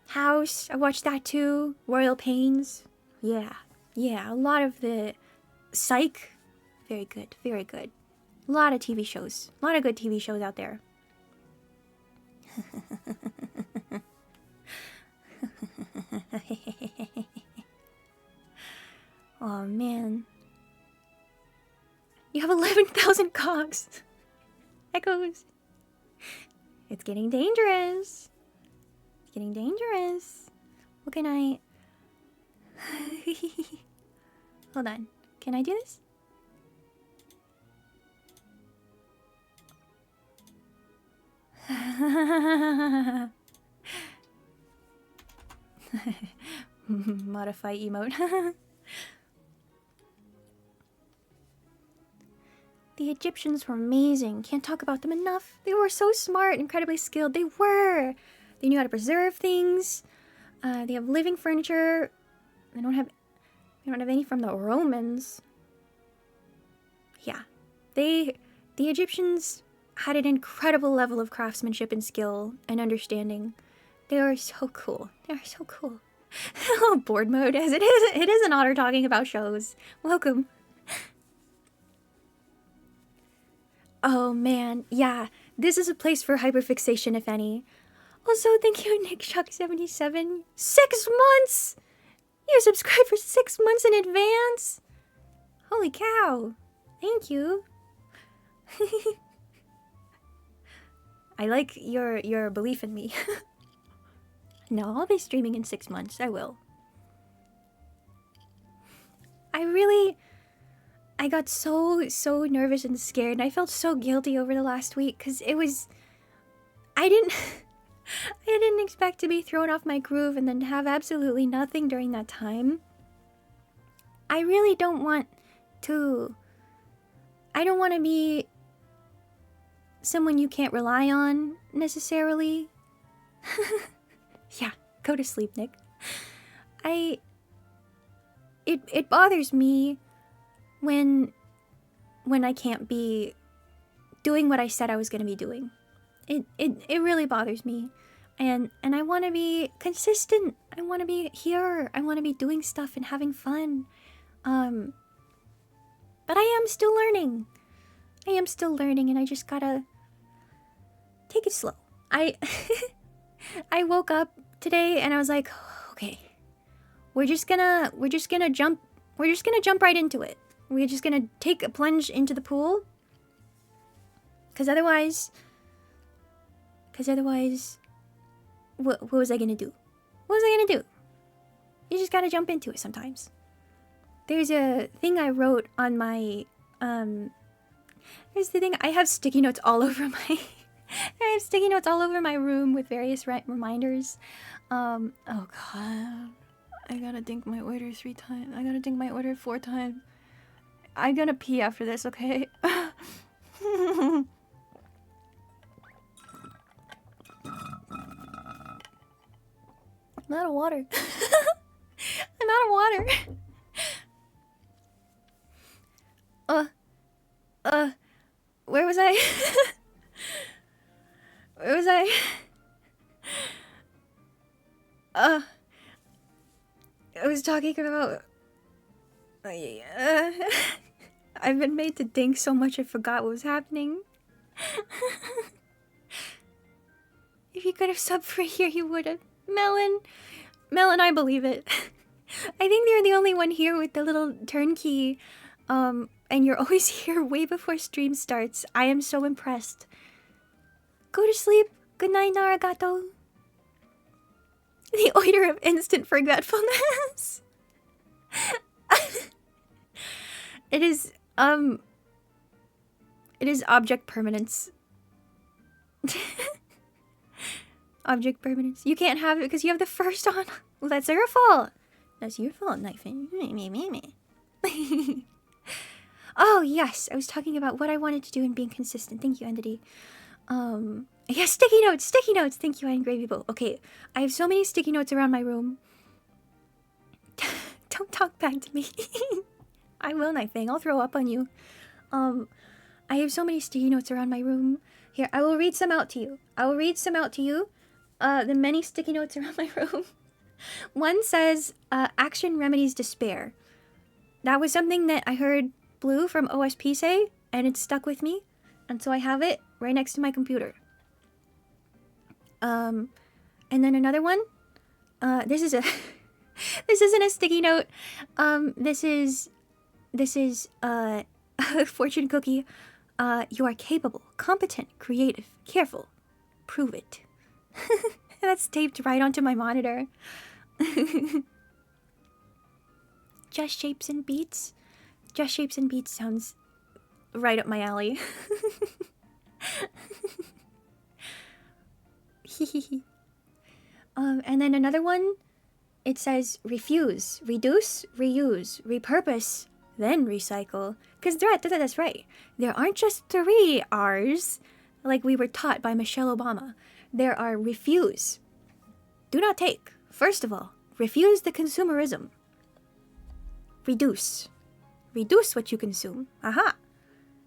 House. I watched that too. Royal Pains. Yeah. A lot of the Psych. Very good. Very good. A lot of TV shows. A lot of good TV shows out there. Oh, man. You have 11,000 cogs. Echoes. It's getting dangerous. It's getting dangerous. What can I... Hold on. Can I do this? Modify emote. The Egyptians were amazing. Can't talk about them enough. They were so smart, incredibly skilled. They were. They knew how to preserve things. They have living furniture. They don't have any from the Romans. Yeah. The Egyptians had an incredible level of craftsmanship and skill and understanding. They were so cool. They were so cool. Board mode as it is. It is an otter talking about shows. Welcome. Oh man, yeah. This is a place for hyperfixation, if any. Also, thank you, NickShock77. 6 months! You subscribed for 6 months in advance? Holy cow. Thank you. I like your belief in me. No, I'll be streaming in 6 months. I will. I got so nervous and scared, and I felt so guilty over the last week because it was... I didn't expect to be thrown off my groove and then to have absolutely nothing during that time. I really don't want to... I don't want to be someone you can't rely on, necessarily. Yeah, Go to sleep, Nick. It bothers me when I can't be doing what I said I was gonna be doing. It really bothers me. And I wanna be consistent. I wanna be here. I wanna be doing stuff and having fun. But I am still learning. And I just gotta take it slow. I woke up today and I was like, okay, we're just gonna jump right into it. We're just gonna take a plunge into the pool. Cause otherwise, what was I gonna do? You just gotta jump into it sometimes. There's a thing I wrote on my, here's the thing, I have sticky notes all over my, room with various reminders. Oh god. I gotta think my order 3 times. I gotta think my order 4 times. I'm gonna pee after this, okay? I'm out of water. I'm out of water. Where was I? Where was I? I was talking about... I've been made to think so much I forgot what was happening. If you could have subbed for a year, you would have. Melon, I believe it. I think you're the only one here with the little turnkey, and you're always here way before stream starts. I am so impressed. Go to sleep. Good night, Naragato. The order of instant forgetfulness. It is object permanence. Object permanence. You can't have it because you have the first on. Well, that's your fault. That's your fault, Knifing. Me. Oh, yes. I was talking about what I wanted to do and being consistent. Thank you, Entity. Yeah, sticky notes. Thank you, Iron Gravy Boat. Okay, I have so many sticky notes around my room. Don't talk back to me. I will, Knifing. I'll throw up on you. I have so many sticky notes around my room. Here, I will read some out to you. The many sticky notes around my room. One says, action remedies despair. That was something that I heard Blue from OSP say, and it stuck with me. And so I have it right next to my computer. And then another one. This is a... this isn't a sticky note. This is a fortune cookie. You are capable, competent, creative, careful. Prove it. That's taped right onto my monitor. Just Shapes and Beats. Just Shapes and Beats sounds right up my alley. And then another one, it says refuse, reduce, reuse, repurpose, then recycle. Because that's right. There aren't just 3 R's like we were taught by Michelle Obama. There are refuse. Do not take. First of all, refuse the consumerism. Reduce. Reduce what you consume. Aha.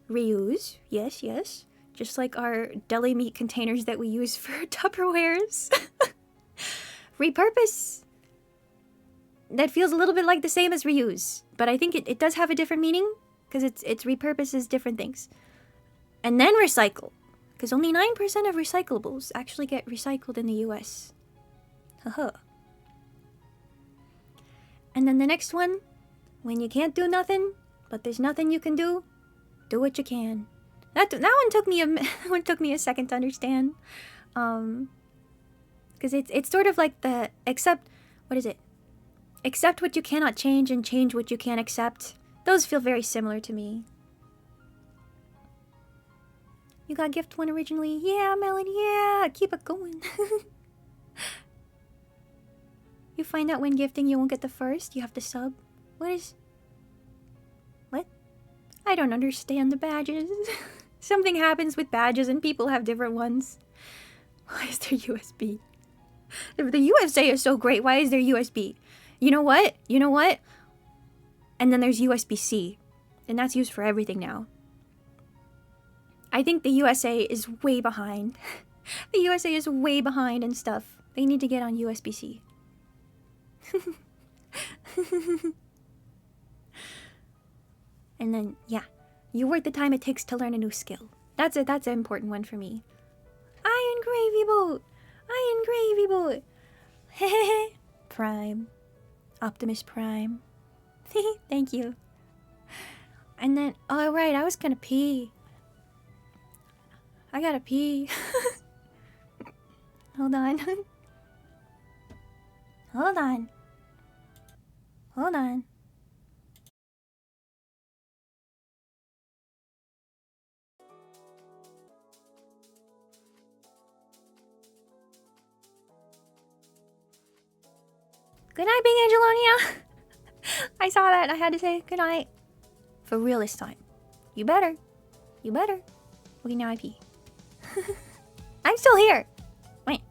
Reuse. Yes. Just like our deli meat containers that we use for Tupperwares. Repurpose. That feels a little bit like the same as reuse. But I think it does have a different meaning. Because it's repurposes different things. And then recycle. Because only 9% of recyclables actually get recycled in the US. Haha. And then the next one. When you can't do nothing, but there's nothing you can do, do what you can. That one took me a second to understand. Because it's sort of like the accept what you cannot change and change what you can't accept. Those feel very similar to me. You got gift 1 originally? Yeah, Melon, yeah! Keep it going. You find out when gifting you won't get the first, you have to sub. What? I don't understand the badges. Something happens with badges and people have different ones. Why is there USB? If the USA is so great, why is there USB? You know what? You know what? And then there's USB-C. And that's used for everything now. I think the USA is way behind. The USA is way behind and stuff. They need to get on USB-C. And then, yeah. You work the time it takes to learn a new skill. That's an important one for me. Iron gravy boat! Iron gravy boat! Hehehe. Prime. Optimus Prime. Thank you. And then, oh right, I was gonna pee. I gotta pee. Hold on. Hold on. Hold on. Good night, Big Angelonia. I saw that. I had to say good night. For real this time. You better. You better. Okay, now I pee. I'm still here. Wait.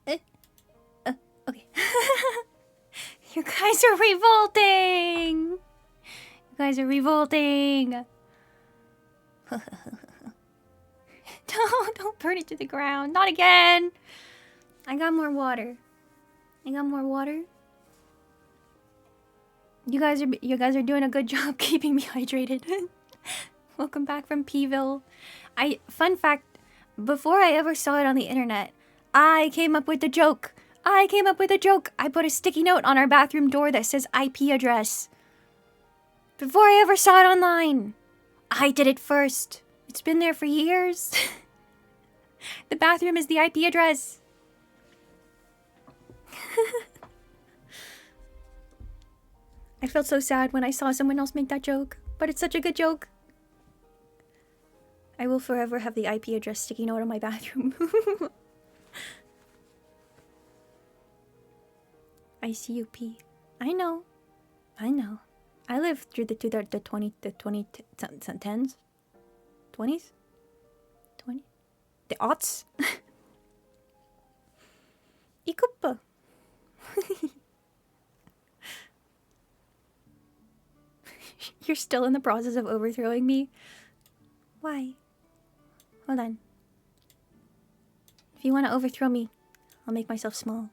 Okay. You guys are revolting! You guys are revolting! Don't burn it to the ground. Not again! I got more water. I got more water. You guys are doing a good job keeping me hydrated. Welcome back from Peeville. Fun fact, before I ever saw it on the internet, I came up with the joke. I put a sticky note on our bathroom door that says IP address. Before I ever saw it online. I did it first. It's been there for years. The bathroom is the IP address. I felt so sad when I saw someone else make that joke, but it's such a good joke. I will forever have the IP address sticky note on my bathroom. I see you pee. I know. I know. I lived through the 2010s? 20s? 20? The aughts? Ikut pa. You're still in the process of overthrowing me? Why? Hold on. If you want to overthrow me, I'll make myself small.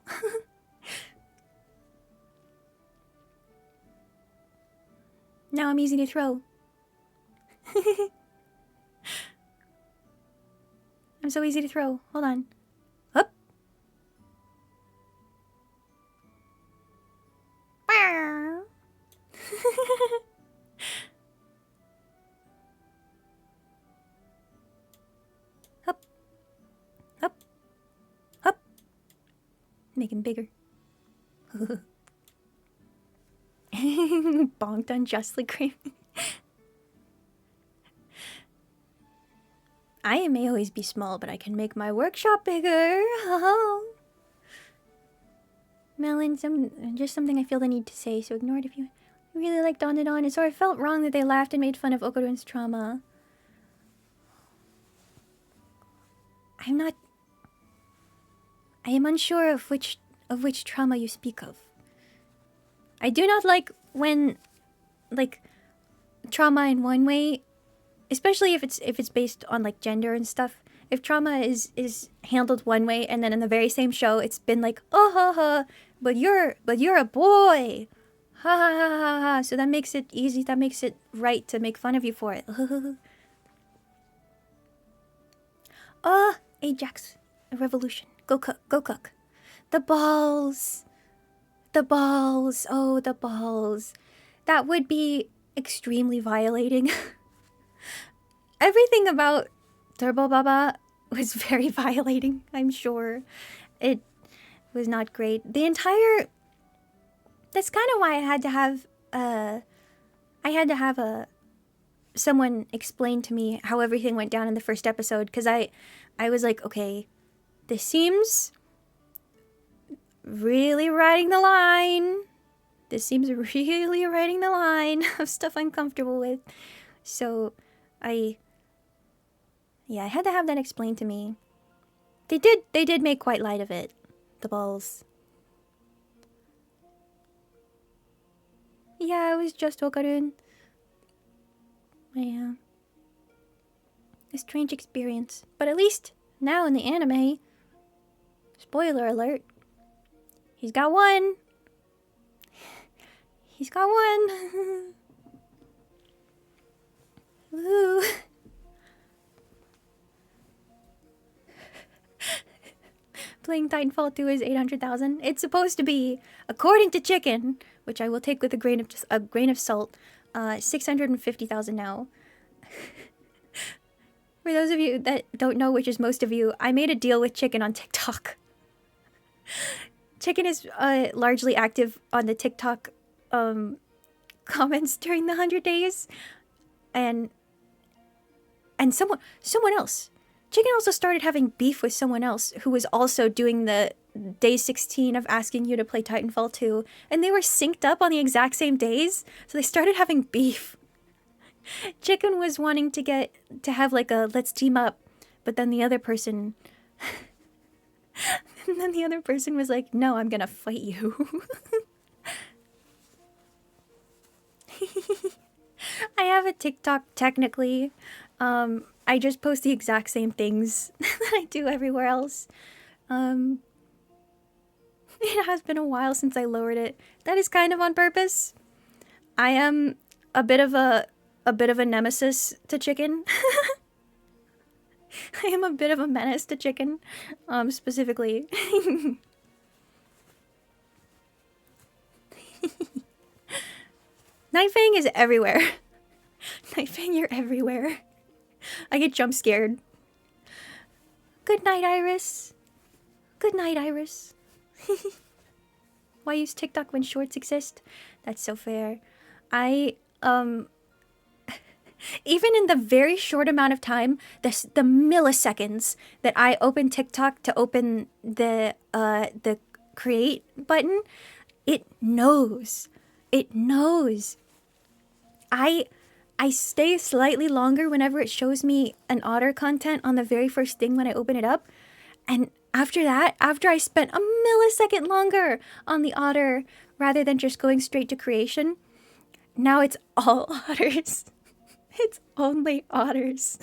Now I'm easy to throw. I'm so easy to throw. Hold on. Up. Up. Up. Up. Make him bigger. Bonked unjustly, cream. I may always be small, but I can make my workshop bigger. Melon, just something I feel the need to say, so ignore it if you really like CONDONE. And so I felt wrong that they laughed and made fun of Okaru's trauma. I am unsure of which trauma you speak of. I do not like when, like, trauma in one way, especially if it's based on like gender and stuff. If trauma is handled one way and then in the very same show it's been like, oh ha ha, but you're a boy, ha ha ha ha ha. So that makes it easy. That makes it right to make fun of you for it. Ajax, a revolution. Go cook, go cook. The balls. The balls. Oh, the balls. That would be extremely violating. Everything about Turbo Baba was very violating, I'm sure. It was not great. The entire... That's kind of why I had to have someone explain to me how everything went down in the first episode, because I was like, okay, this seems really riding the line. This seems really riding the line of stuff I'm comfortable with. So I had to have that explained to me. They did make quite light of it. The balls. Yeah, it was just Okarun. Yeah. A strange experience. But at least now in the anime, spoiler alert, he's got one. He's got one. Woo. Playing Titanfall 2 is 800,000. It's supposed to be, according to Chicken, which I will take with a grain of salt, 650,000 now. For those of you that don't know, which is most of you, I made a deal with Chicken on TikTok. Chicken is largely active on the TikTok comments during the 100 days, and someone else. Chicken also started having beef with someone else who was also doing the day 16 of asking you to play Titanfall 2, and they were synced up on the exact same days, so they started having beef. Chicken was wanting to have like a let's team up, but then the other person was like, no, I'm gonna fight you. I have a TikTok technically. I just post the exact same things that I do everywhere else. It has been a while since I lowered it. That is kind of on purpose. I am a bit of a nemesis to Chicken. I am a bit of a menace to Chicken, specifically. Nightfang is everywhere. Nightfang, you're everywhere. I get jump scared. Good night, Iris. Good night, Iris. Why use TikTok when shorts exist? That's so fair. Even in the very short amount of time, the milliseconds that I open TikTok to open the create button, it knows. It knows I stay slightly longer whenever it shows me an otter content on the very first thing when I open it up. And after that, after I spent a millisecond longer on the otter rather than just going straight to creation, now it's all otters. It's only otters.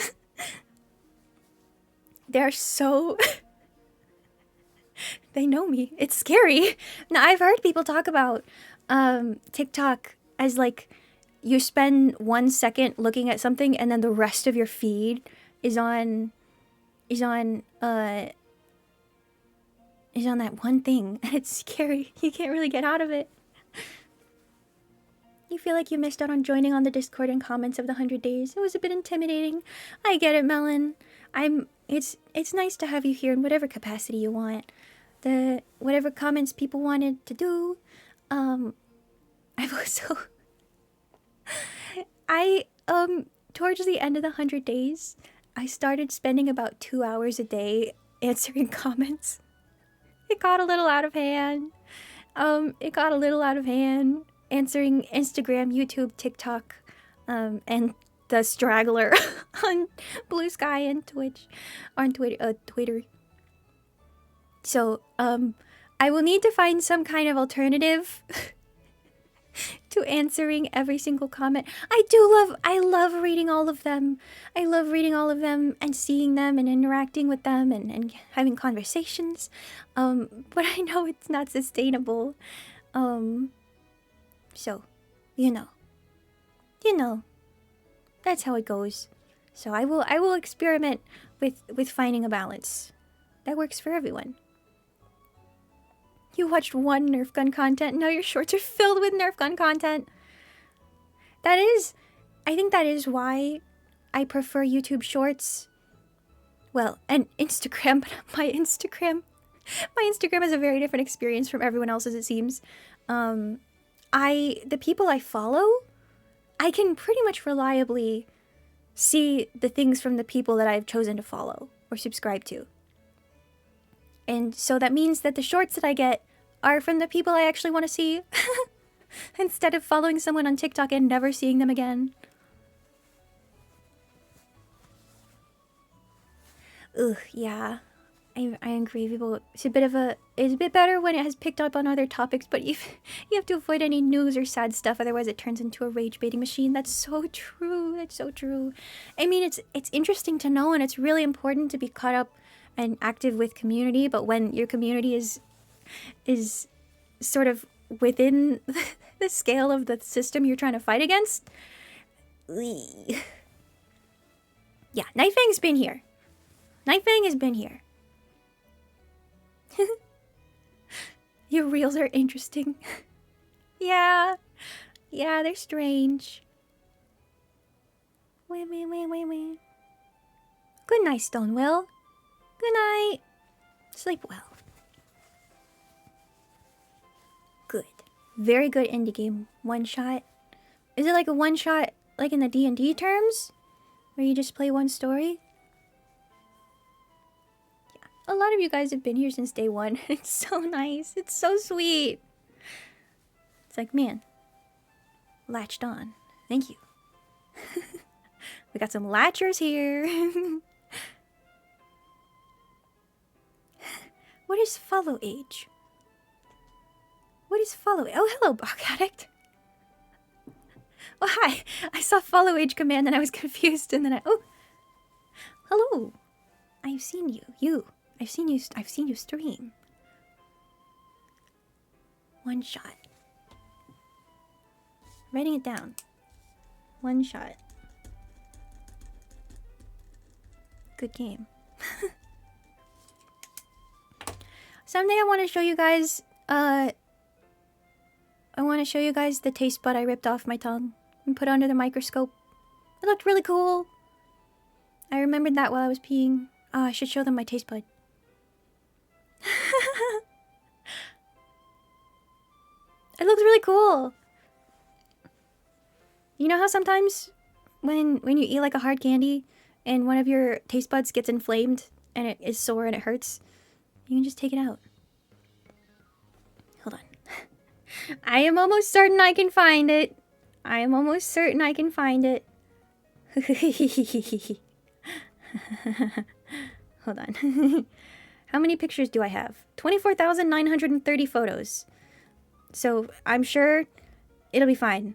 They're so... they know me. It's scary. Now, I've heard people talk about TikTok as like you spend 1 second looking at something and then the rest of your feed is on that one thing. And it's scary. You can't really get out of it. You feel like you missed out on joining on the Discord and comments of the 100 days. It was a bit intimidating. I get it, Melon. It's nice to have you here in whatever capacity you want. Whatever comments people wanted to do. I've also towards the end of the 100 days, I started spending about 2 hours a day answering comments. It got a little out of hand. Answering Instagram, YouTube, TikTok, and the straggler on Blue Sky and Twitch, on Twitter. So, I will need to find some kind of alternative to answering every single comment. I love reading all of them. I love reading all of them and seeing them and interacting with them and having conversations. But I know it's not sustainable. So, you know, that's how it goes. So I will experiment with finding a balance that works for everyone. You watched one Nerf gun content, now your shorts are filled with Nerf gun content. I think that is why I prefer YouTube Shorts. Well, and Instagram, but my Instagram has a very different experience from everyone else's, it seems. The people I follow, I can pretty much reliably see the things from the people that I've chosen to follow or subscribe to. And so that means that the shorts that I get are from the people I actually want to see. Instead of following someone on TikTok and never seeing them again. Ugh, yeah. I agree, people. It's a bit better when it has picked up on other topics, but you have to avoid any news or sad stuff, otherwise it turns into a rage baiting machine. That's so true. That's so true. I mean, it's interesting to know, and it's really important to be caught up and active with community, but when your community is sort of within the scale of the system you're trying to fight against. Yeah, Nightfang's been here. Nightfang has been here. Your reels are interesting. Yeah, they're strange. Wait. Good night, Stonewell. Good night. Sleep well. Good. Very good indie game. One shot. Is it like a one shot, like in the D&D terms? Where you just play one story? A lot of you guys have been here since day one. It's so nice. It's so sweet. It's like, man, latched on. Thank you. We got some latchers here. What is follow age? What is follow? Oh, hello, Bog Addict. Oh, hi. I saw follow age command and I was confused, and then oh, hello. I've seen you. I've seen you stream. One shot. Writing it down. One shot. Good game. Someday I want to show you guys, the taste bud I ripped off my tongue and put under the microscope. It looked really cool. I remembered that while I was peeing. Oh, I should show them my taste bud. It looks really cool. You know how sometimes when you eat like a hard candy and one of your taste buds gets inflamed and it is sore and it hurts? You can just take it out. Hold on. I am almost certain I can find it. I am almost certain I can find it. Hold on. How many pictures do I have? 24,930 photos. So I'm sure it'll be fine.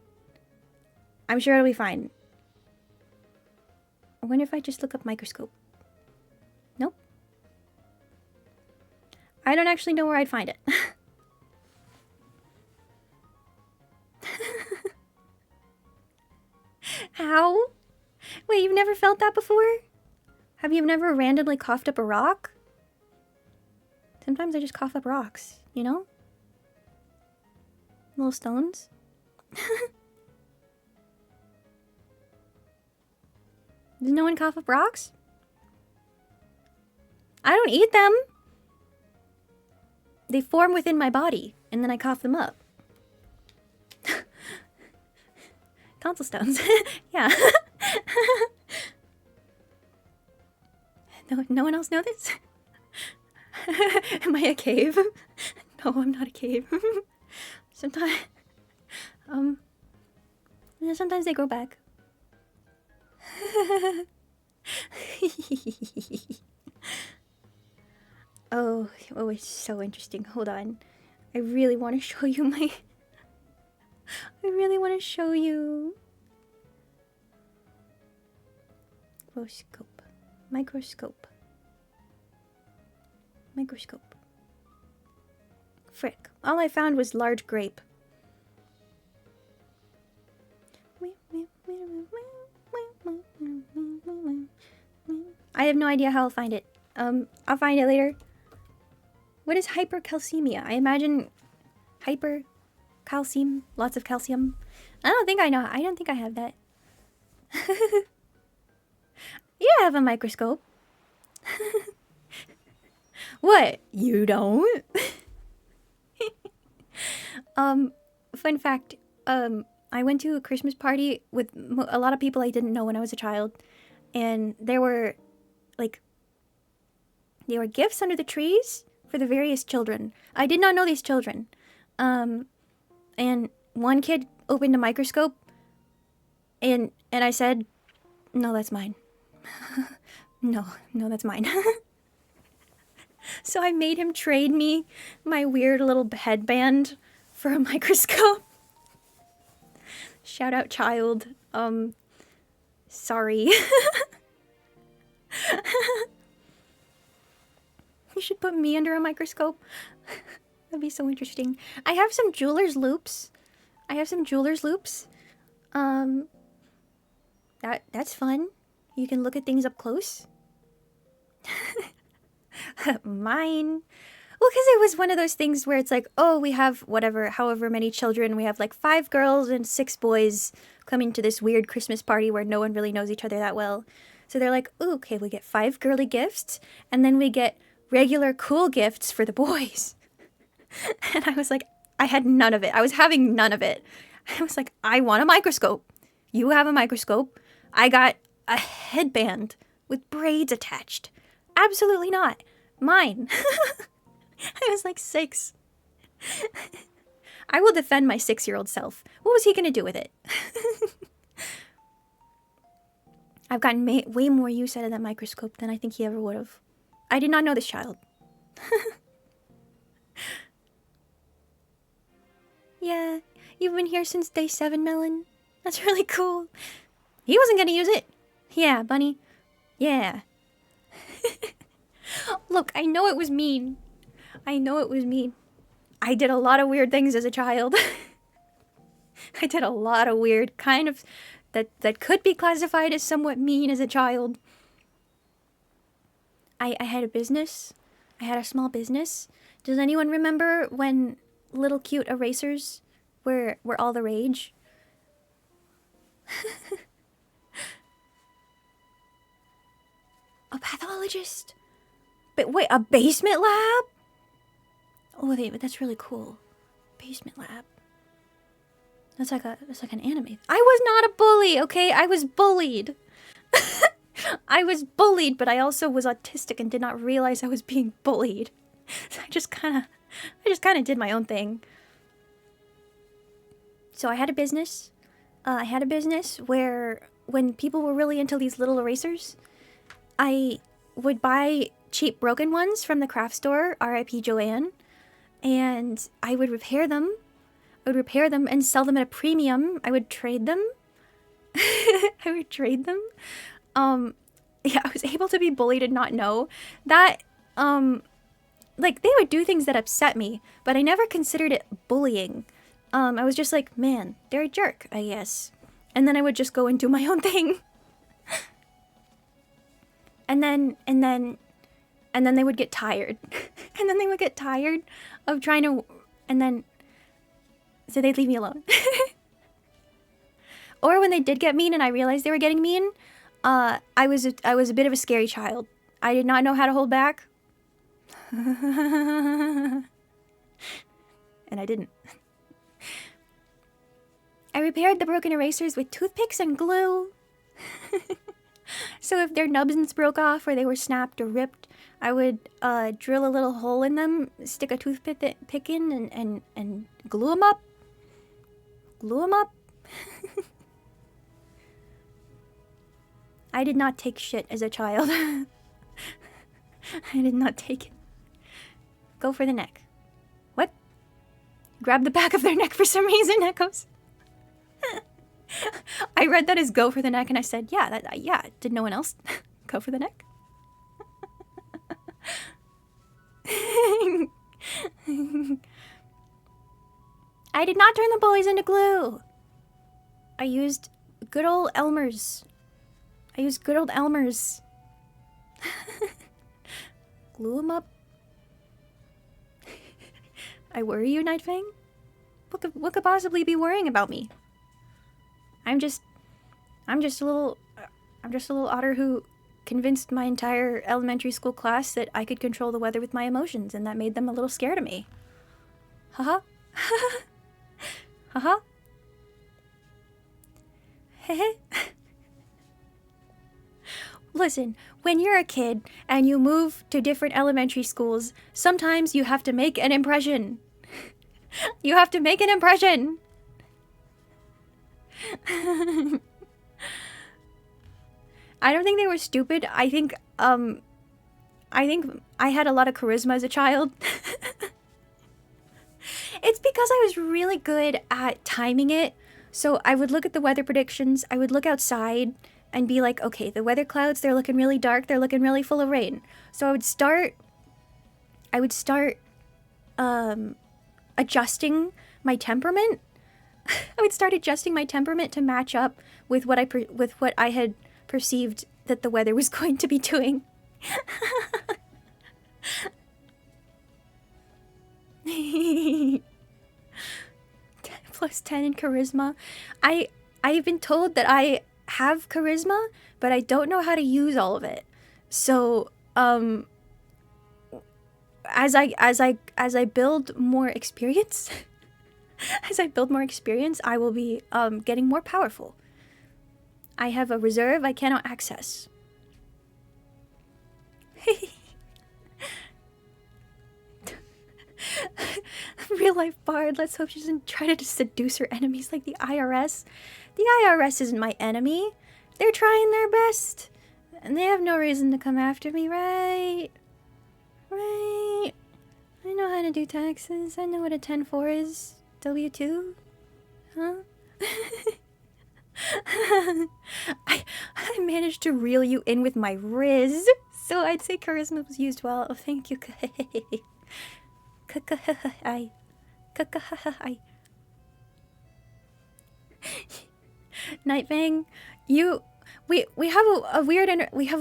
I'm sure it'll be fine. I wonder if I just look up microscope. Nope. I don't actually know where I'd find it. How? Wait, you've never felt that before? Have you never randomly coughed up a rock? Sometimes I just cough up rocks, you know? Little stones. Does no one cough up rocks? I don't eat them. They form within my body, and then I cough them up. Tonsil stones. Yeah. No one else know this? Am I a cave? No, I'm not a cave. Sometimes, sometimes they grow back. Oh, it's so interesting. Hold on. I really want to show you my... I really want to show you. Microscope. Microscope. Microscope. Frick. All I found was large grape. I have no idea how I'll find it. I'll find it later. What is hypercalcemia? I imagine hypercalcium, lots of calcium. I don't think I know. I don't think I have that. Yeah, I have a microscope. What? You don't? Fun fact. I went to a Christmas party with a lot of people I didn't know when I was a child. And there were, like, gifts under the trees for the various children. I did not know these children. And one kid opened a microscope. And I said, no, that's mine. No, that's mine. So I made him trade me my weird little headband for a microscope. Shout out child. Sorry. You should put me under a microscope. That'd be so interesting. I have some jeweler's loops. That's fun. You can look at things up close. Mine. Well, because it was one of those things where it's like, oh, we have however many children. We have like 5 girls and 6 boys coming to this weird Christmas party where no one really knows each other that well. So they're like, ooh, okay, we get 5 girly gifts, and then we get regular cool gifts for the boys. And I was like, I had none of it. I was having none of it. I was like, I want a microscope. You have a microscope. I got a headband with braids attached. Absolutely not. Mine. I was like 6. I will defend my 6-year-old self. What was he going to do with it? I've gotten way more use out of that microscope than I think he ever would have. I did not know this child. Yeah, you've been here since day 7, Melon. That's really cool. He wasn't going to use it. Yeah, bunny. Yeah. Look, I know it was mean. I did a lot of weird things as a child. I did a lot of weird kind of that could be classified as somewhat mean as a child. I had a business. I had a small business. Does anyone remember when little cute erasers were all the rage? A pathologist? But wait, a basement lab? Oh, wait, but that's really cool. Basement lab. That's like an anime. I was not a bully, okay? I was bullied. I was bullied, but I also was autistic and did not realize I was being bullied. So I just kind of did my own thing. So I had a business. I had a business where when people were really into these little erasers, I would buy cheap broken ones from the craft store, RIP Joanne, and I would repair them. I would repair them and sell them at a premium. I would trade them. I would trade them. Yeah, I was able to be bullied and not know that, like, they would do things that upset me, but I never considered it bullying. I was just like, man, they're a jerk, I guess. And then I would just go and do my own thing. And then they would get tired. And then they would get tired of trying to, so they'd leave me alone. Or when they did get mean and I realized they were getting mean, I was a bit of a scary child. I did not know how to hold back. And I didn't. I repaired the broken erasers with toothpicks and glue. So if their nubbins broke off or they were snapped or ripped, I would drill a little hole in them, stick a toothpick in, and glue them up. Glue them up. I did not take shit as a child. I did not take it. Go for the neck. What? Grab the back of their neck for some reason, Echoes. I read that as go for the neck and I said, yeah, yeah, did no one else go for the neck? I did not turn the bullies into glue. I used good old Elmer's. Glue them up. I worry you, Nightfang? What could possibly be worrying about me? I'm just a little otter who convinced my entire elementary school class that I could control the weather with my emotions, and that made them a little scared of me. Haha. Haha. Hehe. Listen, when you're a kid and you move to different elementary schools, sometimes you have to make an impression. You have to make an impression. I don't think they were stupid. I think I had a lot of charisma as a child. It's because I was really good at timing it. So I would look at the weather predictions, I would look outside and be like, okay, the weather clouds, they're looking really dark, they're looking really full of rain. So I would start adjusting my temperament. I would start adjusting my temperament to match up with what I had perceived that the weather was going to be doing. Plus 10 in charisma. I've been told that I have charisma, but I don't know how to use all of it. So, as I build more experience, I will be getting more powerful. I have a reserve I cannot access. Real life bard, let's hope she doesn't try to seduce her enemies like the IRS. The IRS isn't my enemy. They're trying their best. And they have no reason to come after me, right? Right. I know how to do taxes. I know what a 10-4 is. W2? Huh? I managed to reel you in with my riz. So I'd say charisma was used well. Oh, thank you. Nightfang, we have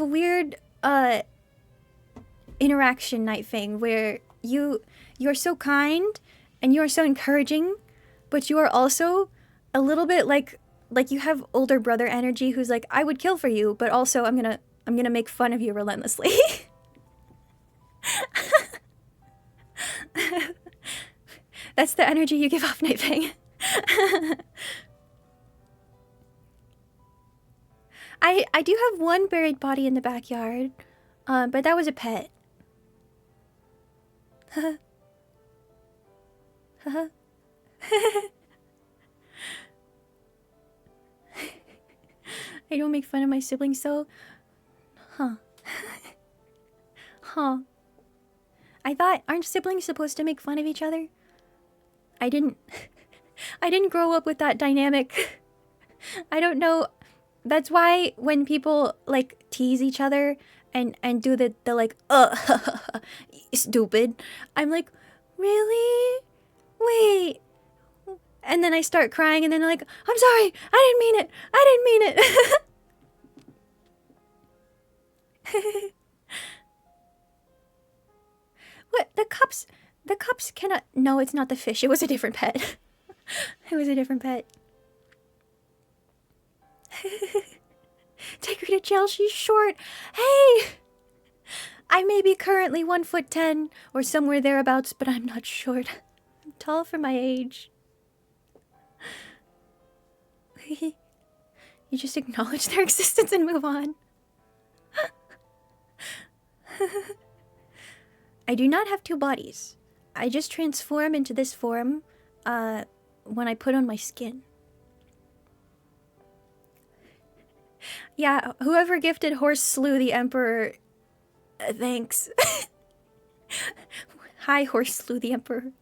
a weird interaction, Nightfang, where you're so kind and you are so encouraging, but you are also a little bit like you have older brother energy who's like, I would kill for you, but also I'm gonna make fun of you relentlessly. That's the energy you give off, Nightfang. I do have one buried body in the backyard, but that was a pet. I don't make fun of my siblings, so... Huh. Huh. I thought, aren't siblings supposed to make fun of each other? I didn't... I didn't grow up with that dynamic. I don't know. That's why when people, like, tease each other and do the like, stupid, I'm like, really? Wait. And then I start crying and then like, I'm sorry, I didn't mean it. I didn't mean it. What? The cups cannot... No, it's not the fish. It was a different pet. It was a different pet. Take her to jail, she's short. Hey! I may be currently 1'10" or somewhere thereabouts, but I'm not short. I'm tall for my age. You just acknowledge their existence and move on. I do not have two bodies. I just transform into this form when I put on my skin. Yeah, whoever gifted Horse Slew the Emperor, thanks. Hi, Horse Slew the Emperor.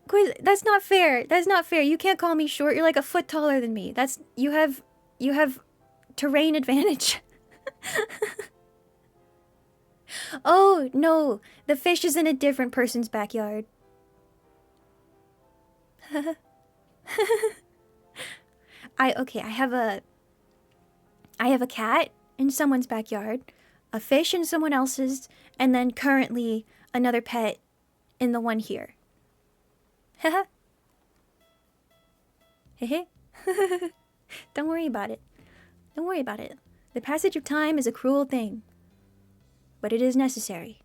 Quiz, that's not fair. That's not fair. You can't call me short. You're like a foot taller than me. That's... You have terrain advantage. Oh, no. The fish is in a different person's backyard. Okay, I have a cat in someone's backyard, a fish in someone else's, and then currently another pet in the one here. Haha. Hehe. Don't worry about it. Don't worry about it. The passage of time is a cruel thing. But it is necessary.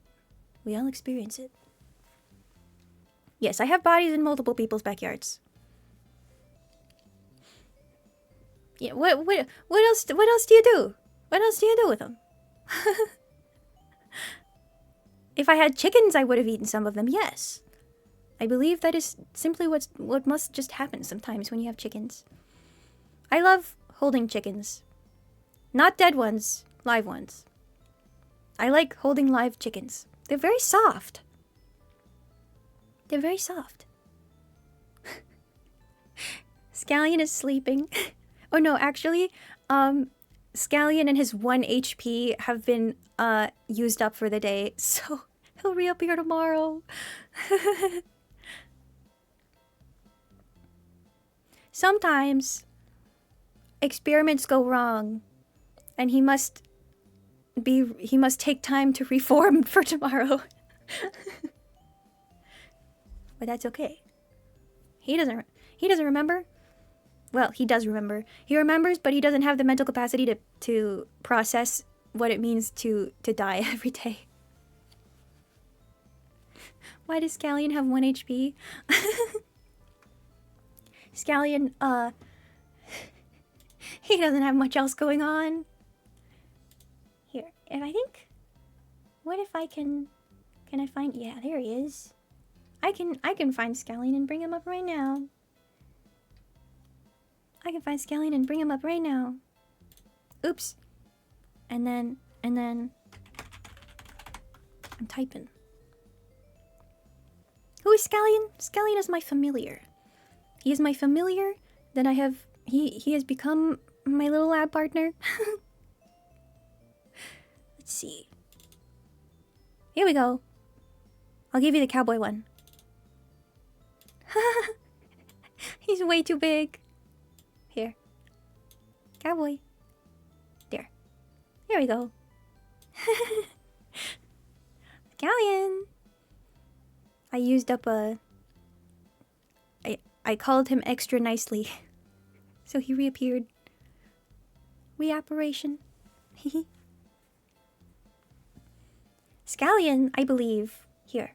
We all experience it. Yes, I have bodies in multiple people's backyards. Yeah, what else do you do? What else do you do with them? If I had chickens, I would have eaten some of them, yes. I believe that is simply what must just happen sometimes when you have chickens. I love holding chickens. Not dead ones, live ones. I like holding live chickens. They're very soft. They're very soft. Scallion is sleeping. Oh no, actually, Scallion and his 1 HP have been used up for the day, so he'll reappear tomorrow. Sometimes experiments go wrong, and he must take time to reform for tomorrow. But that's okay. He doesn't remember. Well, he does remember. He remembers, but he doesn't have the mental capacity to process what it means to die every day. Why does Scallion have 1 HP? Scallion, he doesn't have much else going on. Here, and I think... What if I can I find... Yeah, there he is. I can find Scallion and bring him up right now. I can find Scallion and bring him up right now. Oops. And then... I'm typing. Who is Scallion? Scallion is my familiar. He is my familiar that I have... He has become my little lab partner. Let's see. Here we go. I'll give you the cowboy one. He's way too big. Here. Cowboy. There. There we go. Scallion. I used up a... I called him extra nicely. So he reappeared. Reapparation. Scallion, I believe... Here.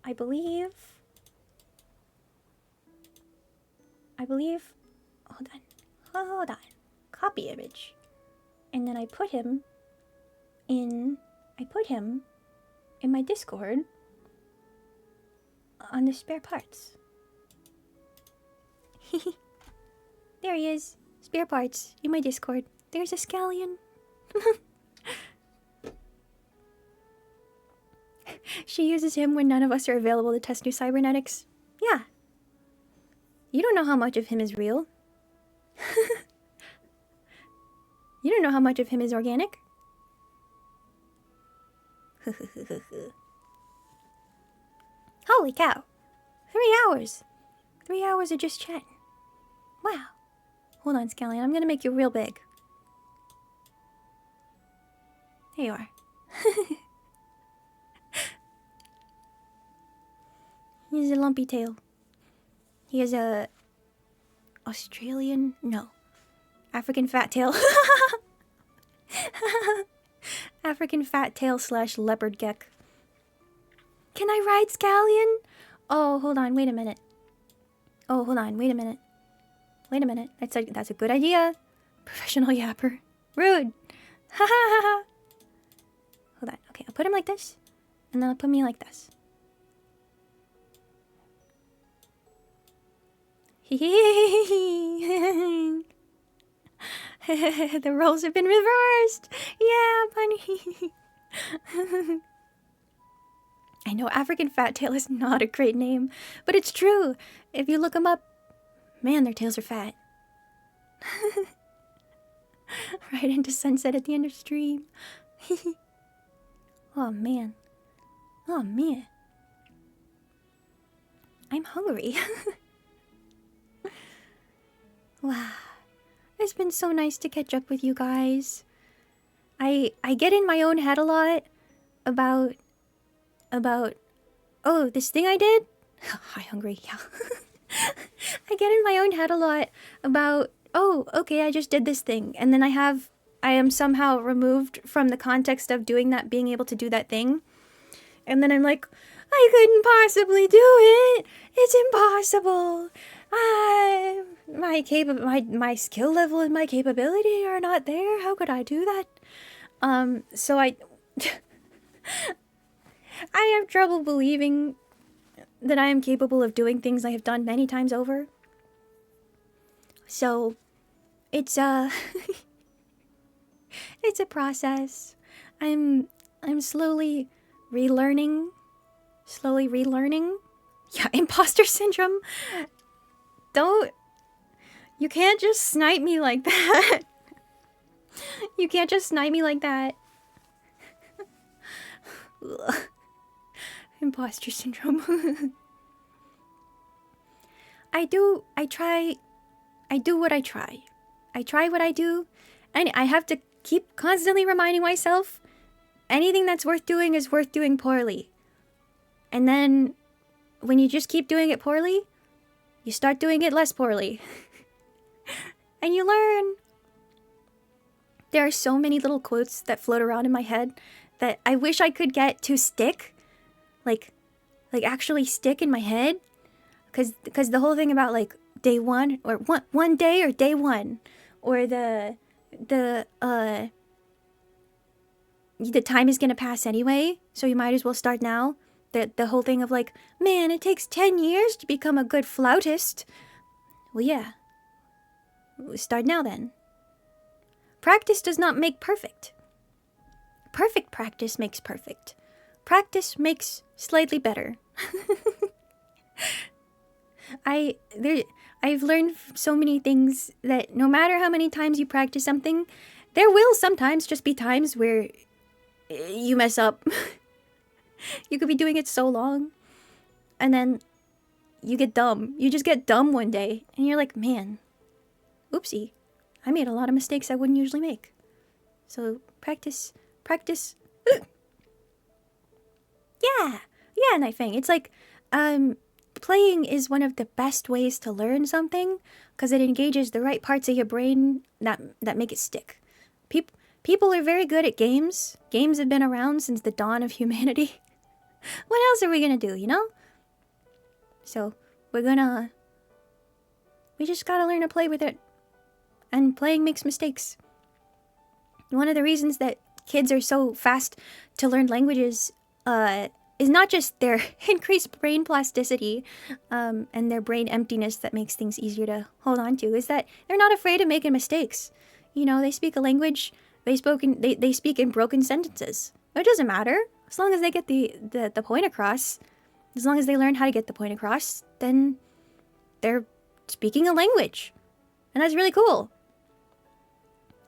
I believe... Hold on. Copy image. And then I put him in my Discord on the spare parts. There he is. Spare parts in my Discord. There's a scallion. She uses him when none of us are available to test new cybernetics. Yeah. You don't know how much of him is real. You don't know how much of him is organic. Holy cow. 3 hours. 3 hours of just chatting. Wow. Hold on, Scallion. I'm gonna make you real big. There you are. He has a lumpy tail. He has a... Australian? No. African fat tail. African fat tail / leopard geck. Can I ride Scallion? Oh, hold on. Wait a minute. Oh, hold on. Wait a minute. Wait a minute. That's a good idea. Professional yapper. Rude. Ha ha ha ha. Hold on. Okay, I'll put him like this. And then I'll put me like this. The roles have been reversed. Yeah, bunny. I know African fat tail is not a great name, but it's true. If you look them up, man, their tails are fat. Right into sunset at the end of stream. Oh man. Oh man. I'm hungry. Wow. It's been so nice to catch up with you guys. I get in my own head a lot about oh, this thing I did? Hi, hungry. Yeah. I get in my own head a lot about, oh, okay, I just did this thing. And then I am somehow removed from the context of doing that, being able to do that thing. And then I'm like, I couldn't possibly do it. It's impossible. My skill level and my capability are not there. How could I do that? So I have trouble believing that I am capable of doing things I have done many times over. So it's it's a process. I'm slowly relearning. Yeah, imposter syndrome. You can't just snipe me like that. You can't just snipe me like that. Imposter syndrome. I do what I try. I try what I do, and I have to keep constantly reminding myself anything that's worth doing is worth doing poorly. And then when you just keep doing it poorly, you start doing it less poorly. And you learn. There are so many little quotes that float around in my head that I wish I could get to stick. Like actually stick in my head. Because the whole thing about like day one or one day or day one, or the time is gonna pass anyway, so you might as well start now. The whole thing of like, man, it takes 10 years to become a good flautist. Well, yeah. Start now then. Practice does not make perfect. Perfect practice makes perfect. Practice makes slightly better. I've learned so many things that no matter how many times you practice something, there will sometimes just be times where you mess up. You could be doing it so long, and then you get dumb. You just get dumb one day, and you're like, man, oopsie, I made a lot of mistakes I wouldn't usually make. So practice. Yeah, Night Fang. It's like, playing is one of the best ways to learn something, because it engages the right parts of your brain that make it stick. People are very good at games. Games have been around since the dawn of humanity. What else are we gonna do, you know? So, we just gotta learn to play with it. And playing makes mistakes. One of the reasons that kids are so fast to learn languages is not just their increased brain plasticity and their brain emptiness that makes things easier to hold on to, is that they're not afraid of making mistakes. You know, they speak a language, they speak in broken sentences. It doesn't matter. As long as they get the point across, as long as they learn how to get the point across, then they're speaking a language. And that's really cool.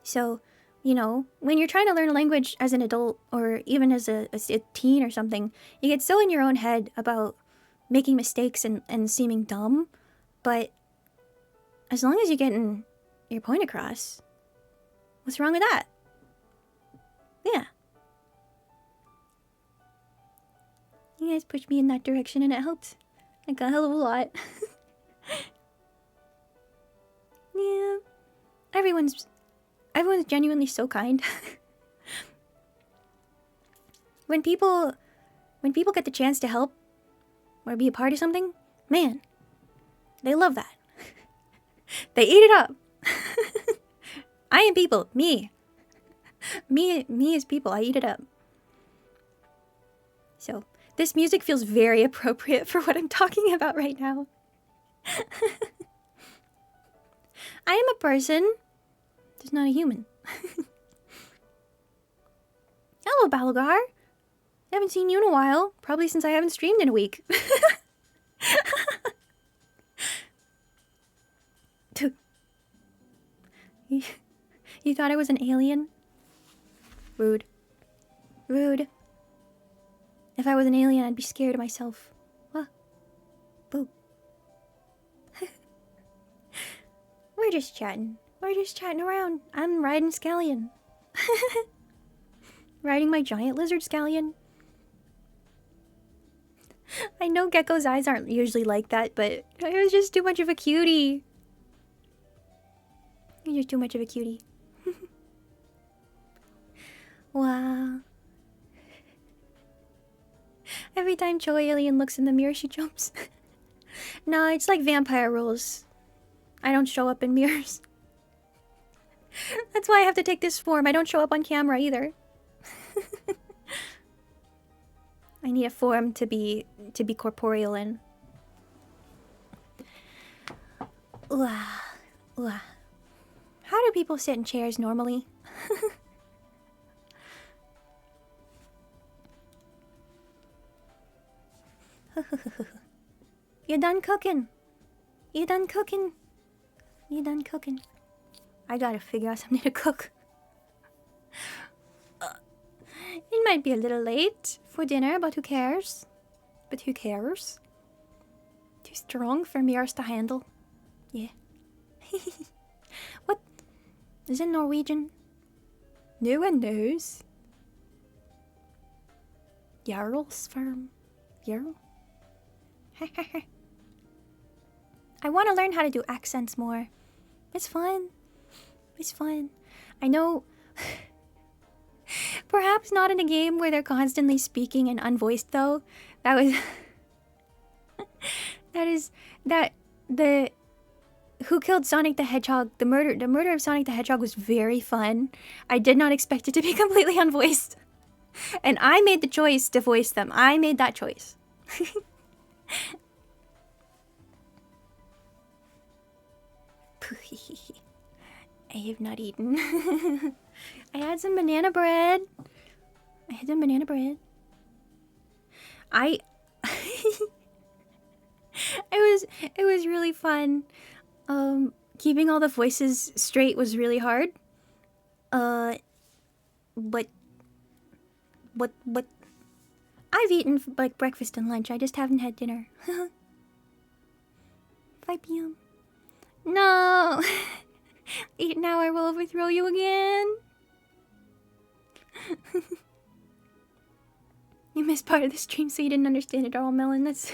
So, you know, when you're trying to learn a language as an adult or even as a teen or something, you get so in your own head about making mistakes and seeming dumb. But as long as you're getting your point across, what's wrong with that? Yeah. You guys pushed me in that direction and it helped. Like a hell of a lot. Yeah. Everyone's genuinely so kind. When people get the chance to help or be a part of something, man, they love that. They eat it up. I am people. Me is people. I eat it up. So, this music feels very appropriate for what I'm talking about right now. I am a person, just not a human. Hello, Balgar. Haven't seen you in a while. Probably since I haven't streamed in a week. You thought I was an alien? Rude. Rude. If I was an alien, I'd be scared of myself. Huh? Boo. We're just chatting. We're just chatting around. I'm riding Scallion. Riding my giant lizard Scallion. I know Gecko's eyes aren't usually like that, but it was just too much of a cutie. You're just too much of a cutie. Wow. Every time Choa Alien looks in the mirror, she jumps. No, it's like vampire rules. I don't show up in mirrors. That's why I have to take this form. I don't show up on camera either. I need a form to be corporeal in. Ooh, ooh. How do people sit in chairs normally? You done cooking? You done cooking? You done cooking? I gotta figure out something to cook. It might be a little late for dinner, but who cares? But who cares? Too strong for mirrors to handle. Yeah. What? Is it Norwegian? No one knows. Jarl's farm. Jarl? I want to learn how to do accents more. It's fun. It's fun. I know... Perhaps not in a game where they're constantly speaking and unvoiced, though. That was... The... Who Killed Sonic the Hedgehog? The murder of Sonic the Hedgehog was very fun. I did not expect it to be completely unvoiced. And I made the choice to voice them. I made that choice. I have not eaten. I had some banana bread. It was really fun. Keeping all the voices straight was really hard. But I've eaten like breakfast and lunch. I just haven't had dinner. 5 p.m. No. Eat now, I will overthrow you again. You missed part of the stream, so you didn't understand it all, Melon. That's...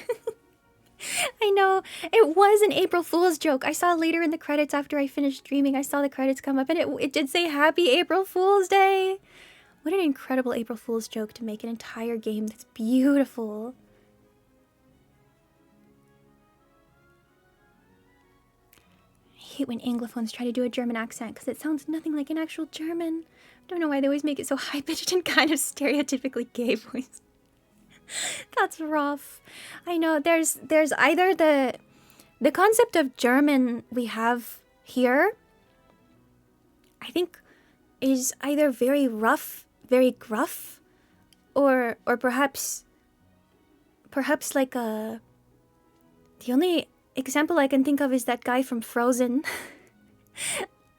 I know. It was an April Fool's joke. I saw later in the credits after I finished streaming, I saw the credits come up, and it did say Happy April Fool's Day. What an incredible April Fool's joke to make an entire game that's beautiful. I hate when Anglophones try to do a German accent because it sounds nothing like an actual German. I don't know why they always make it so high-pitched and kind of stereotypically gay voice. That's rough. I know there's either the concept of German we have here, I think, is either very rough, very gruff, or perhaps like a the only example I can think of is that guy from Frozen.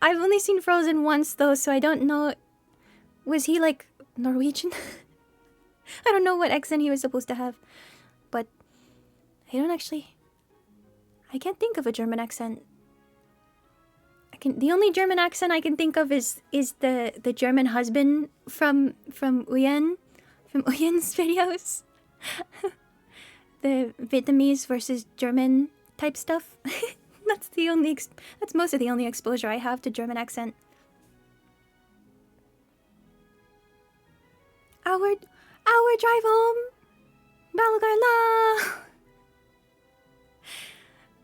I've only seen Frozen once though, so I don't know. Was he like Norwegian? I don't know what accent he was supposed to have, but I don't actually. I can't think of a German accent. The only German accent I can think of is the German husband from Uyen, from Uyen's videos. The Vietnamese versus German type stuff. That's the only. That's most of the only exposure I have to German accent. Our drive home, Balgarla.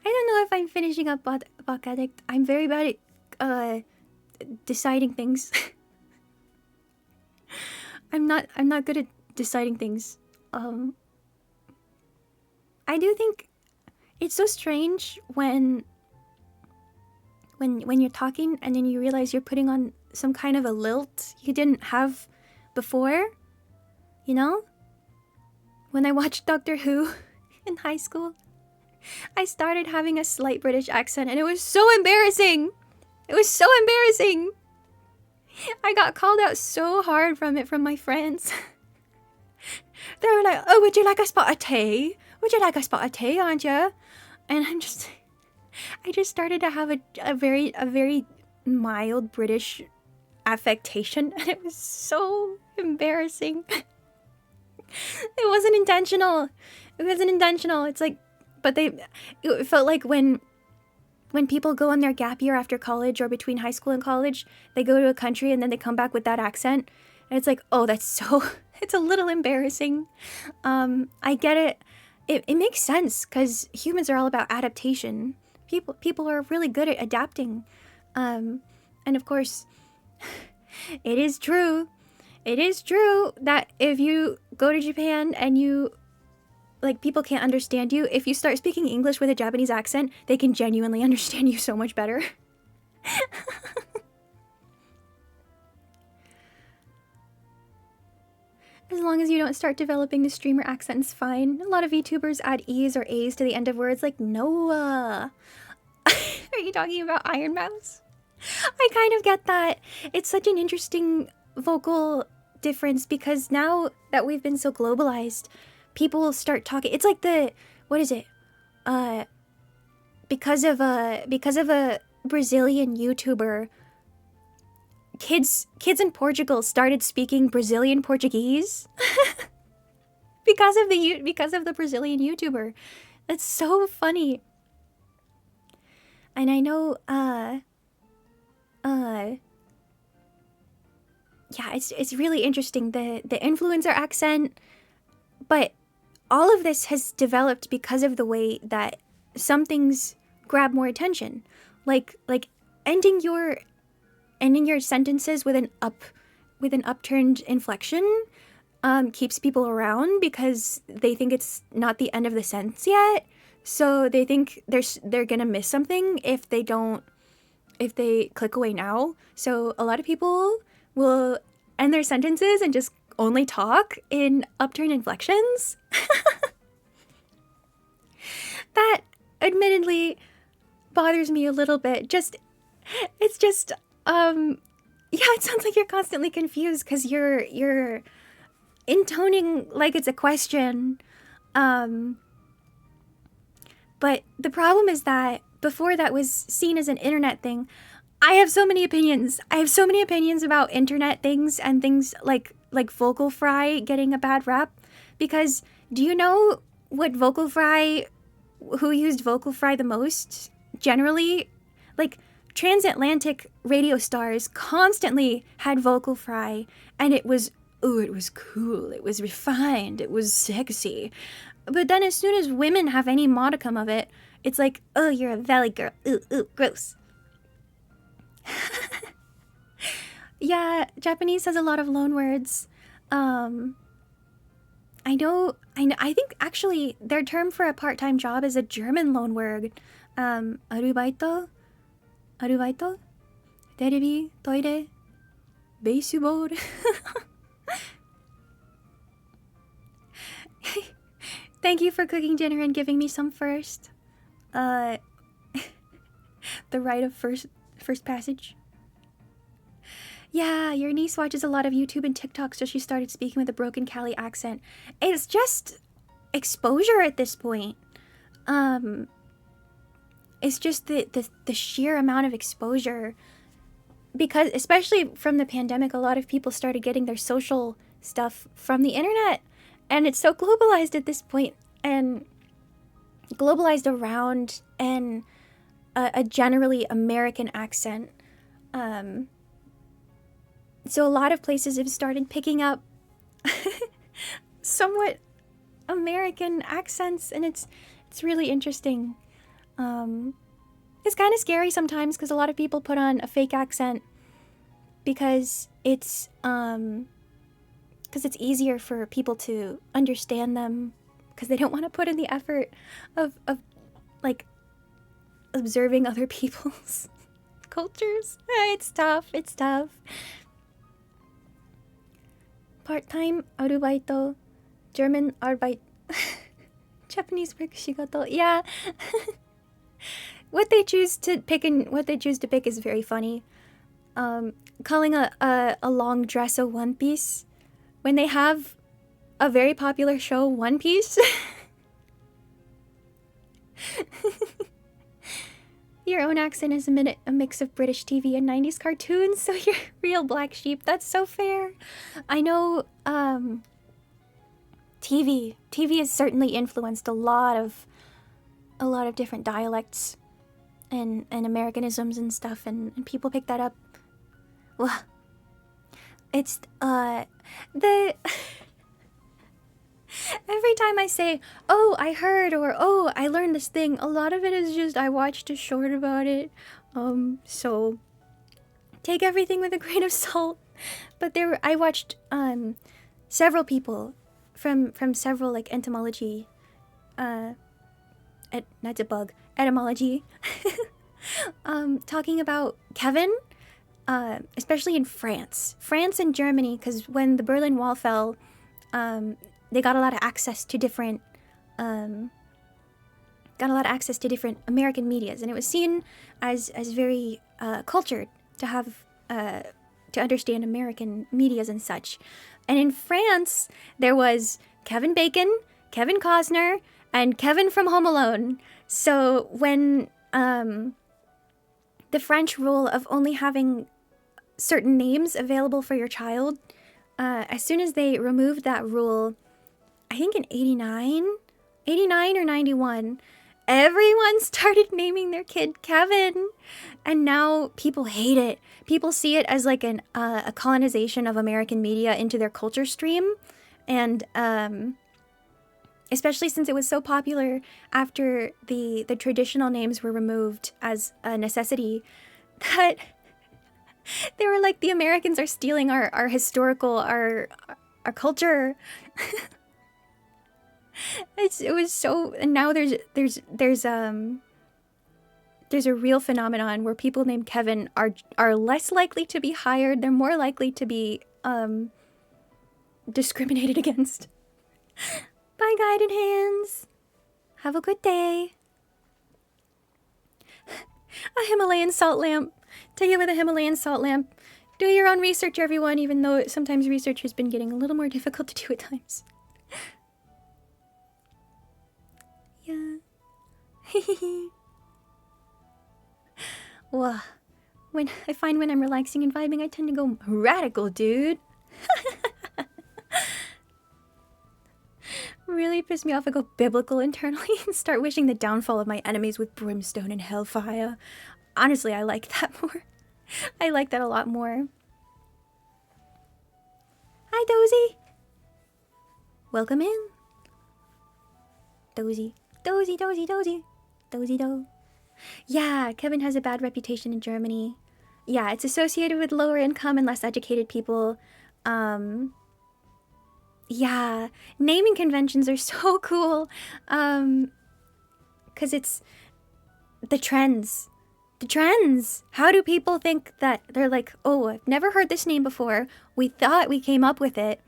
I don't know if I'm finishing up Bok Addict. I'm very bad at deciding things. I'm not good at deciding things. I do think it's so strange when you're talking and then you realize you're putting on some kind of a lilt you didn't have before. You know? When I watched Doctor Who in high school, I started having a slight British accent and it was so embarrassing. It was so embarrassing. I got called out so hard from it from my friends. They were like, "Oh, would you like a spot of tea? Would you like a spot of tea, aren't you?" And I just started to have a very mild British affectation and it was so embarrassing. It wasn't intentional. It wasn't intentional. It's like, but it felt like when people go on their gap year after college or between high school and college, they go to a country and then they come back with that accent. And it's like, oh, that's so, it's a little embarrassing. I get it. It makes sense because humans are all about adaptation. People are really good at adapting. And of course, it is true. It is true that if you go to Japan and people can't understand you, if you start speaking English with a Japanese accent, they can genuinely understand you so much better. As long as you don't start developing the streamer accent, it's fine. A lot of VTubers add E's or A's to the end of words like Noah. Are you talking about Iron Mouse? I kind of get that. It's such an interesting vocal difference because now that we've been so globalized, people start talking. It's like what is it? Because of a Brazilian YouTuber, kids in Portugal started speaking Brazilian Portuguese because of the Brazilian YouTuber. That's so funny. And I know yeah, it's really interesting, the influencer accent, but all of this has developed because of the way that some things grab more attention, like ending your sentences with an upturned inflection keeps people around because they think it's not the end of the sentence yet, so they think they're gonna miss something if they click away now. So a lot of people will end their sentences and just only talk in upturned inflections. That admittedly bothers me a little bit. It's just yeah, it sounds like you're constantly confused because you're intoning like it's a question. But the problem is that before that was seen as an internet thing. I have so many opinions. I have so many opinions about internet things and things like Vocal Fry getting a bad rap. Because do you know what who used Vocal Fry the most? Generally, like transatlantic radio stars constantly had Vocal Fry, and it was cool, it was refined, it was sexy. But then as soon as women have any modicum of it, it's like, oh, you're a valley girl, ooh, gross. Yeah, Japanese has a lot of loan words. I think actually their term for a part-time job is a German loan word. Arubaito, arubaito, terebi, toire, baseball. Thank you for cooking dinner and giving me some first. The right of first passage. Yeah, your niece watches a lot of YouTube and TikTok, so she started speaking with a broken Cali accent. It's just exposure at this point. It's just the sheer amount of exposure. Because, especially from the pandemic, a lot of people started getting their social stuff from the internet. And it's so globalized at this point, and globalized around a generally American accent. So a lot of places have started picking up somewhat American accents, and it's really interesting. It's kind of scary sometimes because a lot of people put on a fake accent because it's easier for people to understand them, because they don't want to put in the effort of like observing other people's cultures. It's tough. Part-time arubaito, German arbeit, Japanese work shigoto. Yeah. What they choose to pick is very funny. Calling a long dress a one piece when they have a very popular show, One Piece. Your own accent is a mix of British TV and 90s cartoons, so you're real black sheep. That's so fair. I know TV has certainly influenced a lot of different dialects and Americanisms and stuff, and people pick that up. Well, it's the every time I say, oh, I heard, or oh, I learned this thing, a lot of it is just I watched a short about it. So take everything with a grain of salt. But I watched several people from several like etymology etymology talking about Kevin, especially in France and Germany, because when the Berlin Wall fell, they got a lot of access to different American medias, and it was seen as very cultured to have to understand American medias and such. And in France, there was Kevin Bacon, Kevin Costner, and Kevin from Home Alone. So when the French rule of only having certain names available for your child, as soon as they removed that rule, I think in 89 or 91, everyone started naming their kid Kevin. And now people hate it. People see it as like a colonization of American media into their culture stream. And especially since it was so popular after the traditional names were removed as a necessity, that they were like, the Americans are stealing our historical, our culture. It was so, and now there's a real phenomenon where people named Kevin are less likely to be hired. They're more likely to be discriminated against. Bye, guided hands. Have a good day. A Himalayan salt lamp. Take it with a Himalayan salt lamp. Do your own research, everyone, even though sometimes research has been getting a little more difficult to do at times. Yeah. Well, when I'm relaxing and vibing, I tend to go radical, dude. Really piss me off. I go biblical internally and start wishing the downfall of my enemies with brimstone and hellfire. Honestly, I like that more. I like that a lot more. Hi, Dozy. Welcome in. Dozy. Dozy, Dozy, Dozy. Dozy, Do. Yeah, Kevin has a bad reputation in Germany. Yeah, it's associated with lower income and less educated people. Yeah, naming conventions are so cool. Because it's the trends. The trends. How do people think that they're like, oh, I've never heard this name before. We thought we came up with it.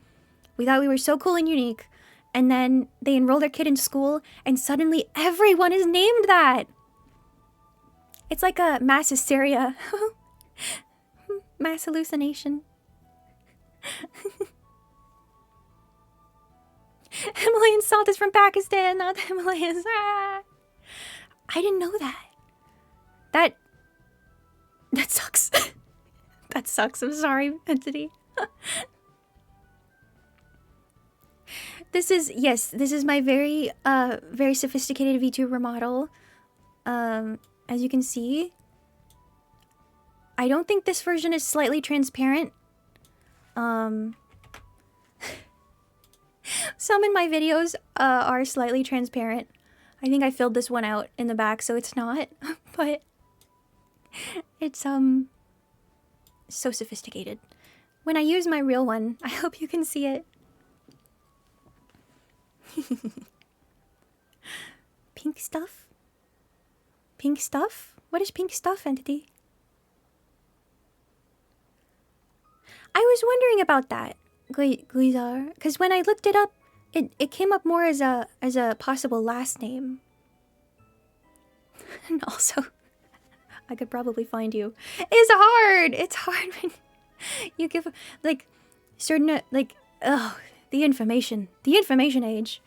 We thought we were so cool and unique. And then they enroll their kid in school and suddenly everyone is named that. It's like a mass hysteria. Mass hallucination. Himalayan salt is from Pakistan, not the Himalayas. Ah. I didn't know that. That sucks. That sucks. I'm sorry, entity. This is my very very sophisticated VTuber model. As you can see, I don't think this version is slightly transparent. Some in my videos are slightly transparent. I think I filled this one out in the back, so it's not. But it's so sophisticated. When I use my real one, I hope you can see it. Pink stuff? Pink stuff? What is pink stuff, entity? I was wondering about that, Guizar, because when I looked it up, it came up more as a possible last name. And also, I could probably find you. It's hard. It's hard when you give like certain the information age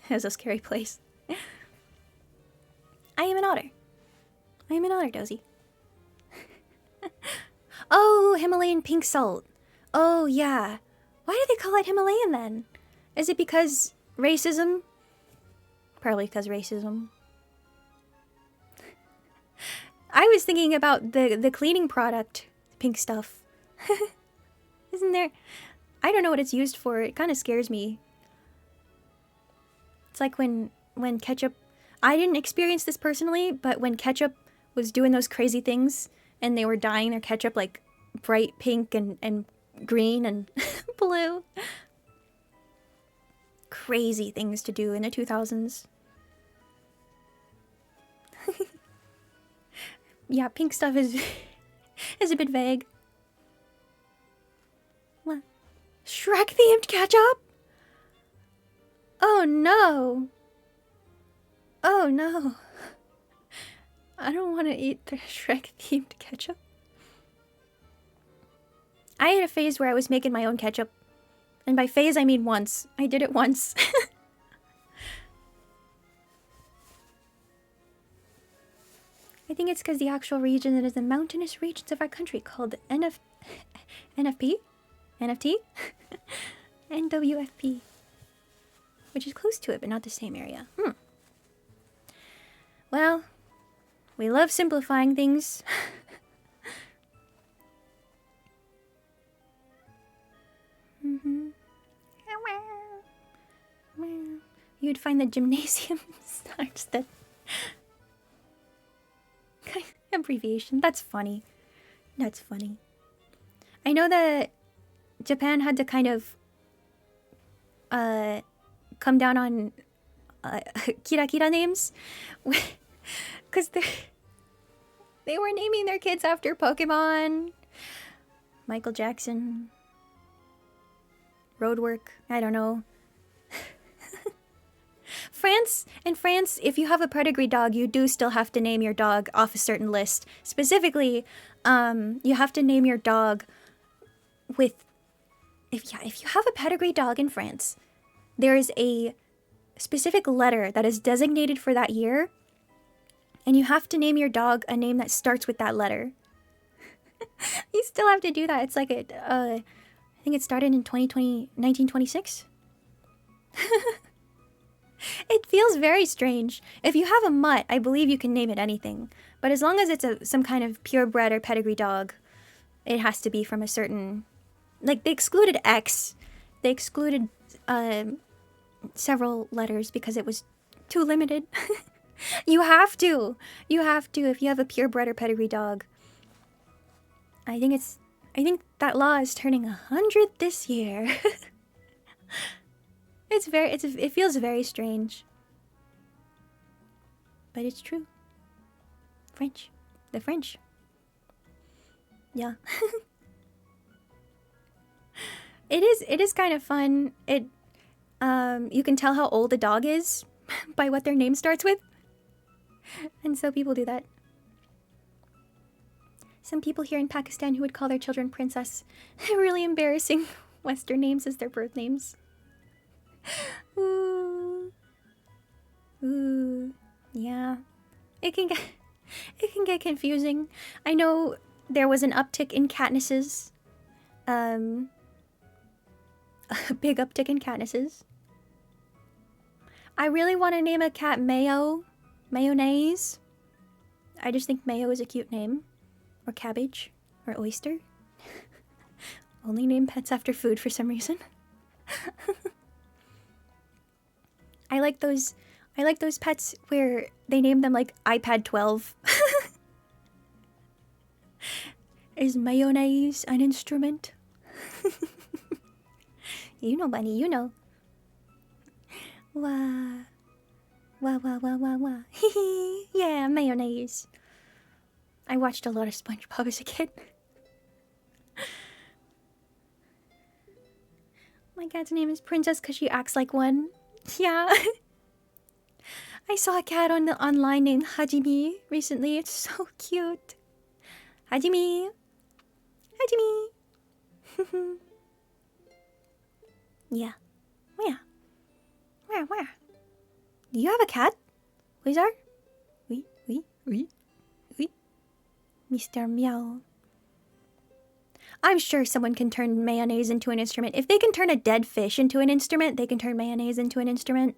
is a scary place. I am an otter. Dozy. Oh, Himalayan pink salt. Oh, yeah. Why do they call it Himalayan then? Is it because racism? Probably because racism. I was thinking about the cleaning product, pink stuff. Isn't there? I don't know what it's used for. It kind of scares me. It's like when ketchup... I didn't experience this personally, but when ketchup was doing those crazy things and they were dyeing their ketchup like bright pink and green and blue. Crazy things to do in the 2000s. Yeah, pink stuff is a bit vague. What? Shrek-themed ketchup? Oh no. Oh no. I don't want to eat the Shrek-themed ketchup. I had a phase where I was making my own ketchup. And by phase, I mean once. I did it once. I think it's because the actual region is the mountainous regions of our country called NFP? NFT? NWFP. Which is close to it, but not the same area. Well, we love simplifying things. You'd find the gymnasium starts that abbreviation. That's funny. That's funny. I know that Japan had to kind of come down on kira kira names because they were naming their kids after Pokemon, Michael Jackson, Roadwork, I don't know. In France, if you have a pedigree dog, you do still have to name your dog off a certain list. Specifically, you have to name your dog with... If you have a pedigree dog in France, there is a specific letter that is designated for that year, and you have to name your dog a name that starts with that letter. You still have to do that. It's like I think it started in 1926. It feels very strange. If you have a mutt, I believe you can name it anything. But as long as it's some kind of purebred or pedigree dog, it has to be from a certain... Like, they excluded X. They excluded several letters because it was too limited. You have to. You have to if you have a purebred or pedigree dog. I think that law is turning 100 this year. It feels very strange. But it's true. French. The French. Yeah. It is kind of fun. You can tell how old a dog is by what their name starts with. And so people do that. Some people here in Pakistan who would call their children princess. Really embarrassing Western names as their birth names. Ooh. Ooh. Yeah. It can get confusing. I know there was an uptick in Katnisses. A big uptick in Katnisses. I really want to name a cat Mayo. Mayonnaise. I just think Mayo is a cute name. Or cabbage. Or oyster. Only name pets after food for some reason. I like those pets where they name them like iPad 12. Is mayonnaise an instrument? You know, bunny, you know. Wah. Wah, wah, wah, wah, wah. Yeah, mayonnaise. I watched a lot of SpongeBob as a kid. My cat's name is Princess because she acts like one. Yeah. I saw a cat on the online named Hajime recently. It's so cute. Hajime. Hajime. Yeah. Where? Do you have a cat? Wizard? Oui. Mr. Meow. I'm sure someone can turn mayonnaise into an instrument. If they can turn a dead fish into an instrument, they can turn mayonnaise into an instrument.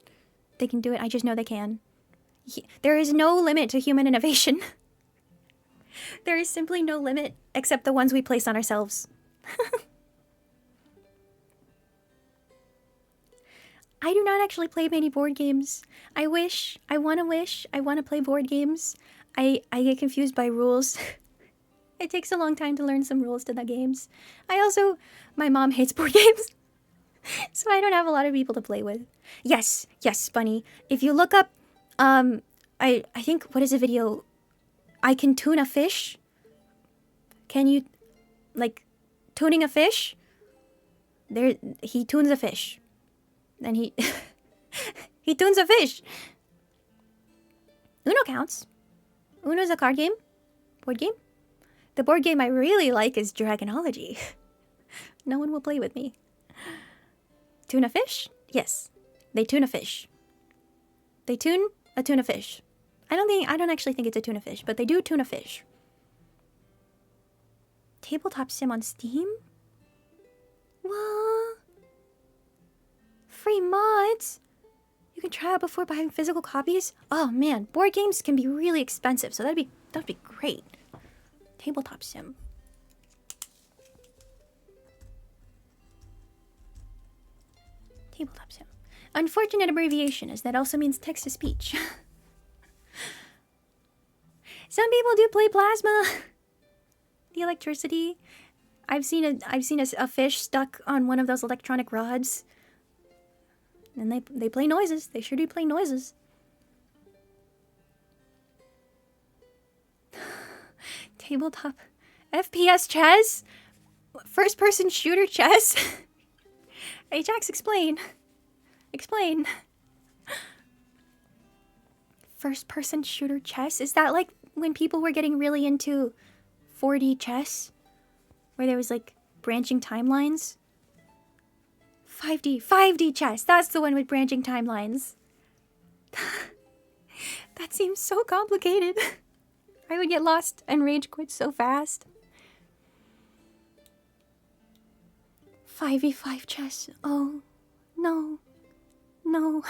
They can do it. I just know they can. There is no limit to human innovation. There is simply no limit except the ones we place on ourselves. I do not actually play many board games. I want to play board games. I get confused by rules. It takes a long time to learn some rules to the games. My mom hates board games. So I don't have a lot of people to play with. Yes, Bunny. If you look up, I think, what is a video? I can tune a fish? Can you, like, tuning a fish? He tunes a fish. And he tunes a fish. Uno counts. Uno's a card game. Board game. The board game I really like is Dragonology. No one will play with me. Tune a fish? Yes. They tune a fish. They tune a tuna fish. I don't actually think it's a tuna fish, but they do tune a fish. Tabletop sim on Steam? What? Free mods? You can try out before buying physical copies? Oh man, board games can be really expensive, so that'd be great. Tabletop sim. Tabletop sim. Unfortunate abbreviation, as that also means text-to-speech. Some people do play plasma. The electricity. I've seen a fish stuck on one of those electronic rods. And they play noises. They sure do play noises. Tabletop FPS chess? First person shooter chess? Hey Jax, explain. Explain. First person shooter chess? Is that like when people were getting really into 4D chess? Where there was like branching timelines? 5D chess. That's the one with branching timelines. That seems so complicated. I would get lost and rage quit so fast. 5v5 chess. Oh, no. No.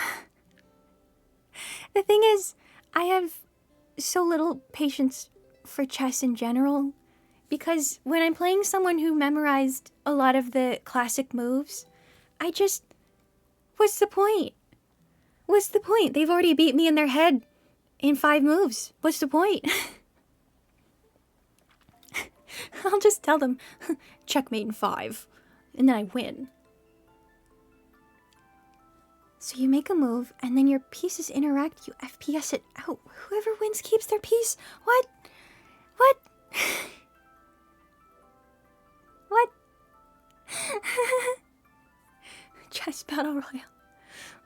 The thing is, I have so little patience for chess in general. Because when I'm playing someone who memorized a lot of the classic moves, I just... What's the point? What's the point? They've already beat me in their head in 5 moves. What's the point? I'll just tell them, checkmate in 5. And then I win. So you make a move, and then your pieces interact. You FPS it out. Whoever wins keeps their piece. What? What? What? Chess battle royale.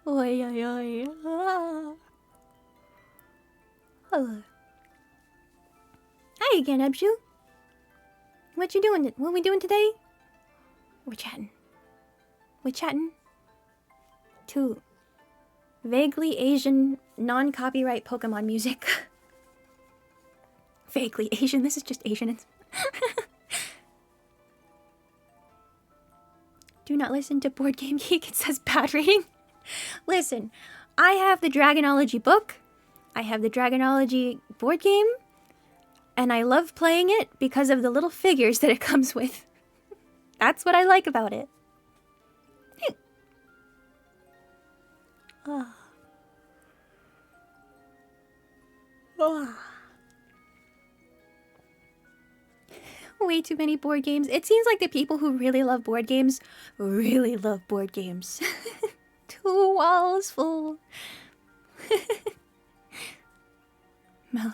Oi, oi, oi. Ah. Hello. Hi again, Ebshu. What you doing? What we doing today? We're chatting. We're chatting to vaguely Asian, non-copyright Pokemon music. Vaguely Asian. This is just Asian. Do not listen to Board Game Geek. It says bad rating. Listen, I have the Dragonology book. I have the Dragonology board game. And I love playing it because of the little figures that it comes with. That's what I like about it. Oh. Oh. Way too many board games. It seems like the people who really love board games really love board games. 2 walls full. Melon.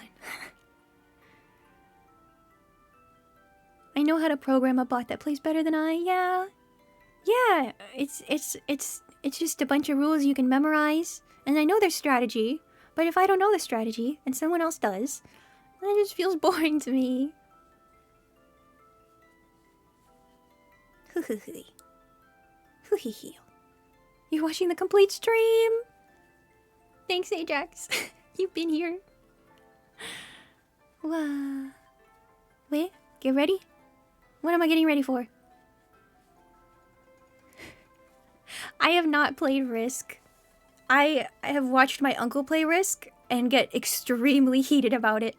I know how to program a bot that plays better than I. Yeah. It's just a bunch of rules you can memorize, and I know their strategy. But if I don't know the strategy and someone else does, then it just feels boring to me. You're watching the complete stream. Thanks, Ajax. You've been here. Wow. Wait, get ready. What am I getting ready for? I have not played Risk. I have watched my uncle play Risk and get extremely heated about it.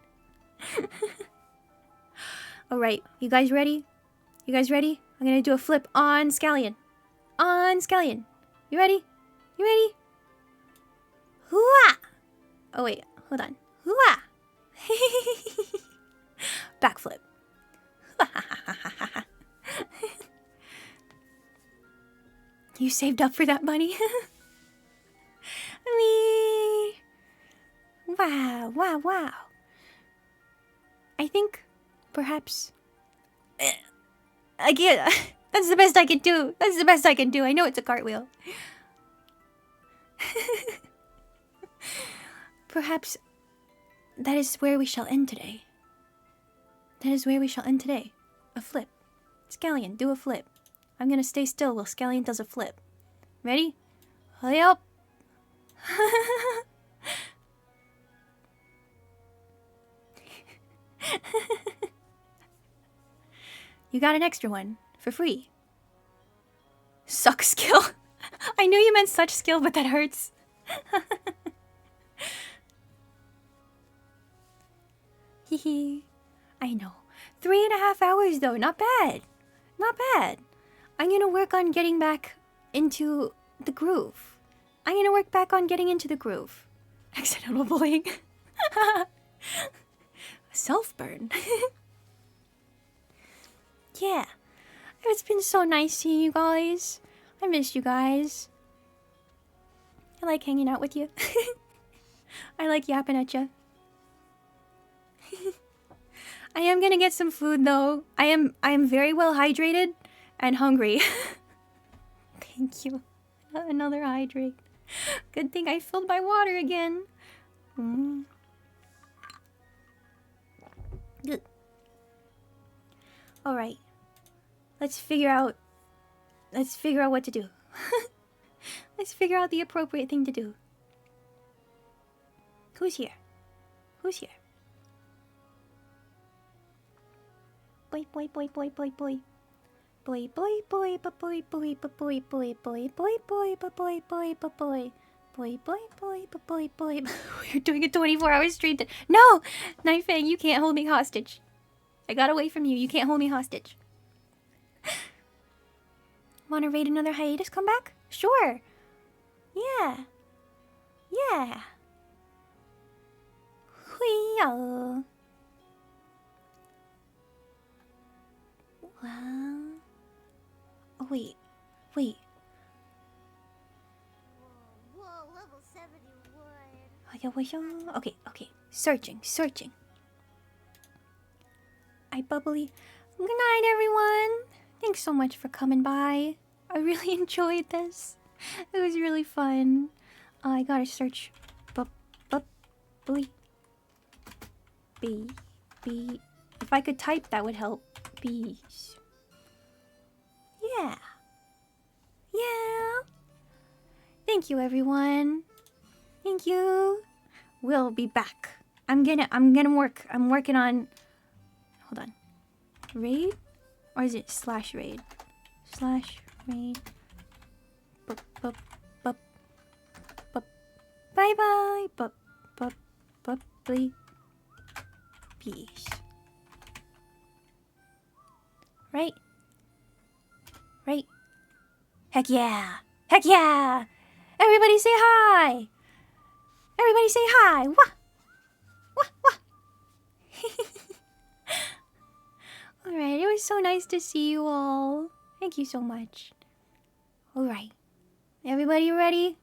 Alright, you guys ready? You guys ready? I'm gonna do a flip on Scallion. On Scallion. You ready? You ready? Hooah! Oh wait, hold on. Hooah! Backflip. You saved up for that, bunny? Whee! Wow, wow, wow. I think perhaps again, that's the best I can do. That's the best I can do. I know it's a cartwheel. Perhaps that is where we shall end today. That is where we shall end today. A flip. Scallion, do a flip. I'm gonna stay still while Scallion does a flip. Ready? Hurry up! You got an extra one for free. Suck skill. I knew you meant such skill, but that hurts. Hehe. I know. 3.5 hours though, not bad. Not bad. I'm gonna work on getting back into the groove. I'm gonna work back on getting into the groove. Accidental bullying. Self-burn. Yeah. It's been so nice seeing you guys. I missed you guys. I like hanging out with you. I like yapping at you. I am gonna get some food though. I am very well hydrated and hungry. Thank you. Another hydrate. Good thing I filled my water again. Good. All right. Let's figure out what to do. Let's figure out the appropriate thing to do. Who's here? Who's here? Boy, boy, boy, boy, boy, boy. Boy, boy, boy, boy, boy, boy, boy, boy, boy, boy, boy, boy, boy, boy, boy. Boy, boy, boy, boy, boy. We're doing a 24-hour stream. No! Nightfang, you can't hold me hostage. I got away from you. You can't hold me hostage. Wanna raid another hiatus comeback? Sure. Yeah. Yeah. Whee-oh. Wow. Oh, wait. Wait. Okay, okay. Searching. I bubbly. Good night, everyone. Thanks so much for coming by. I really enjoyed this. It was really fun. I gotta search. Bubbly. B. If I could type, that would help. Bees. Yeah. Thank you, everyone. Thank you. We'll be back. I'm gonna work. I'm working on. Hold on. Raid, or is it slash raid? Slash raid. Bye bye. Bubbly. Peace. Right. Heck yeah. Everybody say hi. Wah. Alright, it was so nice to see you all. Thank you so much. Alright. Everybody ready?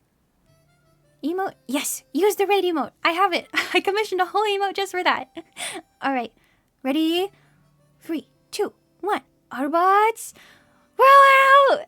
Emote? Yes! Use the raid emote! I have it! I commissioned a whole emote just for that. Alright. Ready? 3, 2, 1. Autobots, roll out!